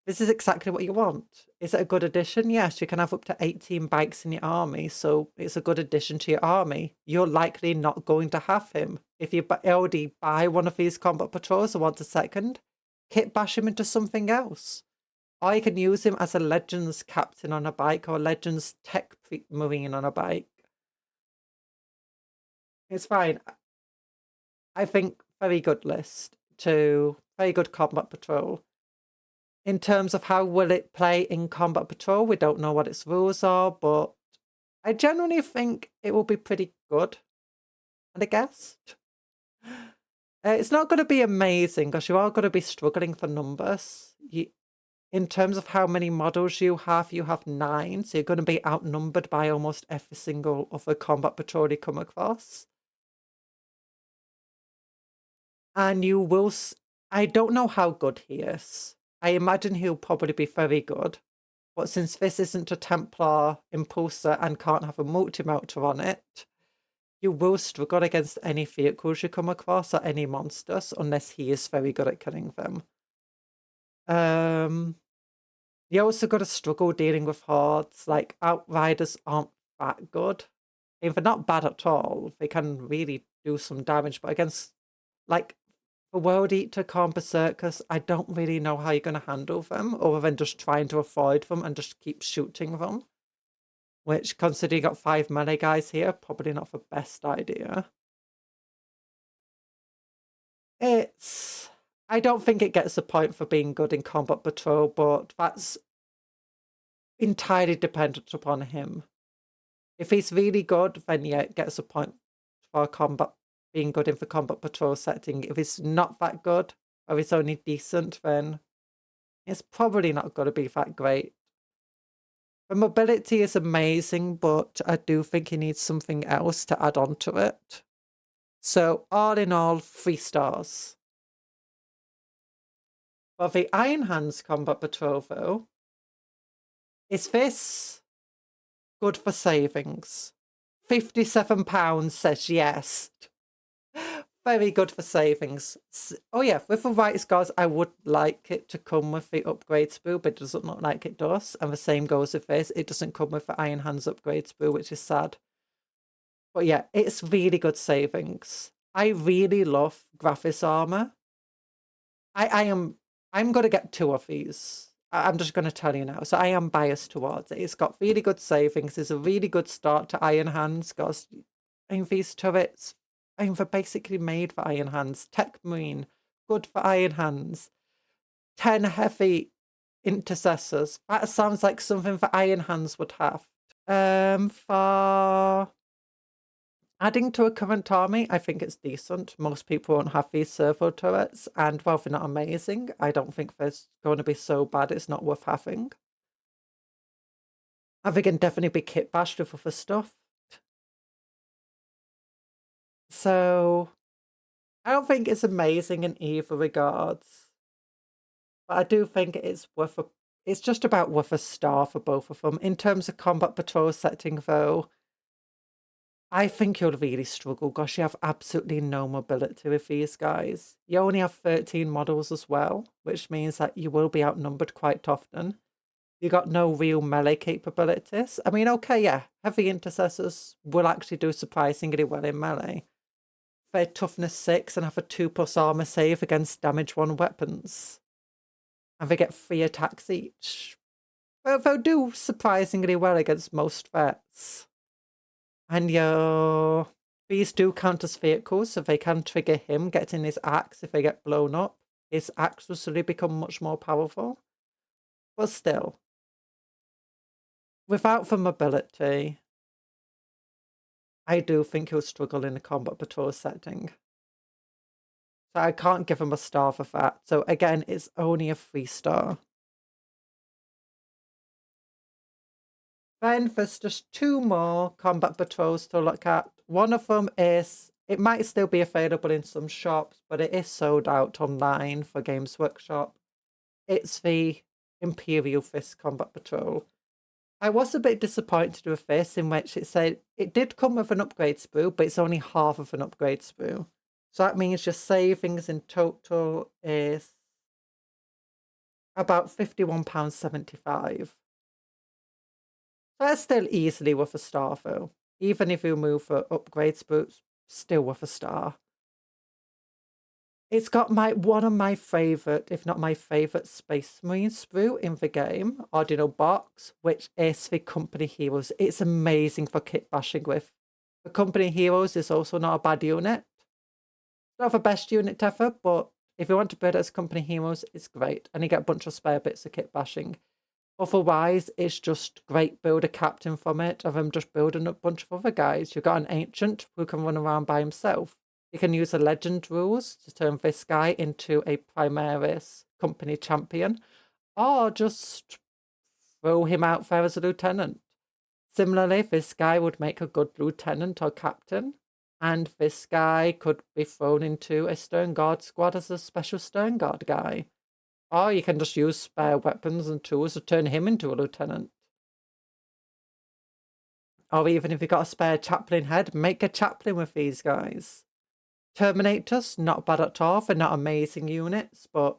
This is exactly what you want. Is it a good addition? Yes, you can have up to 18 bikes in your army, so it's a good addition to your army. You're likely not going to have him. If you already buy one of these combat patrols and want a second, kit bash him into something else. Or you can use him as a Legends captain on a bike or a Legends tech marine on a bike. It's fine. I think very good list. 2, very good combat patrol. In terms of how will it play in combat patrol, we don't know what its rules are, but I genuinely think it will be pretty good. And I guess it's not going to be amazing because you are going to be struggling for numbers. In terms of how many models you have 9, so you're going to be outnumbered by almost every single other combat patrol you come across. And you will... I don't know how good he is. I imagine he'll probably be very good. But since this isn't a Templar impulsor and can't have a multi-melter on it, you will struggle against any vehicles you come across or any monsters unless he is very good at killing them. You also got to struggle dealing with hordes. Like, Outriders aren't that good. If they're not bad at all, they can really do some damage. But against, like, the World Eater, Berserkers, I don't really know how you're going to handle them, other than just trying to avoid them and just keep shooting them. Which, considering you got 5 melee guys here, probably not the best idea. I don't think it gets a point for being good in combat patrol, but that's entirely dependent upon him. If he's really good, then yeah, it gets a point for being good in the combat patrol setting. If he's not that good, or he's only decent, then it's probably not going to be that great. The mobility is amazing, but I do think he needs something else to add on to it. So all in all, 3 stars. For the Iron Hands combat patrol, though, is this good for savings? £57 says yes. Very good for savings. Oh yeah, with the right scars, I would like it to come with the upgrade sprue, but it doesn't look like it does. And the same goes with this. It doesn't come with the Iron Hands upgrade sprue, which is sad. But yeah, it's really good savings. I really love Graphis armor. I'm going to get 2 of these. I'm just going to tell you now. So I am biased towards it. It's got really good savings. It's a really good start to Iron Hands because these turrets, they're basically made for Iron Hands. Tech Marine, good for Iron Hands. 10 heavy intercessors. That sounds like something that Iron Hands would have. For adding to a current army, I think it's decent. Most people won't have these servo turrets, and while they're not amazing, I don't think they're going to be so bad it's not worth having. And they can definitely be kit bashed with other stuff. So, I don't think it's amazing in either regards. But I do think it's it's just about worth a star for both of them. In terms of combat patrol setting, though, I think you'll really struggle. Gosh, you have absolutely no mobility with these guys. You only have 13 models as well, which means that you will be outnumbered quite often. You got no real melee capabilities. I mean, okay, yeah, heavy intercessors will actually do surprisingly well in melee. They're toughness 6 and have a 2+ armor save against damage 1 weapons. And they get 3 attacks each. They'll do surprisingly well against most threats. And these do count as vehicles, so they can trigger him getting his axe if they get blown up. His axe will suddenly become much more powerful. But still, without the mobility, I do think he'll struggle in a combat patrol setting. So I can't give him a star for that. So again, it's only a 3-star. Then there's just 2 more combat patrols to look at. One of them is, it might still be available in some shops, but it is sold out online for Games Workshop. It's the Imperial Fists combat patrol. I was a bit disappointed with this, in which it said it did come with an upgrade sprue, but it's only half of an upgrade sprue. So that means your savings in total is about £51.75. So that's still easily worth a star, though. Even if you move for upgrade sprues, still worth a star. It's got one of my favourite, if not my favourite, Space Marine sprue in the game, Ordinal Box, which is the Company Heroes. It's amazing for kit bashing with. The Company Heroes is also not a bad unit. Not the best unit ever, but If you want to build it as company heroes, it's great. And you get a bunch of spare bits of kit bashing. Otherwise, it's just great build a captain from it, of him just building a bunch of other guys. You've got an ancient who can run around by himself. You can use the legend rules to turn this guy into a Primaris company champion, or just throw him out there as a lieutenant. Similarly, this guy would make a good lieutenant or captain, and this guy could be thrown into a Stern Guard squad as a special Stern Guard guy. Or you can just use spare weapons and tools to turn him into a lieutenant. Or even if you've got a spare chaplain head, make a chaplain with these guys. Terminators, not bad at all. They're not amazing units, but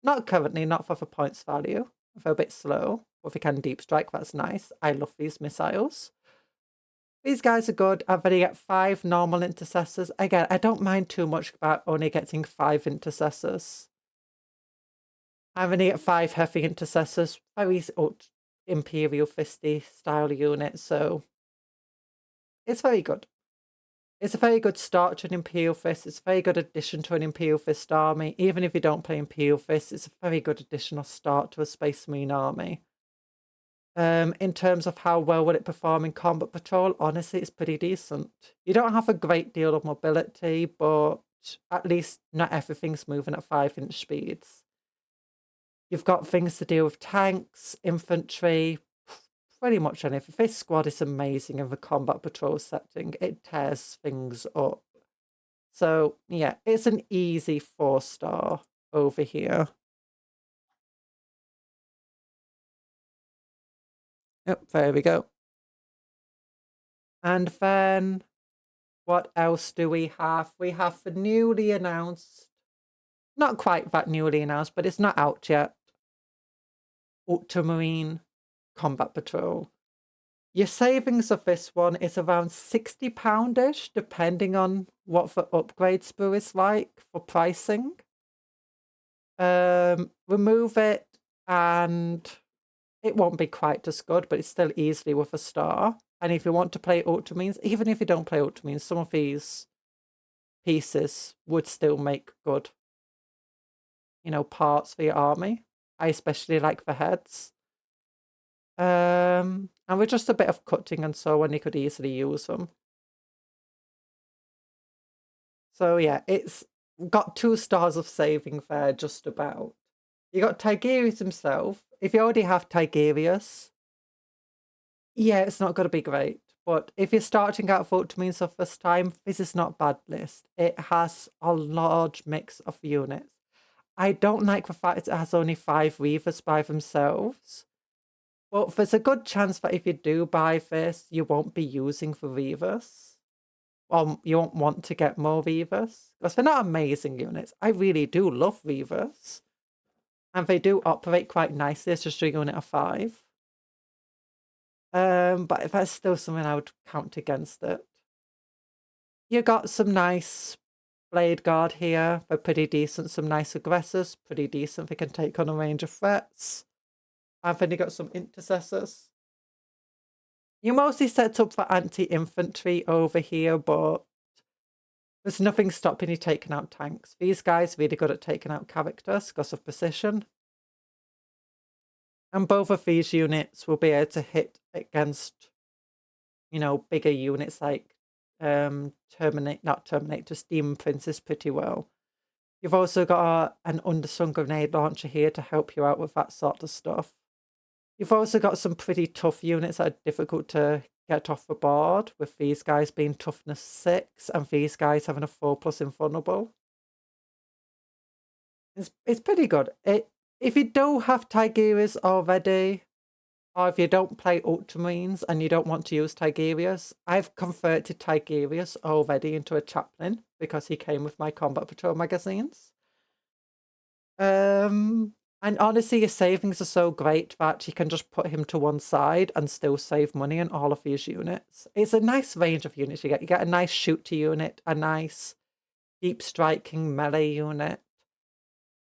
not currently, not for the points value. They're a bit slow. Or if you can deep strike, that's nice. I love these missiles. These guys are good. And then you get 5 normal intercessors. Again, I don't mind too much about only getting 5 intercessors. And then you get 5 heavy intercessors. Very Imperial Fisty style unit. So it's very good. It's a very good start to an Imperial Fist. It's a very good addition to an Imperial Fist army. Even if you don't play Imperial Fist, it's a very good additional start to a Space Marine army. In terms of how well will it perform in combat patrol, honestly, it's pretty decent. You don't have a great deal of mobility, but at least not everything's moving at 5-inch speeds. You've got things to deal with tanks, infantry, pretty much anything. This squad is amazing in the combat patrol setting. It tears things up. So, yeah, it's an easy 4-star over here. Yep, there we go. And then, what else do we have? We have the newly announced, not quite that newly announced, but it's not out yet, Ultramarine Combat Patrol. Your savings of this one is around £60-ish, depending on what the upgrade sprue is like for pricing. Remove it and it won't be quite as good, but it's still easily with a star. And if you want to play Ultramarines, even if you don't play Ultramarines, some of these pieces would still make good, parts for your army. I especially like the heads. And with just a bit of cutting and so on, you could easily use them. So yeah, it's got 2 stars of saving there, just about. You got Tigerius himself. If you already have Tigerius, yeah, it's not going to be great. But if you're starting out with Ultramarines for the first time, this is not a bad list. It has a large mix of units. I don't like the fact it has only 5 Reavers by themselves. But there's a good chance that if you do buy this, you won't be using the Reavers. Or you won't want to get more Reavers. Because they're not amazing units. I really do love Reavers. And they do operate quite nicely as just a unit of 5. But that's still something I would count against it. You got some nice Blade Guard here. They're pretty decent. Some nice aggressors. Pretty decent. They can take on a range of threats. And then you got some intercessors. You're mostly set up for anti-infantry over here, but there's nothing stopping you taking out tanks. These guys are really good at taking out characters because of precision. And both of these units will be able to hit against, bigger units like Terminators, Demon Princes pretty well. You've also got an undersung grenade launcher here to help you out with that sort of stuff. You've also got some pretty tough units that are difficult to get off the board, with these guys being toughness 6 and these guys having a 4+ invulnerable. It's pretty good. If you don't have Tigerius already, or if you don't play Ultramarines and you don't want to use Tigerius, I've converted Tigerius already into a chaplain because he came with my Combat Patrol magazines. And honestly, your savings are so great that you can just put him to one side and still save money on all of these units. It's a nice range of units you get. You get a nice shooter unit, a nice deep striking melee unit,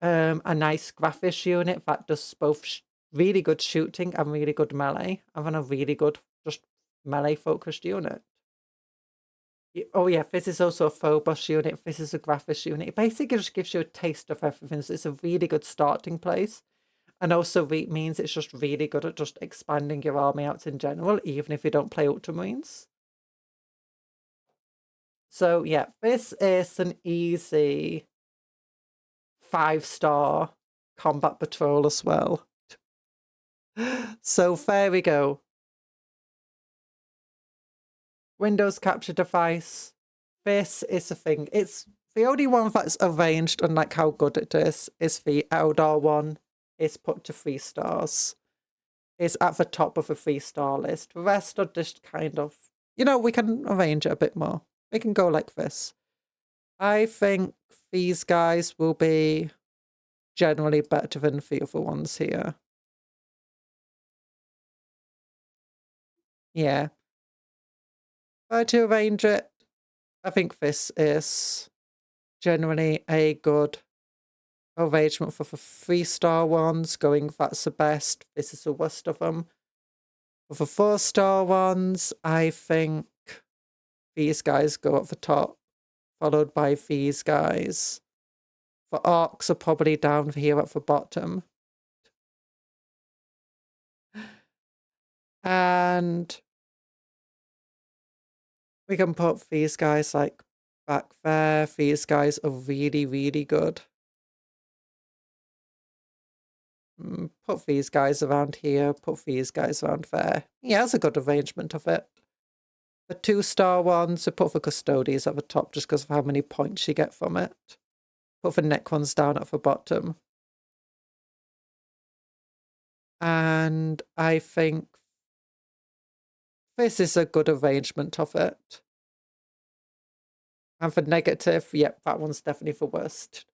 a nice graphish unit that does both really good shooting and really good melee, and then a really good just melee focused unit. Oh yeah, Fizz is also a Phobos unit. Fizz is a Graphis unit. It basically just gives you a taste of everything. So it's a really good starting place. And also means it's just really good at just expanding your army out in general, even if you don't play Ultramarines. So yeah, this is an easy 5-star combat patrol as well. So there we go. Windows capture device. This is a thing. It's the only one that's arranged, unlike how good it is the Eldar one. It's put to 3 stars. It's at the top of a 3-star list. The rest are just kind of, we can arrange it a bit more. We can go like this. I think these guys will be generally better than the other ones here. Yeah. To arrange it, I think this is generally a good arrangement for the 3-star ones, going that's the best. This is the worst of them. For the 4-star ones, I think these guys go at the top, followed by these guys. The Orks are probably down here at the bottom. And we can put these guys like back there. These guys are really, really good. Put these guys around here. Put these guys around there. Yeah, that's a good arrangement of it. The 2-star ones, so put the Custodes at the top just because of how many points you get from it. Put the Necrons down at the bottom. And I think this is a good arrangement of it. And for negative, yep, that one's definitely the worst.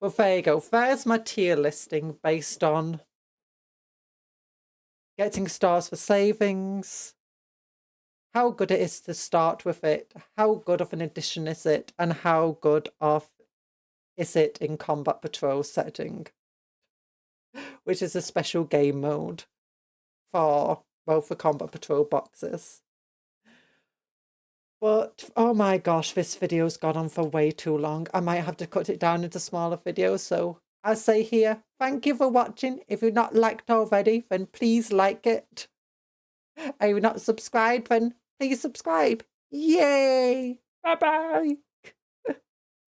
Well, there you go. There's my tier listing based on getting stars for savings, how good it is to start with it, how good of an addition is it, and how good of is it in combat patrol setting, which is a special game mode for both the combat patrol boxes. But, oh my gosh, this video's gone on for way too long. I might have to cut it down into smaller videos. So I say here, thank you for watching. If you've not liked already, then please like it. Are you not subscribed, then please subscribe. Yay! Bye-bye!